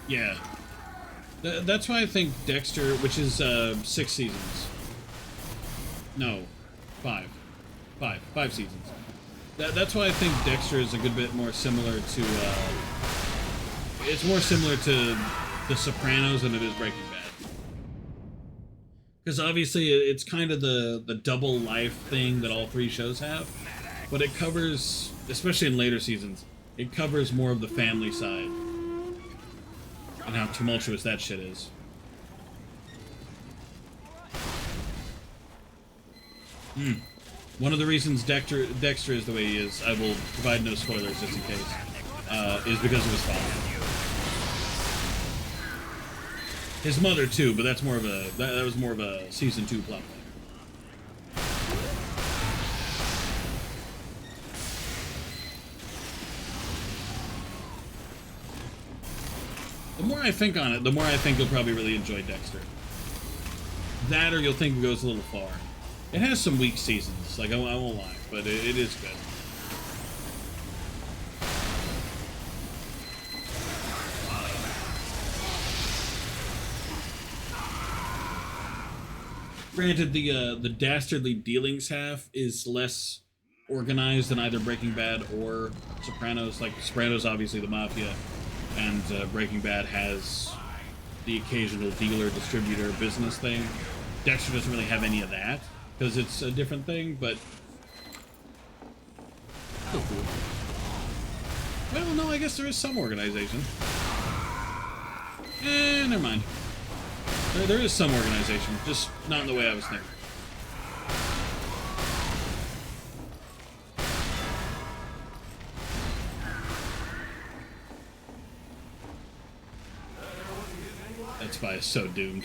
Yeah. That's why I think Dexter, which is 6 seasons. No, 5. 5 seasons. That's why I think Dexter is a good bit more similar to, it's more similar to The Sopranos than it is Breaking Bad. Because obviously it's kind of the double life thing that all 3 shows have, but it covers, especially in later seasons, it covers more of the family side and how tumultuous that shit is. One of the reasons Dexter is the way he is, I will provide no spoilers just in case, is because of his father. His mother too, but that's more of a that was more of a season 2 plot point. The more I think on it, the more I think you'll probably really enjoy Dexter. That, or you'll think it goes a little far. It has some weak seasons, like I won't lie, but it is good. Granted, the dastardly dealings half is less organized than either Breaking Bad or Sopranos. Like Sopranos, obviously the mafia, and Breaking Bad has the occasional dealer, distributor, business thing. Dexter doesn't really have any of that because it's a different thing, but still cool. Well, no, I guess there is some organization. Never mind. There is some organization, just not in the way I was thinking. That spy is so doomed.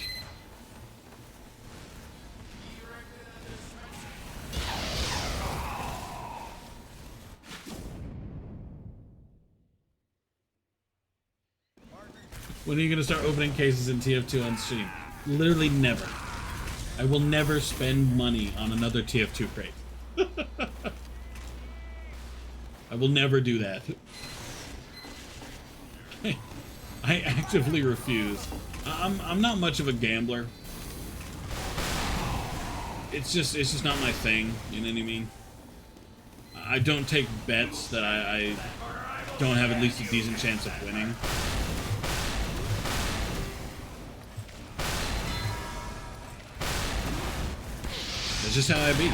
When are you going to start opening cases in TF2 on stream? Literally never. I will never spend money on another TF2 crate. I will never do that. I actively refuse. I'm not much of a gambler. It's just not my thing, you know what I mean? I don't take bets that I don't have at least a decent chance of winning. That's just how I be.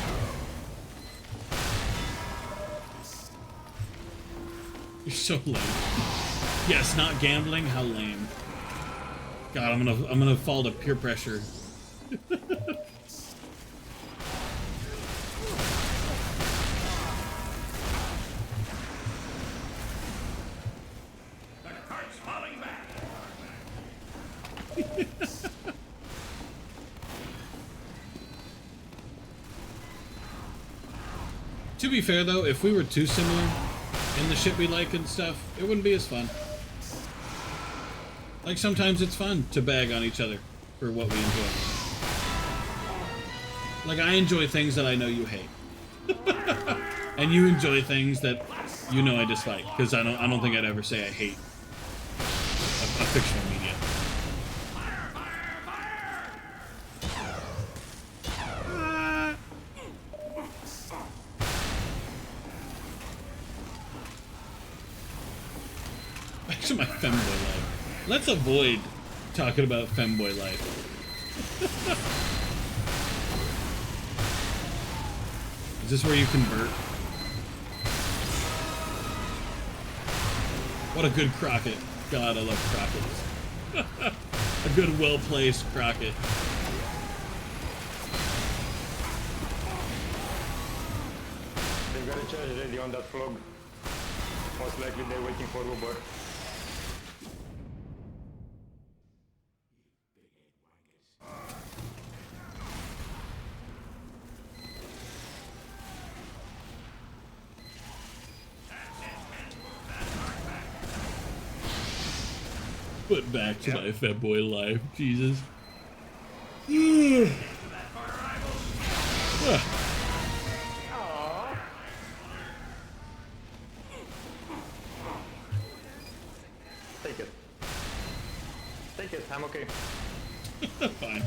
You're so lame. Yes, not gambling. How lame. God, I'm gonna fall to peer pressure. To be fair though, if we were too similar in the shit we like and stuff, it wouldn't be as fun. Like sometimes it's fun to bag on each other for what we enjoy. Like I enjoy things that I know you hate. And you enjoy things that you know I dislike, because I don't think I'd ever say I hate a fictional media. Back to my femboy life. Let's avoid talking about femboy life. Is this where you convert? What a good Crockett. God, I love Crockett's. A good, well-placed Crockett. They've got a charge ready on that frog. Most likely they're waiting for Uber. Put back to my femboy life, Jesus. Take it. Take it, I'm okay. Fine.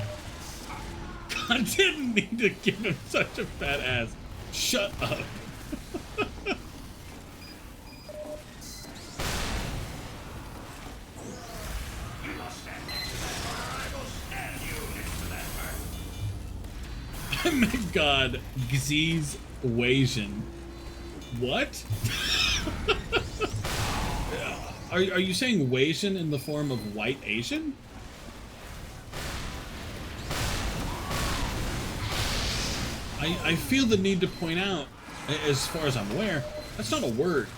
I didn't need to give him such a fat ass. Shut up. Oh my god, Gz's Asian. What? Are you saying Asian in the form of white Asian? I feel the need to point out, as far as I'm aware, that's not a word.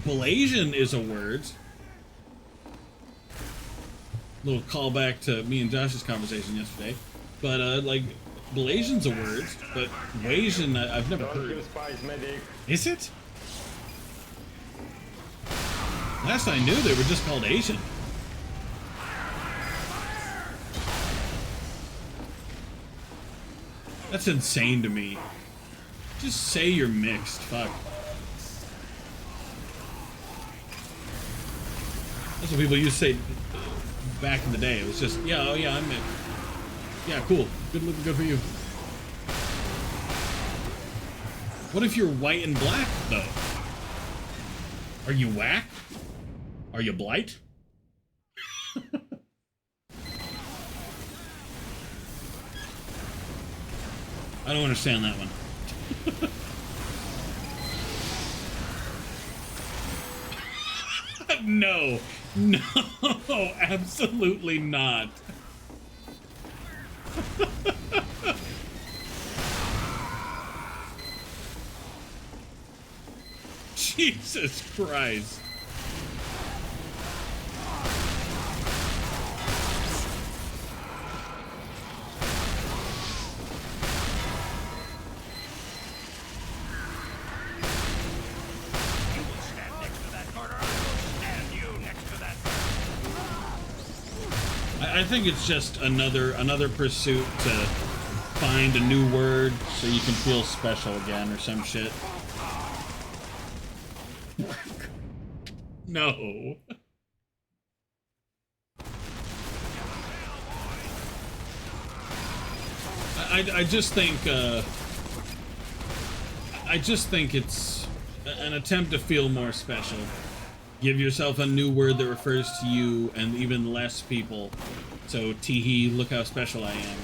Blasian is a word. Little callback to me and Josh's conversation yesterday. But, like, Blasian's a word, but Wasian I've never heard. Is it? Last I knew, they were just called Asian. That's insane to me. Just say you're mixed. Fuck. That's what people used to say back in the day. It was just, yeah, oh yeah, I'm mixed. Yeah, cool. Good looking, good for you. What if you're white and black, though? Are you whack? Are you blight? I don't understand that one. No. No, absolutely not. Jesus Christ. I think it's just another pursuit to find a new word so you can feel special again or some shit. No. I just think it's an attempt to feel more special. Give yourself a new word that refers to you and even less people. So, teehee, look how special I am.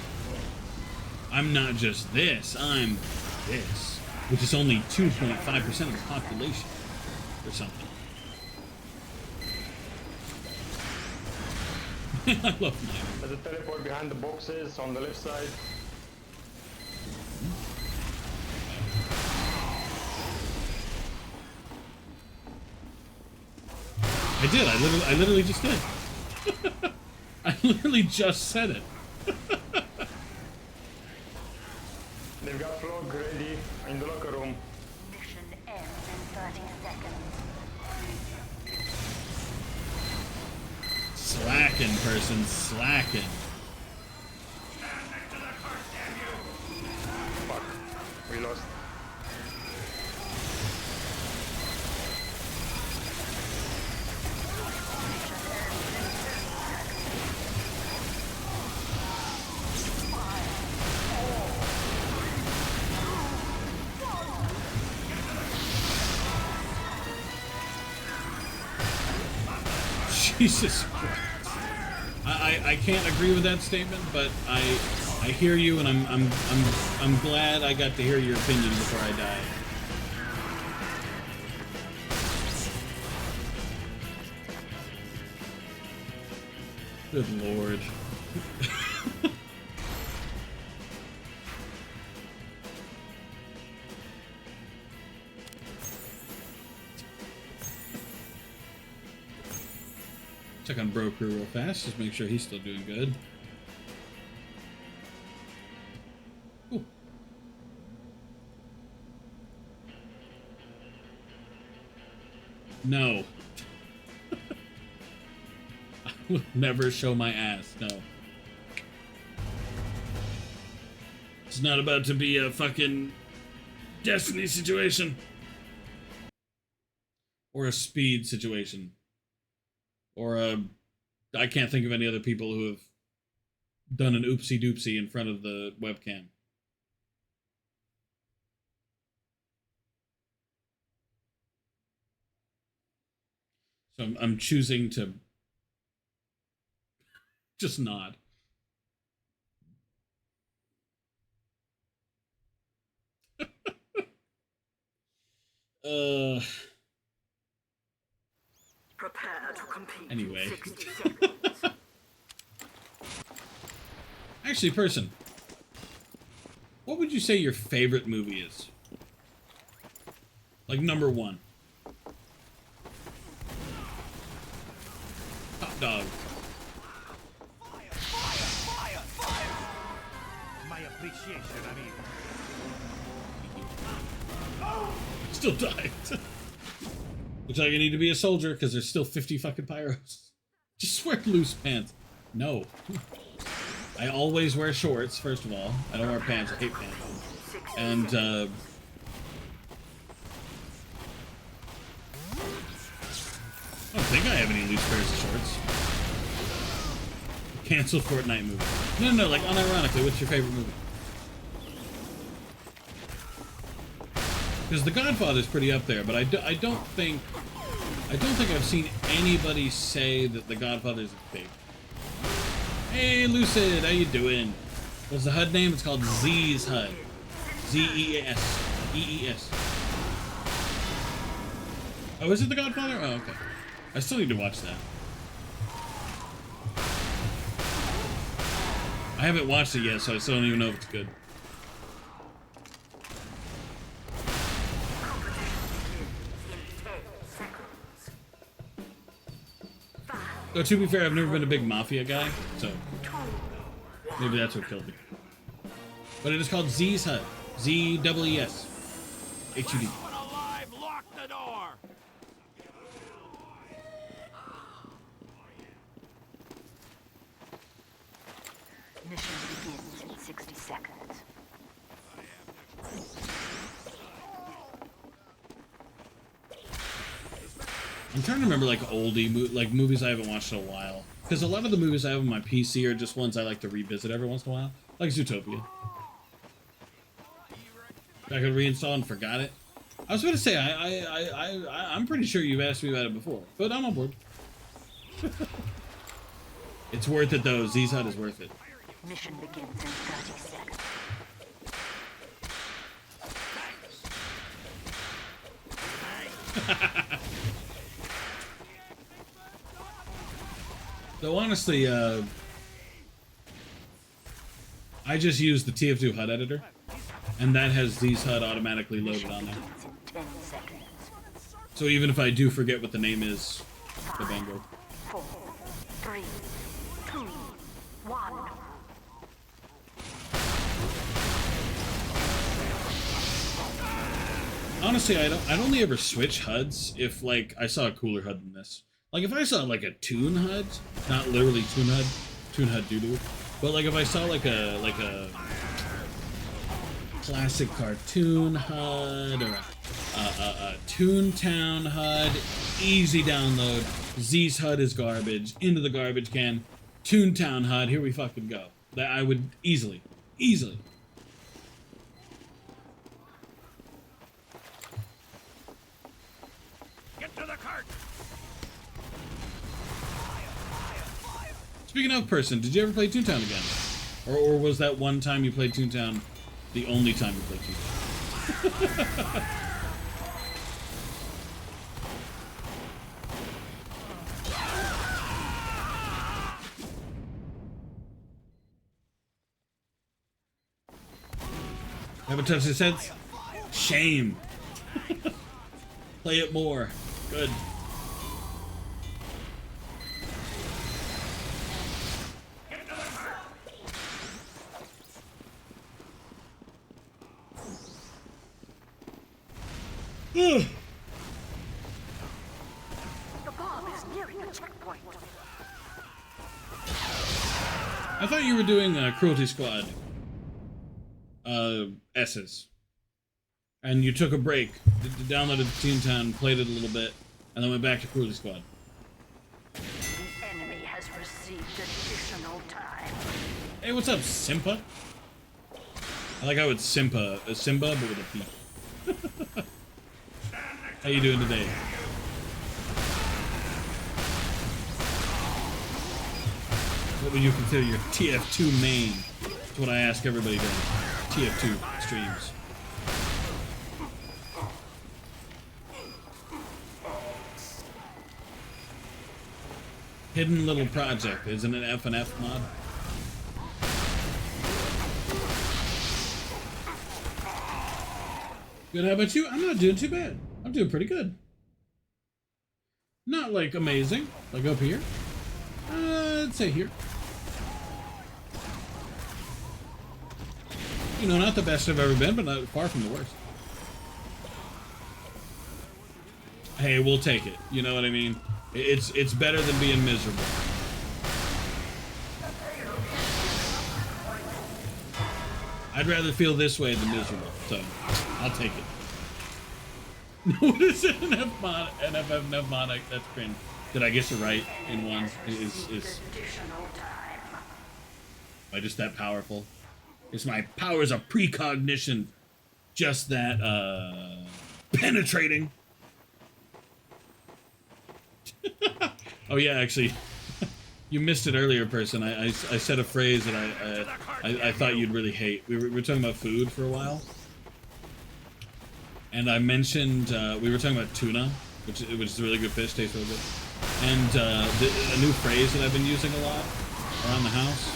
I'm not just this, I'm this. Which is only 2.5% of the population. Or something. I love mine. There's a teleport behind the boxes on the left side. I did. I literally just did. I literally just said it. They've got Flog ready in the locker room. Mission ends in 30 seconds. Slacking, person, slacking. Fuck. We lost. Jesus Christ. I can't agree with that statement, but I hear you, and I'm glad I got to hear your opinion before I die. Good Lord. Check on Bro Crew real fast, just make sure he's still doing good. Ooh. No. I will never show my ass, no. It's not about to be a fucking Destiny situation. Or a Speed situation. Or I can't think of any other people who have done an oopsie doopsie in front of the webcam. So I'm choosing to just nod. Prepare to compete. Anyway. 60 seconds. Actually, person, what would you say your favorite movie is? Like number one. Top dog. Fire! My appreciation, amigo. Still died. Looks like I need to be a soldier because there's still 50 fucking pyros. Just wear loose pants. No. I always wear shorts, first of all. I don't wear pants. I hate pants. And, I don't think I have any loose pairs of shorts. Cancel Fortnite movie. No, like, unironically, what's your favorite movie? Because The Godfather's pretty up there, but I don't think I've seen anybody say that The Godfather's a favorite. Hey, Lucid, how you doing? What's the HUD name? It's called Z's HUD. Z-E-S. E-E-S. Oh, is it The Godfather? Oh, okay. I still need to watch that. I haven't watched it yet, so I still don't even know if it's good. Though, to be fair, I've never been a big Mafia guy, so maybe that's what killed me. But it is called Z's HUD. Z-E-E-S. H-U-D. Anyone alive, lock the door! Mission begins in 60 seconds. I'm trying to remember like like movies I haven't watched in a while. Because a lot of the movies I have on my PC are just ones I like to revisit every once in a while. Like Zootopia. I could reinstall and forgot it. I was going to say, I'm pretty sure you've asked me about it before. But I'm on board. It's worth it though. Z's Hut is worth it. Mission begins in 30 seconds. Though honestly, I just use the TF2 HUD editor, and that has Z's HUD automatically loaded on there. Begins in 10 seconds. So even if I do forget what the name is, the bango. 4, 3, 2, 1. Honestly, I'd only ever switch HUDs if like I saw a cooler HUD than this. Like if I saw like a Toon HUD, not literally Toon HUD doo-doo, but like if I saw like a classic cartoon HUD or a Toontown HUD, easy download. Z's HUD is garbage, into the garbage can. Toontown HUD, here we fucking go. That I would easily. Get to the cart! Speaking of person, did you ever play Toontown again? Or was that one time you played Toontown the only time you played Toontown? Haven't touched his heads? Shame. Play it more. Good. The bomb is nearing a checkpoint. I thought you were doing Cruelty Squad S's. And you took a break, downloaded Toontown, played it a little bit, and then went back to Cruelty Squad. The enemy has received additional time. Hey, what's up, Simpa? I like how it's Simba, but with a P. How you doing today? What would you consider your TF2 main? That's what I ask everybody during TF2 streams. Hidden little project, isn't it F&F mod? Good, how about you? I'm not doing too bad. I'm doing pretty good. Not like amazing, like up here. I'd say here. You know, not the best I've ever been, but not far from the worst. Hey, we'll take it. You know what I mean? It's better than being miserable. I'd rather feel this way than miserable, so I'll take it. What is it? An F mod, NFF mod? That's cringe. Did I guess it right in one? Is am I just that powerful? Is my powers of precognition just that penetrating? Oh yeah, actually, you missed it earlier, person. I said a phrase that I thought you'd really hate. We were talking about food for a while, and I mentioned we were talking about tuna, which is a really good fish, tastes really good. And a new phrase that I've been using a lot around the house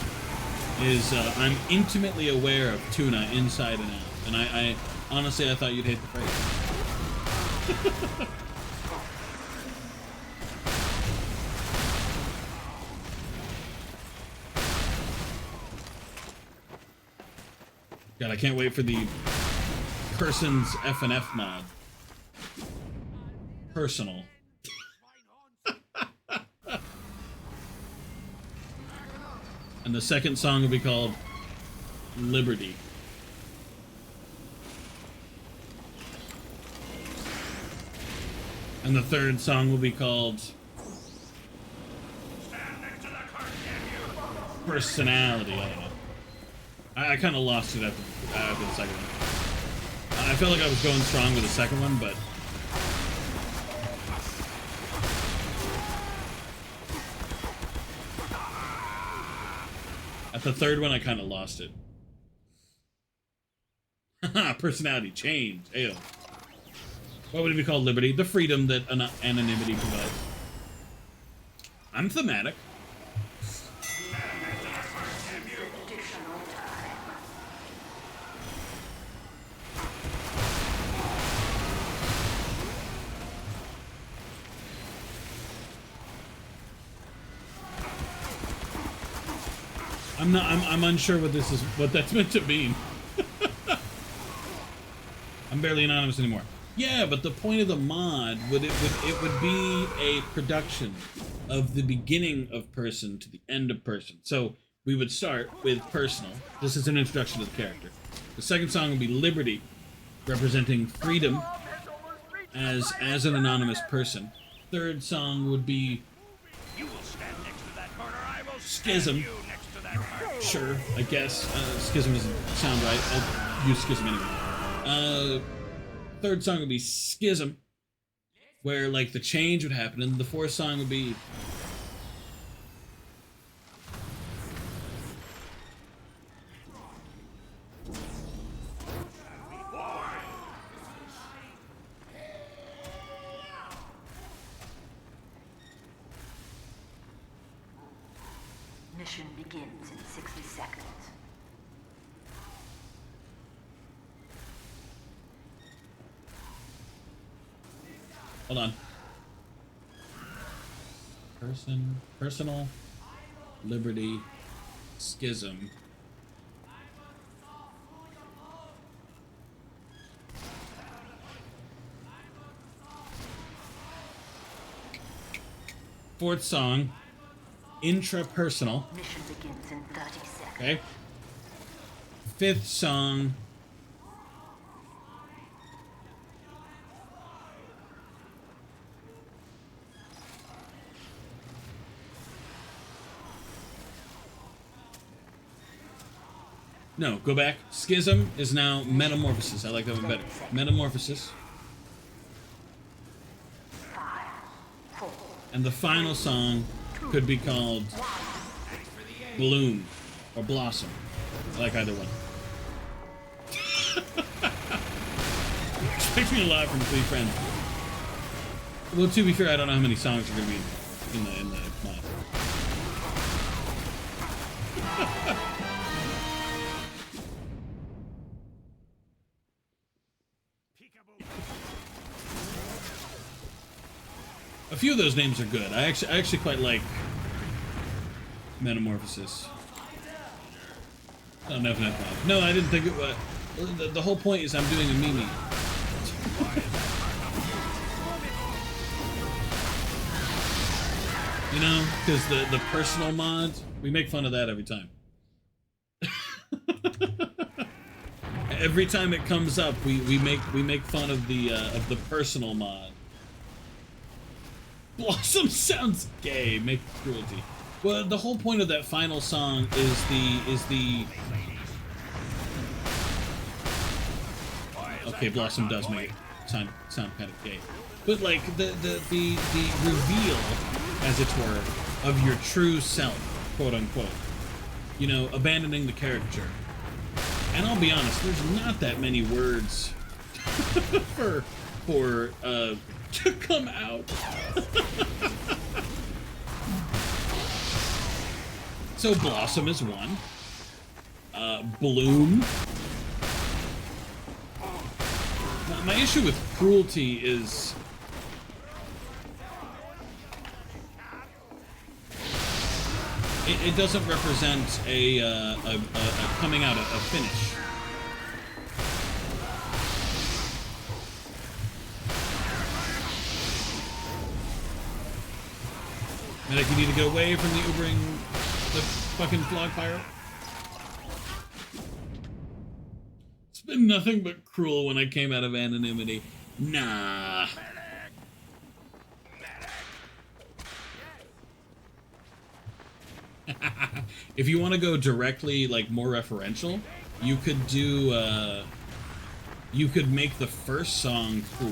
is I'm intimately aware of tuna inside and out. And I honestly, I thought you'd hate the phrase. God, I can't wait for the person's F&F mod. Personal. And the second song will be called Liberty. And the third song will be called Personality. I don't know. I kind of lost it after the second one. I felt like I was going strong with the second one, but at the third one, I kind of lost it. Personality change. Ayo. What would it be called? Liberty. The freedom that anonymity provides. I'm thematic. Additional time. I'm unsure what this is, what that's meant to mean. I'm barely anonymous anymore. Yeah, but the point of the mod would be a production of the beginning of person to the end of person. So we would start with personal. This is an introduction to the character. The second song would be Liberty, representing freedom as an anonymous person. Third song would be You will stand next to that corner. I will Schism. stand you next to that corner. Sure, I guess. Schism doesn't sound right. I'll use Schism anyway. Third song would be Schism, where, like, the change would happen, and the fourth song would be... Mission begins in 60 seconds. Hold on. Personal, Liberty, Schism. Fourth song, intrapersonal. Mission begins in 30 seconds. Okay. Fifth song, no, go back. Schism is now Metamorphosis. I like that one better. Metamorphosis. 5, 4, And the final song could be called Bloom or Blossom. I like either one. Expect me a lot from 3 friends. Well, to be fair, I don't know how many songs are going to be in the mod. A few of those names are good. I actually quite like Metamorphosis. Oh, no, I didn't think it was. The whole point is I'm doing a meme. You know, because the personal mod, we make fun of that every time. Every time it comes up, we make fun of the personal mod. Blossom sounds gay. Make cruelty. Well, the whole point of that final song is the. Okay, Blossom does make it sound kind of gay, but like the reveal, as it were, of your true self, quote unquote. You know, abandoning the character. And I'll be honest, there's not that many words for to come out. So Blossom is one. Bloom. My issue with cruelty is it doesn't represent a coming out, a finish. Medic, you need to get away from the Ubering The fucking flog pyro. It's been nothing but cruel when I came out of anonymity. Nah. If you want to go directly, like, more referential, you could do, you could make the first song cool.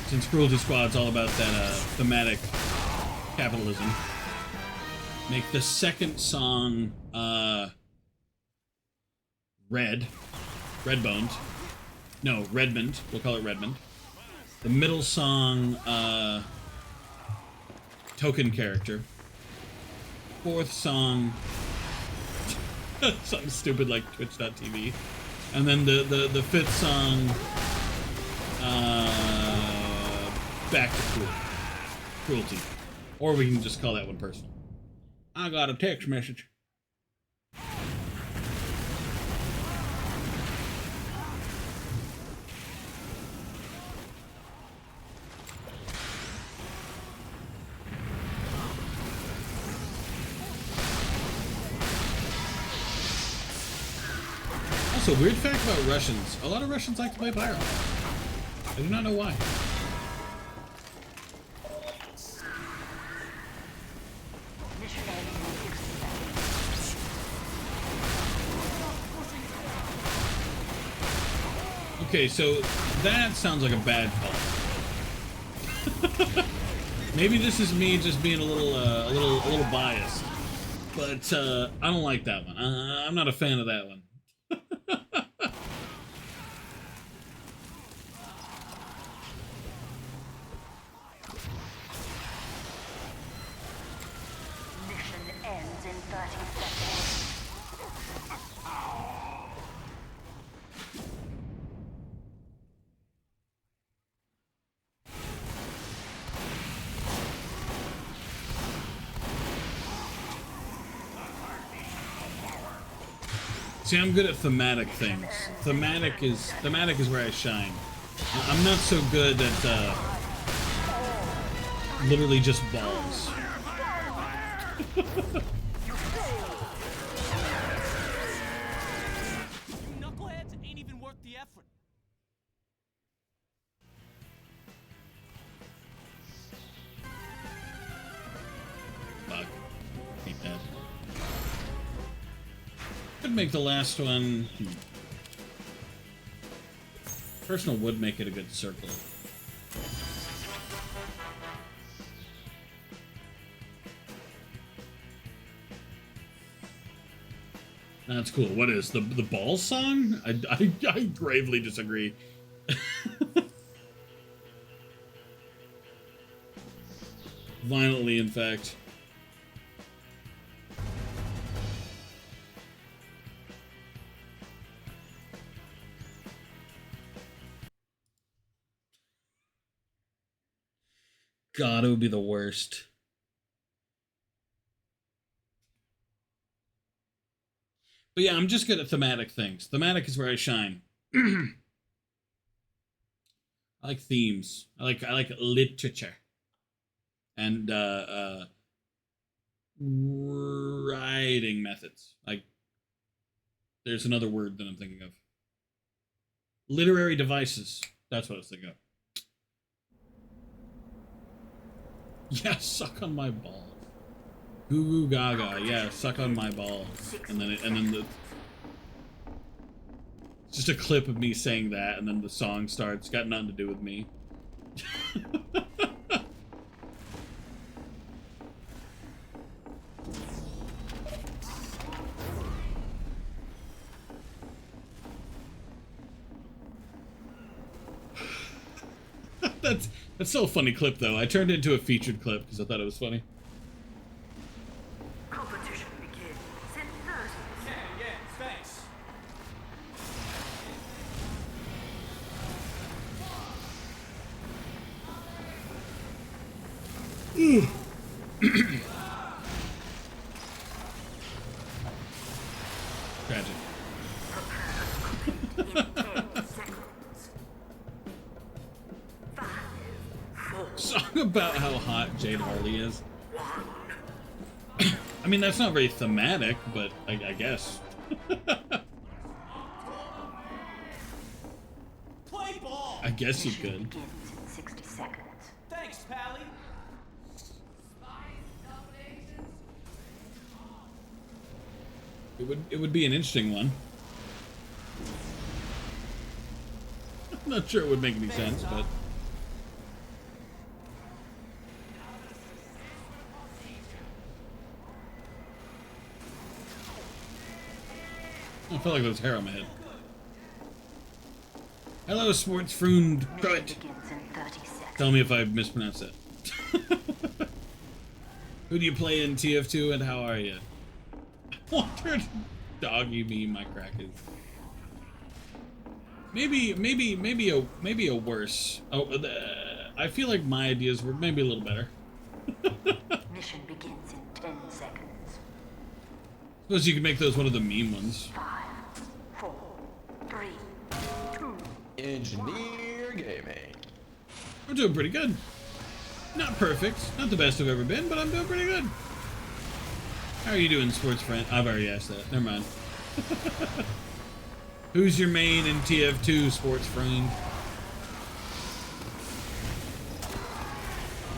Since Cruelty Squad's all about that, thematic capitalism. Make the second song, Redboned. No, Redmond. We'll call it Redmond. The middle song, Token Character. Fourth song, something stupid like Twitch.tv. And then the fifth song, Back to Cruelty. Or we can just call that one personal. I got a text message. Also, weird fact about Russians. A lot of Russians like to play Pyro. I do not know why. Mission ends in 60 seconds. Okay, so that sounds like a bad call. Maybe this is me just being a little biased, but I don't like that one. I'm not a fan of that one. Mission ends in 30 seconds. See, I'm good at thematic things. Thematic is where I shine. I'm not so good at literally just balls. You knuckleheads ain't even worth the effort. Fuck. Hate that. Could make the last one. Personal would make it a good circle. That's cool. What is the balls song? I gravely disagree. Violently, in fact. God, it would be the worst. But yeah, I'm just good at thematic things. Thematic is where I shine. I like themes. I like literature. And writing methods. Like, there's another word that I'm thinking of. Literary devices. That's what I was thinking of. Yeah, suck on my balls. Goo goo gaga. Yeah, suck on my balls. And then the. It's just a clip of me saying that, and then the song starts. Got nothing to do with me. That's still a funny clip, though. I turned it into a featured clip because I thought it was funny. Competition begins in 30 seconds. Tragic. In 10 seconds. 5, 4, Song about how hot Jade Harley is. 1. mean, that's not very thematic, but I guess. Play ball! I guess you Mission could. begins in 60 seconds. Thanks, Pally. It would be an interesting one. I'm not sure it would make any sense, but I feel like there's hair on my head. Hello, sports frooned Mission crud. begins in 30 seconds. Tell me if I mispronounced it. Who do you play in TF2 and how are you? Wondered, doggy me, my crackers. Maybe a worse. Oh, I feel like my ideas were maybe a little better. Mission begins in 10 seconds. Suppose you could make those one of the meme ones. 5, 4, 3, 2. Engineer Gaming. I'm doing pretty good. Not perfect, not the best I've ever been, but I'm doing pretty good. How are you doing, sports friend? I've already asked that. Never mind. Who's your main in TF2, sports friend?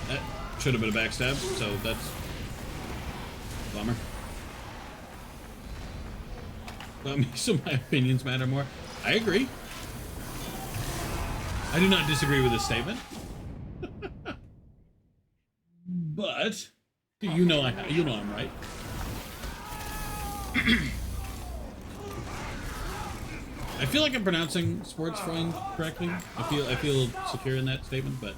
That should have been a backstab, so that's a bummer. So my opinions matter more. I agree. I do not disagree with this statement. But you know I'm right. I feel like I'm pronouncing sports friend correctly. I feel secure in that statement, but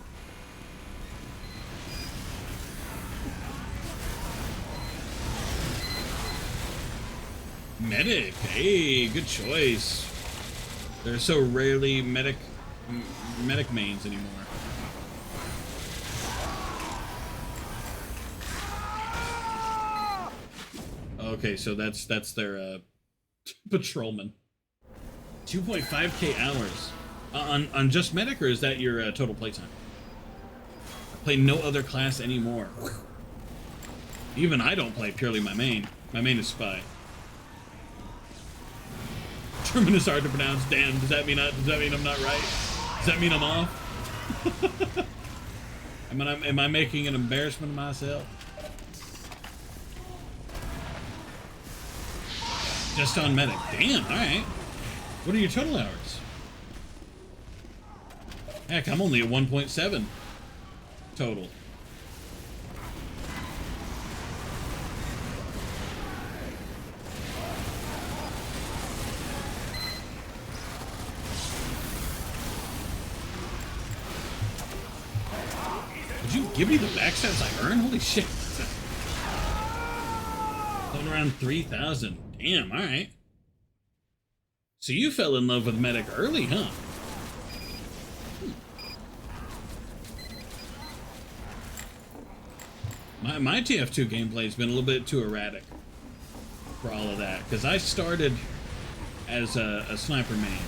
medic. Hey, good choice. There are so rarely medic mains anymore. Okay, so that's their patrolman. 2.5k hours on just medic, or is that your total playtime? I play no other class anymore. Even I don't play purely my main. My main is spy. German is hard to pronounce. Damn, does that mean I'm not right? Does that mean I'm off? Am I making an embarrassment of myself? Just on medic. Damn, alright. What are your total hours? Heck, I'm only at 1.7 total. Would you give me the backstabs I earn? Holy shit. Going around 3,000. Damn, alright. So you fell in love with medic early, huh? My TF2 gameplay has been a little bit too erratic for all of that, because I started as a sniper main,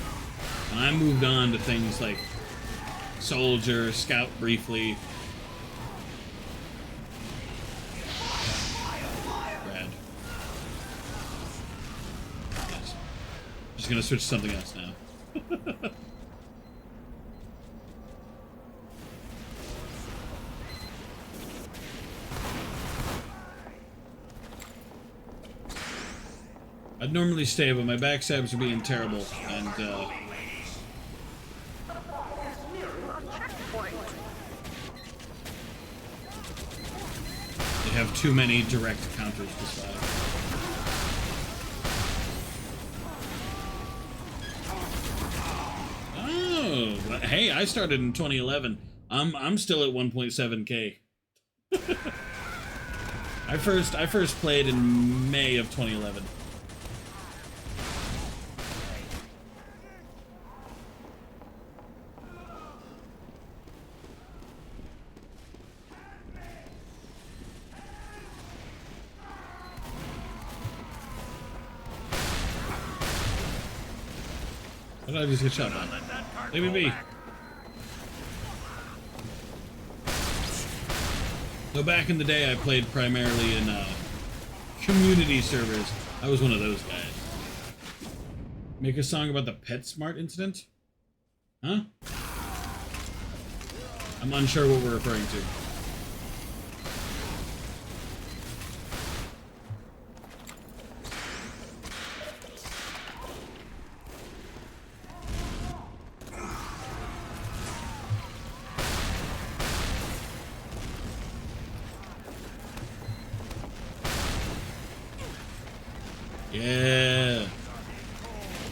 and I moved on to things like soldier, scout briefly. Rad. Yes. Just gonna switch to something else now. I'd normally stay, but my backstabs are being terrible, and they have too many direct counters to survive. Oh, hey, I started in 2011. I'm still at 1.7k. I first played in May of 2011. What did I just get shot on? Leave me be. So back in the day, I played primarily in community servers. I was one of those guys. Make a song about the PetSmart incident? Huh? I'm unsure what we're referring to. Yeah,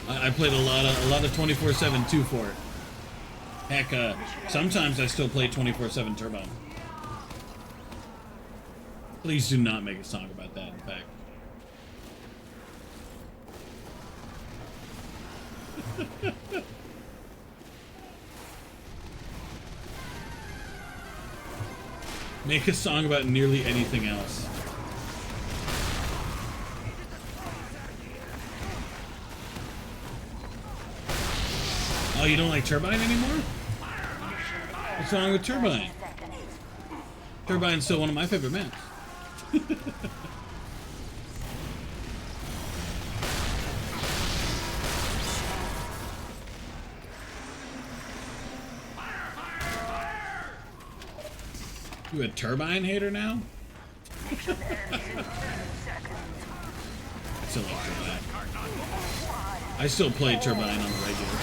I played a lot of 24/7 2 for it. Heck, sometimes I still play 24/7 Turbine. Please do not make a song about that. In fact, make a song about nearly anything else. Oh, you don't like Turbine anymore? What's wrong with Turbine? Turbine's still one of my favorite maps. You a Turbine hater now? I still like Turbine. I still play Turbine on the regular.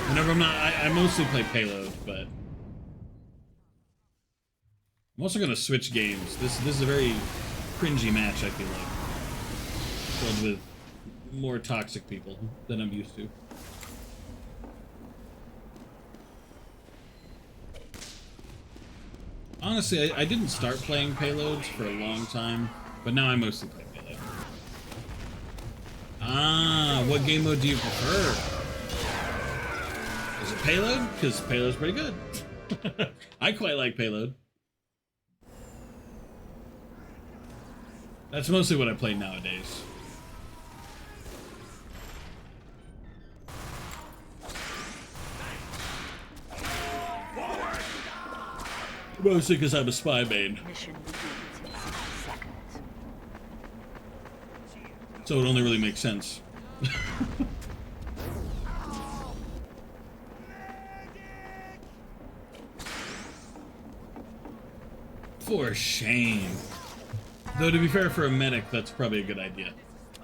Whenever I'm not, I mostly play Payload, but I'm also gonna switch games. This is a very cringy match, I feel like, filled with more toxic people than I'm used to. Honestly, I didn't start playing Payloads for a long time, but now I mostly play Payload. Ah, what game mode do you prefer? Is it Payload? Because Payload's pretty good. I quite like Payload. That's mostly what I play nowadays. Mostly because I'm a spy main. So it only really makes sense. For shame. Though to be fair, for a medic, that's probably a good idea.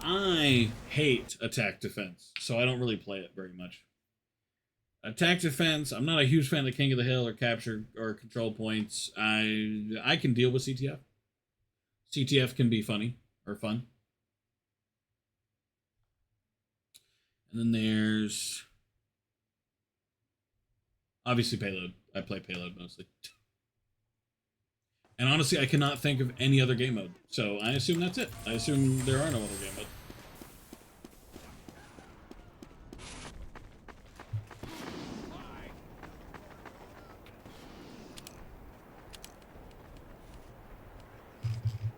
I hate attack defense, so I don't really play it very much. Attack defense, I'm not a huge fan of King of the Hill or capture or control points. I can deal with CTF. CTF can be funny or fun. And then there's obviously Payload. I play Payload mostly. And honestly, I cannot think of any other game mode. So I assume that's it. I assume there are no other game modes.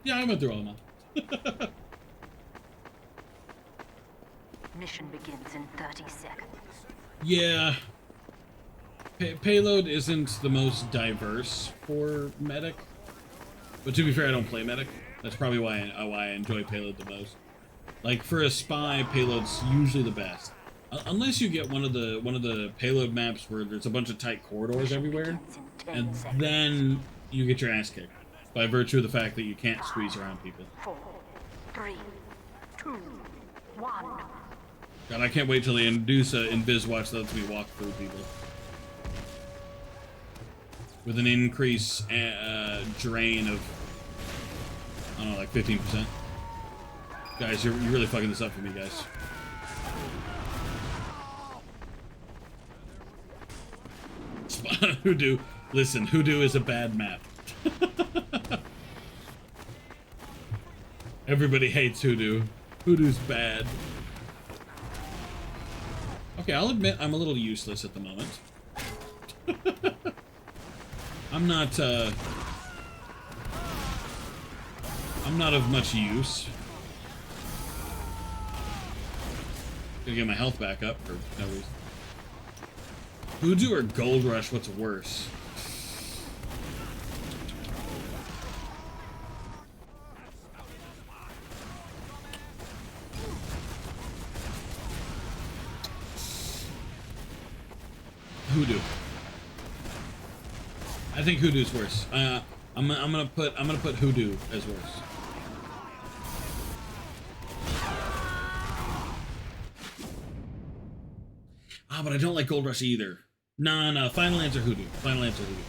Yeah, I went through all of them. Mission begins in 30 seconds. Yeah. Payload isn't the most diverse for medic. But to be fair, I don't play medic. That's probably why I enjoy Payload the most. Like for a spy, Payload's usually the best, unless you get one of the Payload maps where there's a bunch of tight corridors everywhere, and then you get your ass kicked by virtue of the fact that you can't squeeze around people. 4, 3, 2, 1. God, I can't wait till they introduce a invis watch that lets me walk through people with an increase drain of, I don't know, like 15%. Guys, you're really fucking this up for me, guys. Hoodoo. Listen, Hoodoo is a bad map. Everybody hates Hoodoo. Hoodoo's bad. Okay, I'll admit I'm a little useless at the moment. I'm not of much use. Gonna get my health back up for no reason. Hoodoo or Gold Rush, what's worse? Hoodoo. I think Hoodoo's worse. I'm gonna put Hoodoo as worse. Ah, but I don't like Gold Rush either. No, Final Answer Hoodoo. Final Answer Hoodoo.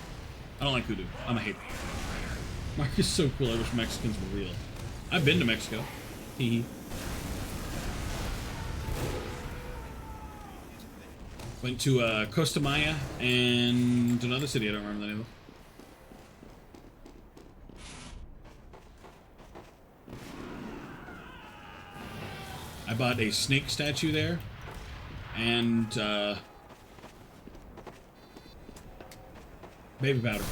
I don't like Hoodoo. I'm a hater. Mark is so cool. I wish Mexicans were real. I've been to Mexico. Hee. Went to Costa Maya and another city. I don't remember the name of. I bought a snake statue there, and baby powder.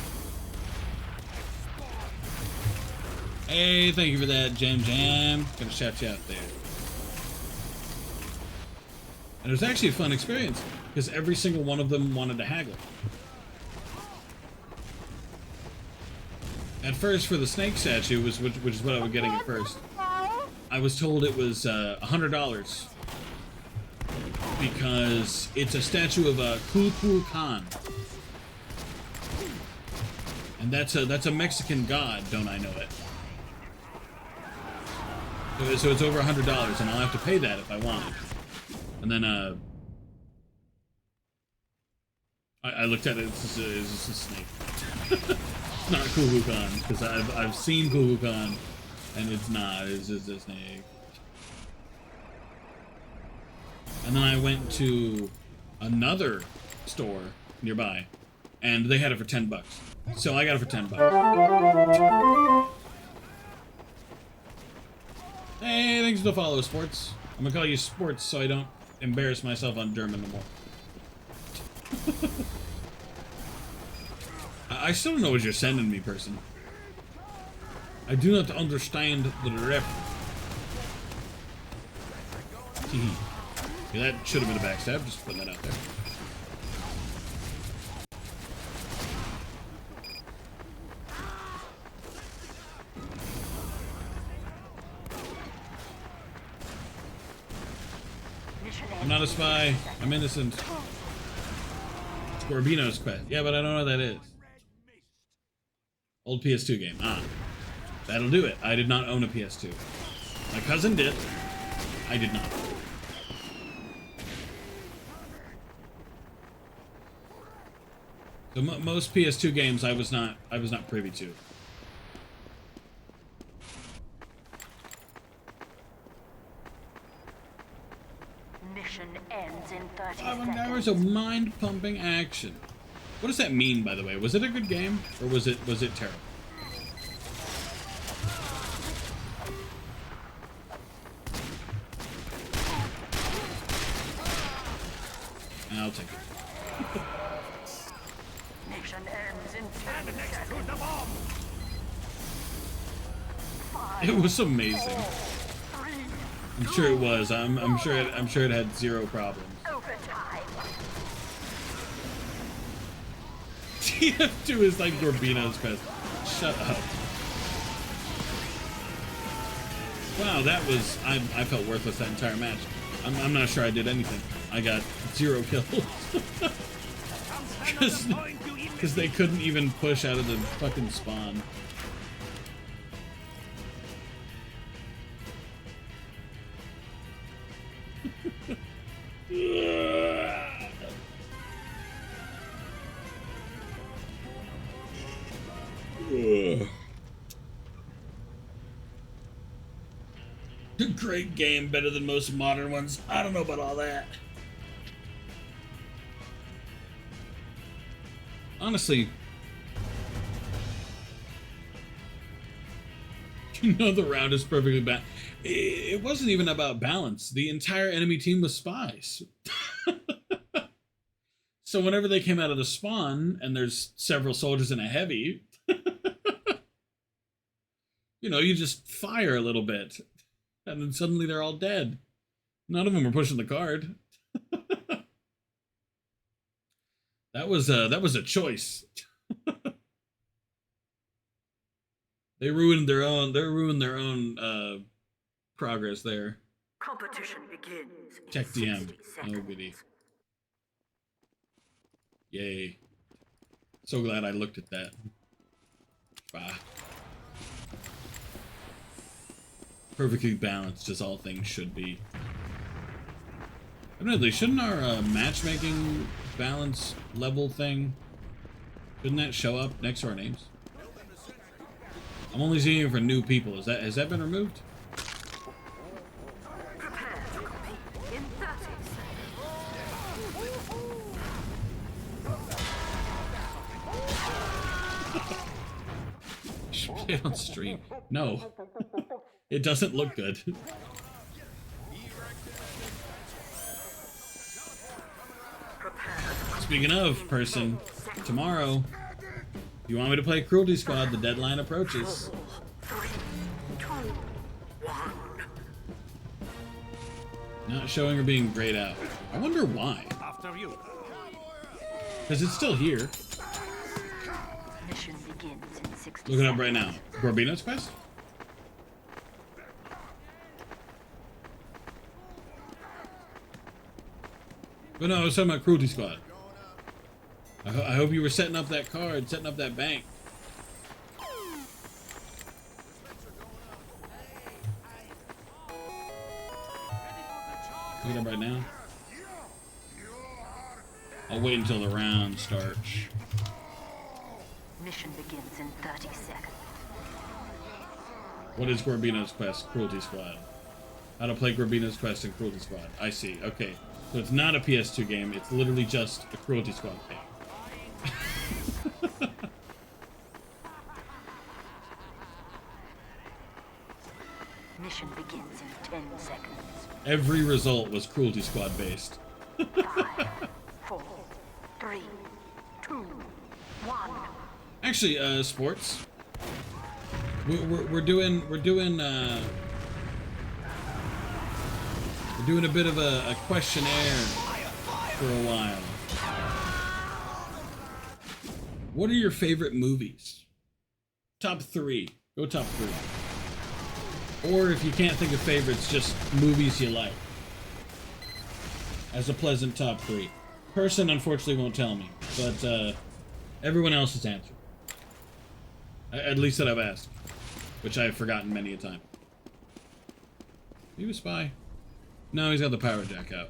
Hey, thank you for that, Jam. Gonna shout you out there. And it was actually a fun experience because every single one of them wanted to haggle. At first, for the snake statue, which is what I was getting at first, I was told it was $100 because it's a statue of Kulku Khan, and that's a Mexican god. Don't I know it? So it's over $100, and I'll have to pay that if I want it. And then I looked at it. It's just a snake. It's not Kulku Khan because I've seen Kulku Khan. And it's not, it's just a snake. And then I went to another store nearby, and they had it for $10. So I got it for $10. Hey, thanks for the follow, Sports. I'm gonna call you Sports so I don't embarrass myself on German no more. I still don't know what you're sending me, person. I do not understand the rep. Yeah, that should have been a backstab, just putting that out there. I'm not a spy. I'm innocent. Scorbino's quest. Yeah, but I don't know what that is. Old PS2 game. Ah. That'll do it. I did not own a PS2. My cousin did. I did not. So most PS2 games I was not privy to. Mission ends in 30 5 seconds. hours of mind-pumping action. What does that mean, by the way? Was it a good game, or was it terrible? I'll take it. Mission ends in 10 seconds. To the bomb. It was amazing. I'm sure it was. I'm sure it had zero problems. Overtime. TF2 is like Gorbino's quest. Shut up. Wow, that was I felt worthless that entire match. I'm not sure I did anything. I got 0 kills. Because they couldn't even push out of the fucking spawn. A great game, better than most modern ones. I don't know about all that. Honestly, you know the round is perfectly balanced. It wasn't even about balance. The entire enemy team was spies. So whenever they came out of the spawn, and there's several soldiers and a heavy, you know, you just fire a little bit, and then suddenly they're all dead. None of them were pushing the card. That was a choice. They ruined their own progress there. Competition begins. Check DM. Oh goody. Yay. So glad I looked at that. Bah. Perfectly balanced, as all things should be. Admittedly, shouldn't our matchmaking balance level thing, shouldn't that show up next to our names? I'm only seeing it for new people. Has that been removed? Prepare to compete in 30 seconds. Should play it on stream. No. It doesn't look good. Speaking of, person, tomorrow, if you want me to play Cruelty Squad, the deadline approaches. 3, 2, 1. Not showing or being grayed out. I wonder why. After you. Because it's still here. Mission begins in 60 Looking up right now. Gorbino's Quest? But no, I was talking about Cruelty Squad. I hope you were setting up that card, setting up that bank. Looking up right now. I'll wait until the round starts. Mission begins in 30 seconds. What is Gorbino's Quest? Cruelty Squad. How to play Gorbino's Quest and Cruelty Squad. I see. Okay. So it's not a PS2 game. It's literally just a Cruelty Squad game. Mission begins in 10 seconds. Every result was Cruelty Squad based. 5, 4, 3, 2, 1. Actually, sports. We're doing a bit of a questionnaire for a while. What are your favorite movies? Top 3. Go top 3. Or if you can't think of favorites, just movies you like. As a pleasant top 3. Person unfortunately won't tell me, but everyone else has answered. At least that I've asked, which I have forgotten many a time. You a spy? No, he's got the power jack out.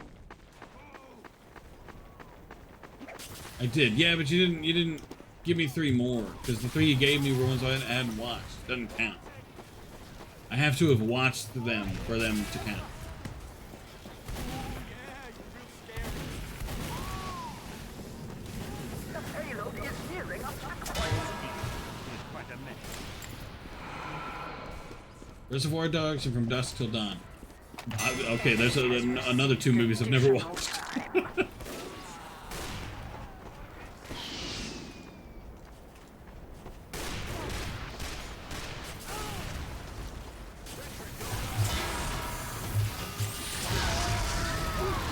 I did, yeah, but you didn't give me 3 more, because the 3 you gave me were ones I hadn't watched. Doesn't count. I have to have watched them for them to count. The payload is nearing a checkpoint. Quite a mess. Reservoir Dogs and From Dusk Till Dawn. Okay, there's another 2 movies I've never watched.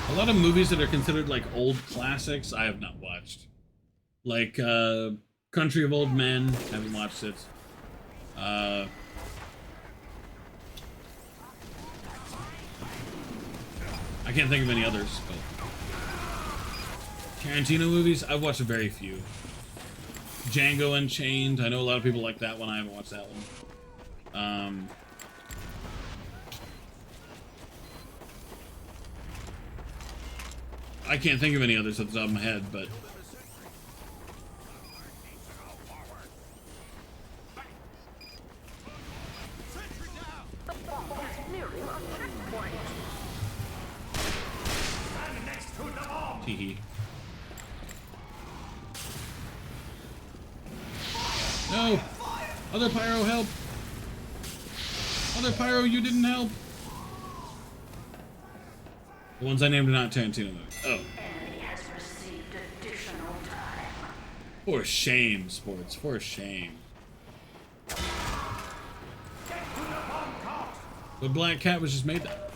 A lot of movies that are considered like old classics, I have not watched. Like Country of Old Men, haven't watched it. I can't think of any others. But Tarantino movies, I've watched very few. Django Unchained, I know a lot of people like that one. I haven't watched that one. I can't think of any others at the top of my head, but teehee. No! Other pyro, help! Other pyro, you didn't help! The ones I named are not Tarantino movies. Oh. Enemy has received additional time. For shame, sports. For shame. But Black Cat was just made that.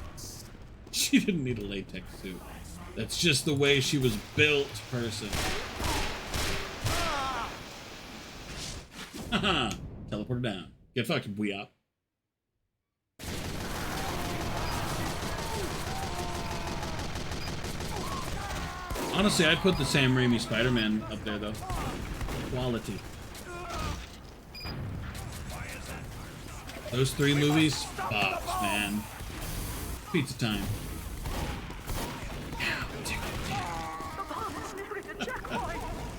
She didn't need a latex suit. That's just the way she was built, person. Haha. Teleport her down. Get fucked, Bweop. Honestly, I'd put the Sam Raimi Spider-Man up there, though. Quality. Those 3 movies, bops, man. Pizza time.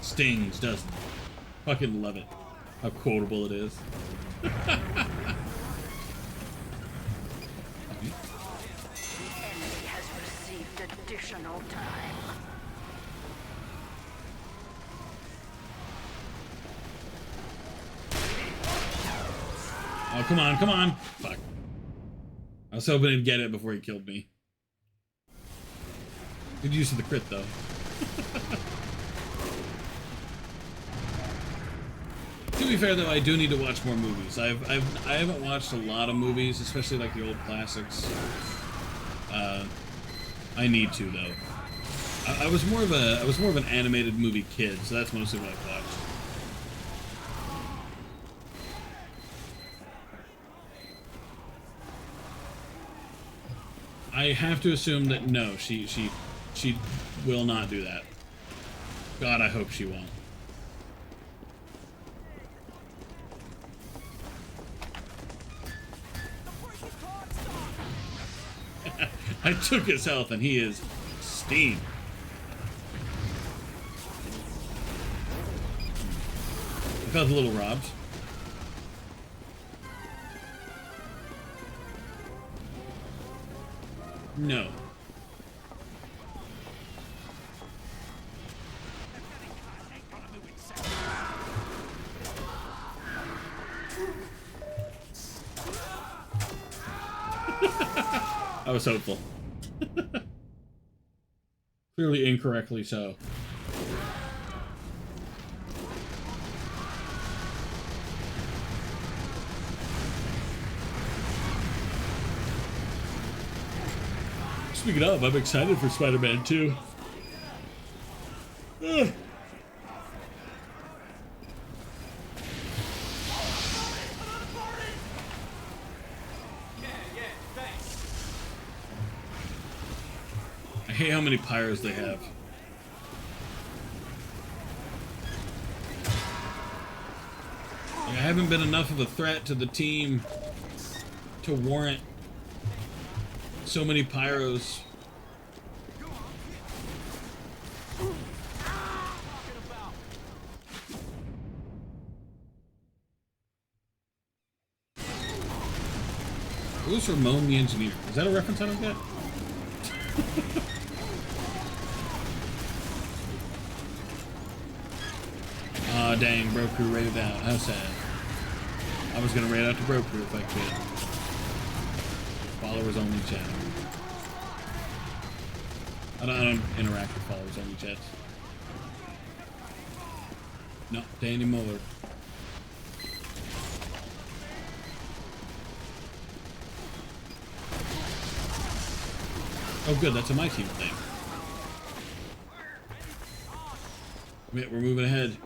Stings, doesn't it? Fucking love it. How quotable it is. The enemy has received additional time. Oh, come on, come on! Fuck. I was hoping he'd get it before he killed me. Good use of the crit, though. To be fair, though, I do need to watch more movies. I haven't watched a lot of movies, especially like the old classics. I need to, though. I was more of an animated movie kid, so that's mostly what I've watched. I have to assume that no, she will not do that. God, I hope she won't. I took his health and he is steam. I felt a little robbed. No. I was hopeful. Clearly incorrectly so. Speaking of, I'm excited for Spider-Man 2. Ugh. I hate how many pyros they have. Like, I haven't been enough of a threat to the team to warrant so many pyros. Who's Ramon the Engineer? Is that a reference I don't get? Aw, dang, Bro Crew raided out. How sad. I was gonna raid out to Bro Crew if I could. Followers only chat. I don't interact with followers only chats. No, Danny Muller. Oh good, that's a my team thing. We're moving ahead.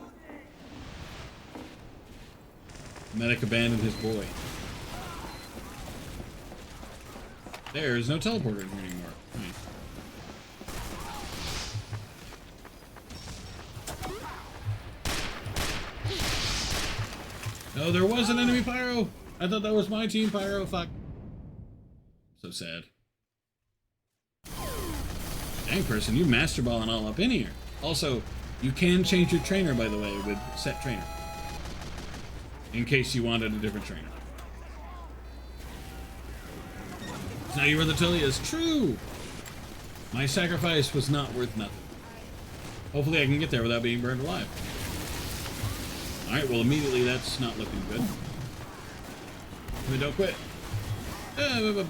Medic abandoned his boy. There's no teleporter in here anymore. No, there was an enemy pyro! I thought that was my team pyro, fuck. So sad. Dang person, you master balling all up in here. Also, you can change your trainer, by the way, with set trainer. In case you wanted a different trainer. Now you were the Tullius. True! My sacrifice was not worth nothing. Hopefully I can get there without being burned alive. Alright, well immediately that's not looking good. I mean, don't quit. We're good,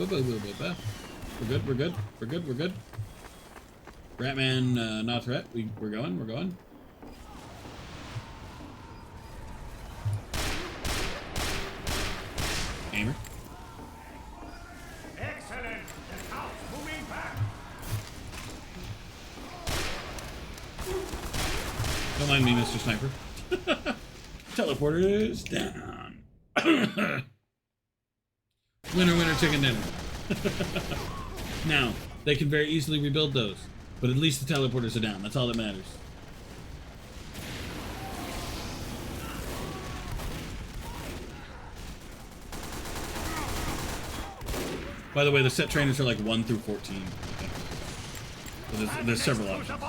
we're good, we're good, we're good. Ratman, not threat. We're going, we're going. Gamer. Excellent. The count moving back. Don't mind me, Mr. Sniper. Teleporters down. Winner, winner, chicken dinner. Now, they can very easily rebuild those. But at least the teleporters are down. That's all that matters. By the way, the set trainers are like 1 through 14. Okay. So there's several options.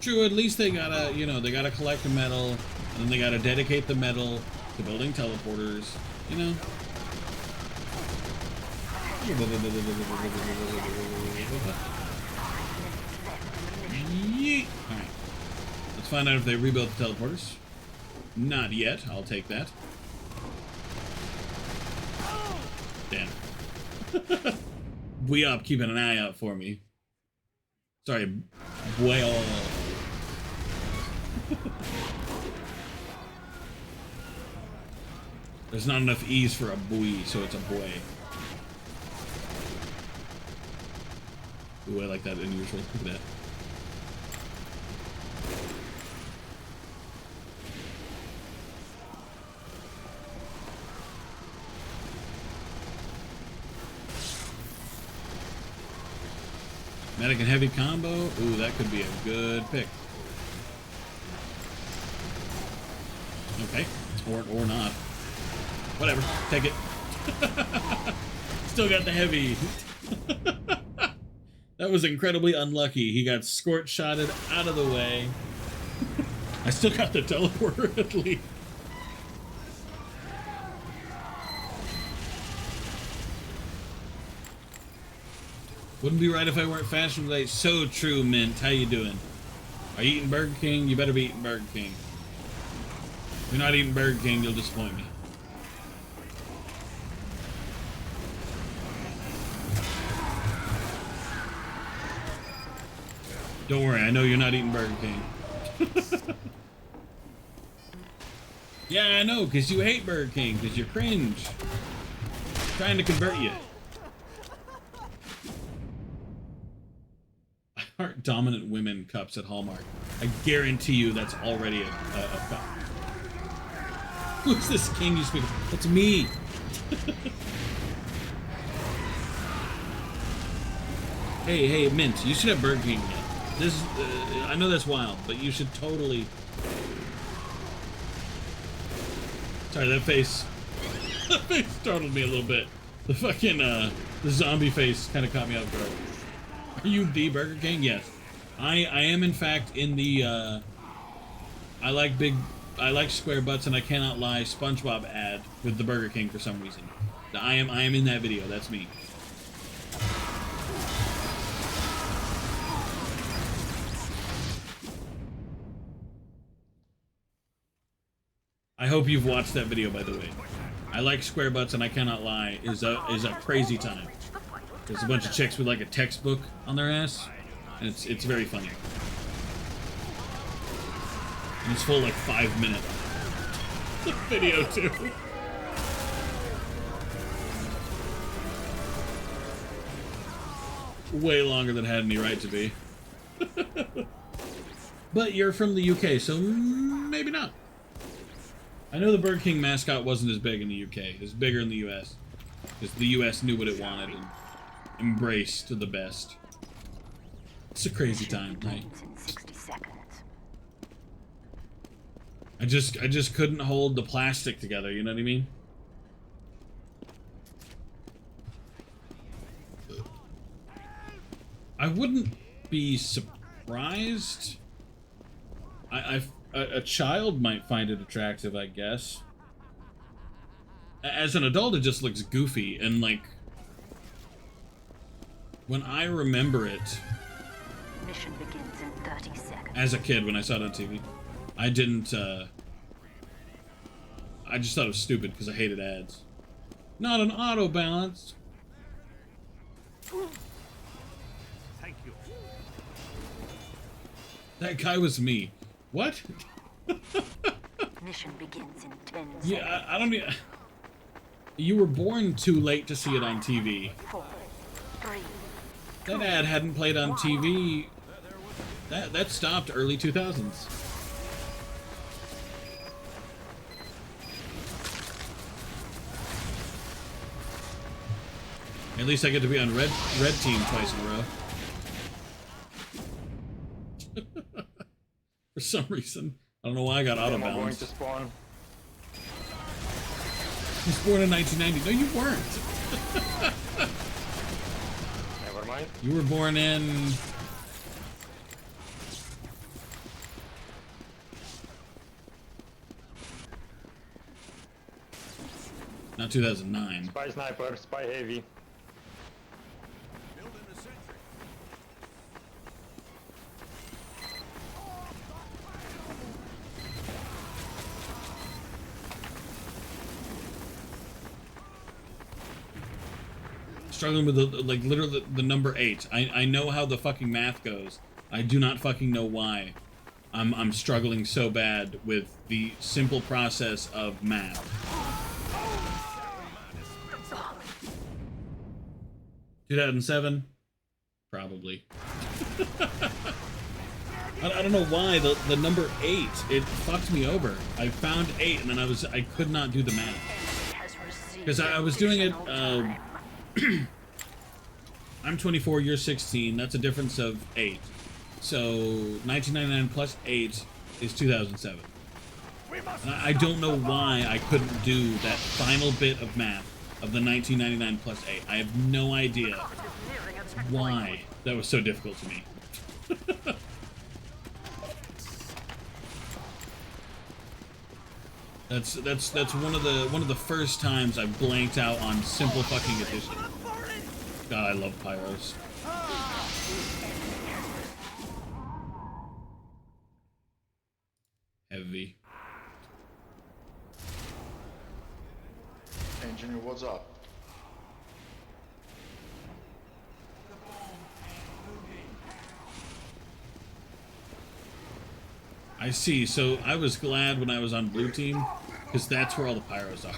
True, at least they gotta, you know, they gotta collect the metal, and then they gotta dedicate the metal to building teleporters, you know? Yeet. Alright. Let's find out if they rebuilt the teleporters. Not yet. I'll take that. Damn. We up keeping an eye out for me. Sorry. Well. There's not enough E's for a boy, so it's a boy. Ooh, I like that unusual. Look at that. Medic and heavy combo. Ooh, that could be a good pick. Okay. Or not. Whatever. Take it. Still got the heavy. That was incredibly unlucky. He got scorch-shotted out of the way. I still got the teleporter at least. Wouldn't be right if I weren't fashion late. So true, Mint. How you doing? Are you eating Burger King? You better be eating Burger King. If you're not eating Burger King, you'll disappoint me. Don't worry, I know you're not eating Burger King. Yeah, I know, because you hate Burger King, because you're cringe. Trying to convert you. Heart dominant women cups at Hallmark. I guarantee you that's already a cup. Who's this king you speak of? That's me. Hey, Mint, you should have Burger King yet. This is, I know that's wild, but you should totally... Sorry, that face... That face startled me a little bit. The fucking, the zombie face kind of caught me off guard. Are you the Burger King? Yes. I am in fact in the, I like square butts and I cannot lie SpongeBob ad with the Burger King for some reason. I am in that video, that's me. I hope you've watched that video, by the way. I like square butts and I cannot lie is a crazy time. There's a bunch of chicks with like a textbook on their ass, and it's very funny. And it's full like 5 minute video too. Way longer than it had any right to be. But you're from the UK, so maybe not. I know the Burger King mascot wasn't as big in the UK. It was bigger in the US. Because the US knew what it wanted and embraced the best. It's a crazy time, right? I just couldn't hold the plastic together, you know what I mean? I wouldn't be surprised. A child might find it attractive, I guess. As an adult, it just looks goofy, and like, when I remember it, Mission begins in 30 seconds. As a kid, when I saw it on TV, I didn't, I just thought it was stupid because I hated ads. Not an auto balance. Thank you. That guy was me. What? Mission begins in 10 seconds. Yeah, I don't even... You were born too late to see it on TV. 4, 3. That ad hadn't played on TV. That stopped early 2000s. At least I get to be on red team twice in a row. for some reason. I don't know why I got auto I'm going balance. to spawn. You was born in 1990. No, you weren't. Never mind. You were born in... Not 2009. Spy sniper, spy heavy. Building a sentry. Struggling with the, like, literally the number 8. I know how the fucking math goes. I do not fucking know why. I'm struggling so bad with the simple process of math. 2007? Probably. I don't know why the number 8, it fucked me over. I found 8 and then I could not do the math. Because I was doing it, I'm 24, you're 16, that's a difference of 8. So 1999 plus 8 is 2007. And I don't know why I couldn't do that final bit of math of the 1999 plus 8. I have no idea why that was so difficult to me. That's one of the first times I've blanked out on simple fucking addition. God, I love pyros. Heavy. Engineer, what's up? I see. So I was glad when I was on blue team, because that's where all the pyros are.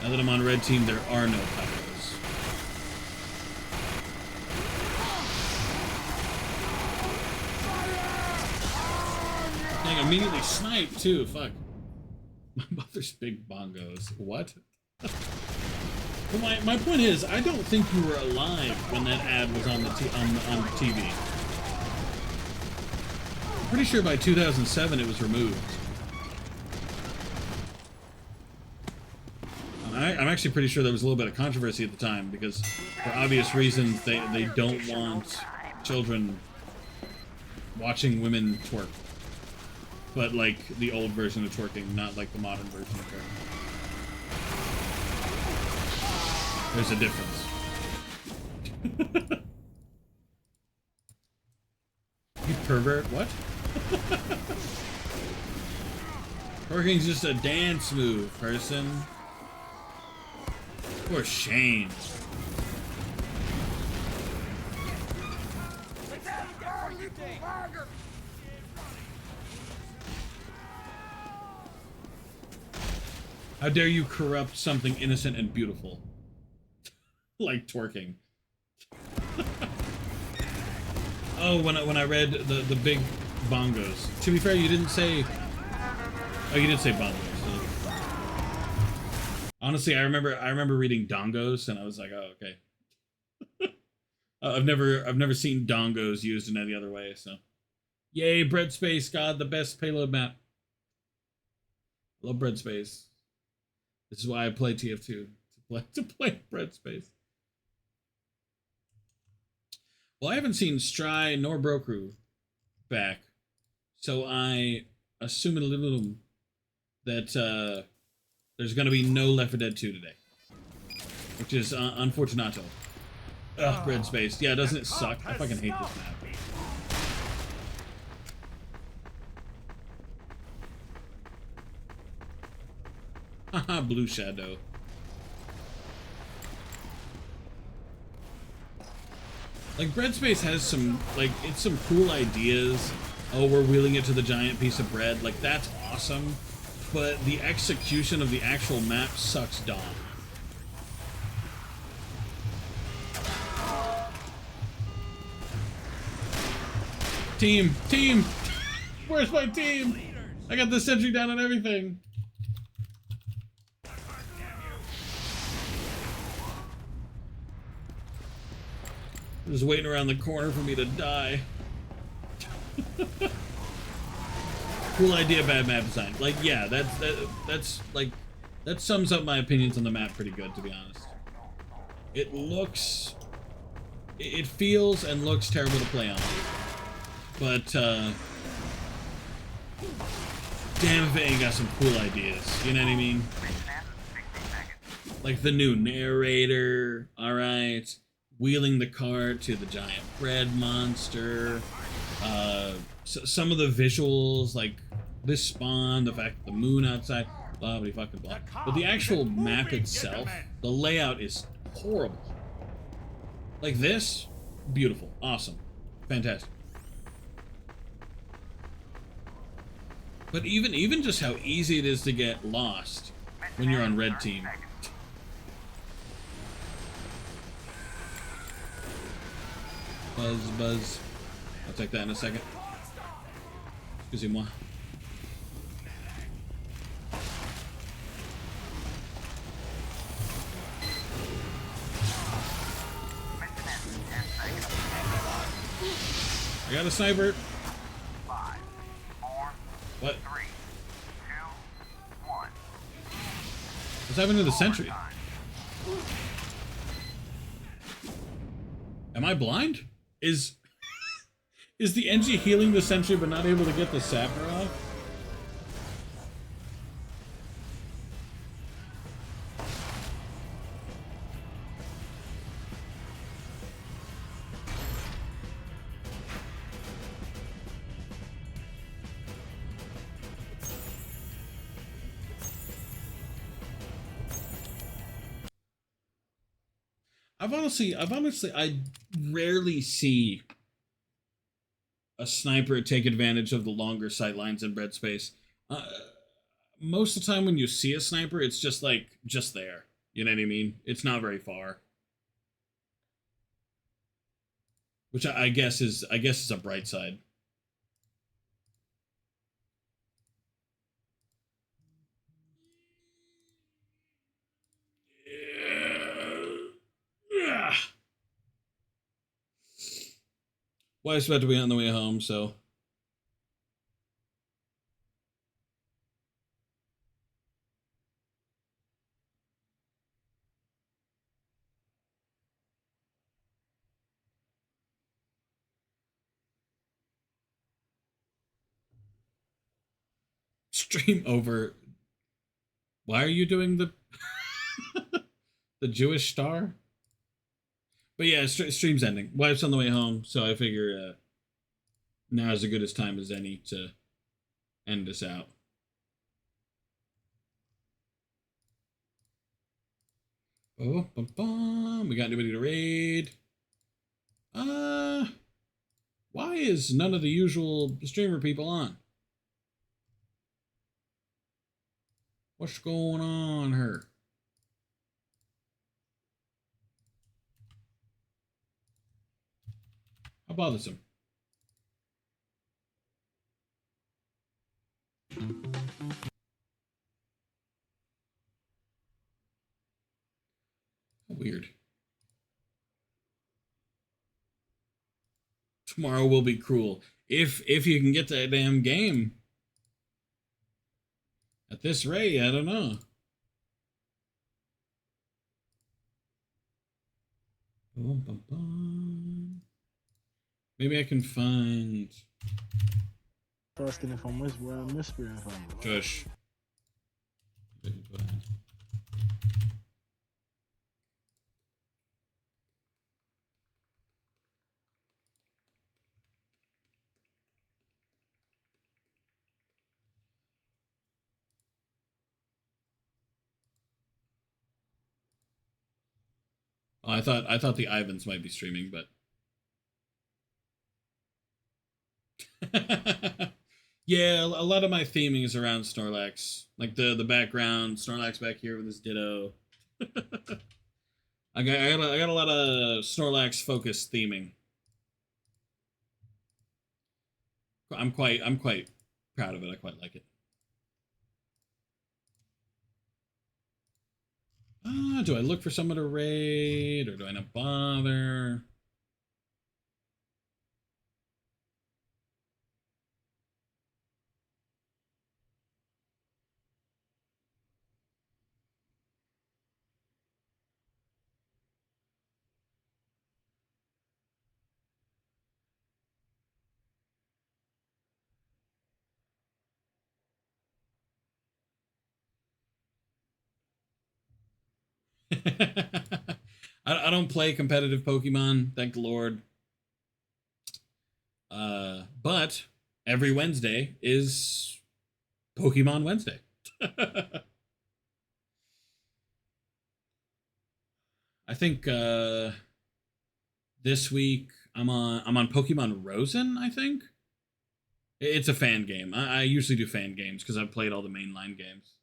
Now that I'm on red team, there are no pyros. Dang, immediately sniped too. Fuck. My mother's big bongos. What? Well, my point is, I don't think you were alive when that ad was on the on the TV. I'm pretty sure by 2007 it was removed. I'm actually pretty sure there was a little bit of controversy at the time because, for obvious reasons, they don't want children watching women twerk. But like the old version of twerking, not like the modern version of twerking. There's a difference. You pervert, what? Twerking's just a dance move, person. For shame. How dare you corrupt something innocent and beautiful? Like twerking. Oh, when I read the big bongos. To be fair, you didn't say... Oh, you did say bongos. So. Honestly, I remember reading dongos, and I was like, oh, okay. I've never seen dongos used in any other way, so. Yay, Bread Space, God, the best payload map. Love Bread Space. This is why I play TF2, to play Bread Space. Well, I haven't seen Stry nor Brokru back, so I assume in a little that there's going to be no Left 4 Dead 2 today, which is unfortunato. Ugh, Bread Space. Yeah, doesn't it suck? I fucking hate this map. Haha, Blue Shadow. Like, Bread Space has some, like, it's some cool ideas. Oh, we're wheeling it to the giant piece of bread. Like, that's awesome. But the execution of the actual map sucks dog. Team! Team! Where's my team? I got the sentry down and everything. Just waiting around the corner for me to die. Cool idea, bad map design. Like, yeah, that's like, that sums up my opinions on the map pretty good, to be honest. It looks, it feels and looks terrible to play on, but damn if it ain't got some cool ideas. You know what I mean? Like the new narrator. All right, wheeling the cart to the giant bread monster. Some of the visuals, like this spawn, the fact that the moon outside, blah blah fucking blah. But the actual map itself, the layout is horrible. Like this, beautiful, awesome, fantastic. But even just how easy it is to get lost when you're on red team. Buzz, buzz. I'll take that in a second. Excusez-moi. I got a sniper. 5, 4, What? 3, 2, 1. What's happening to the sentry? Am I blind? Is the NG healing the sentry but not able to get the sapper off? I rarely see a sniper take advantage of the longer sight lines in bread space. Most of the time when you see a sniper, it's just like, just there. You know what I mean? It's not very far. Which I guess is a bright side. Yeah. Wife's about to be on the way home, so. Stream over. Why are you doing the the Jewish star? But yeah, stream's ending. Wife's on the way home, so I figure now is as good as time as any to end this out. Oh, bum, bum. We got anybody to raid? Why is none of the usual streamer people on? What's going on here? How bothersome. Weird. Tomorrow will be cruel. If you can get that damn game. At this rate, I don't know. Bum, bum, bum. Maybe I can find. Asking if I'm whispering, I'm whispering if I'm. Shush. Oh, I thought the Ivans might be streaming, but yeah, a lot of my theming is around Snorlax. Like the background, Snorlax back here with his ditto. I got a lot of Snorlax focused theming. I'm quite proud of it. I quite like it. Do I look for someone to raid or do I not bother? I don't play competitive Pokemon, thank the Lord. But every Wednesday is Pokemon Wednesday. I think this week I'm on Pokemon Rosen, I think. It's a fan game. I usually do fan games because I've played all the mainline games.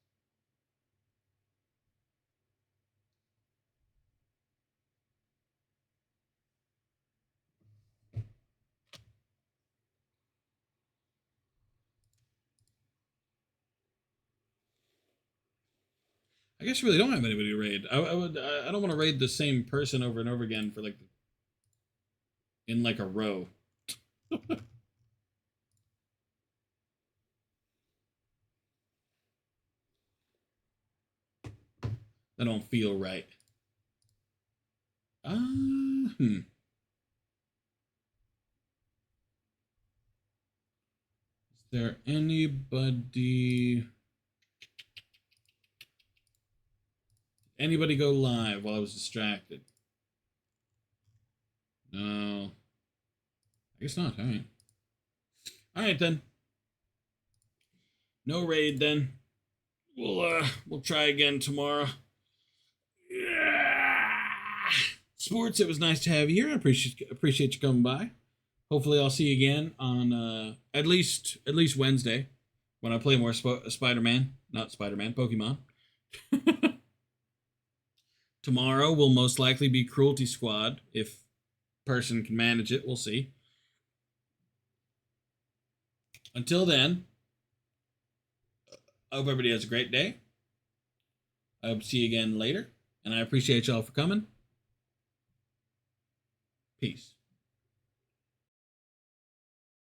I guess you really don't have anybody to raid. I don't want to raid the same person over and over again for like in like a row. That don't feel right. Is there anybody go live while I was distracted? No. I guess not. All right. All right then. No raid then. We'll try again tomorrow. Yeah. Sports, it was nice to have you here. I appreciate you coming by. Hopefully I'll see you again on at least Wednesday when I play more Spider-Man, not Spider-Man, Pokemon. Tomorrow will most likely be Cruelty Squad if person can manage it. We'll see. Until then, I hope everybody has a great day. I hope to see you again later, and I appreciate y'all for coming. Peace.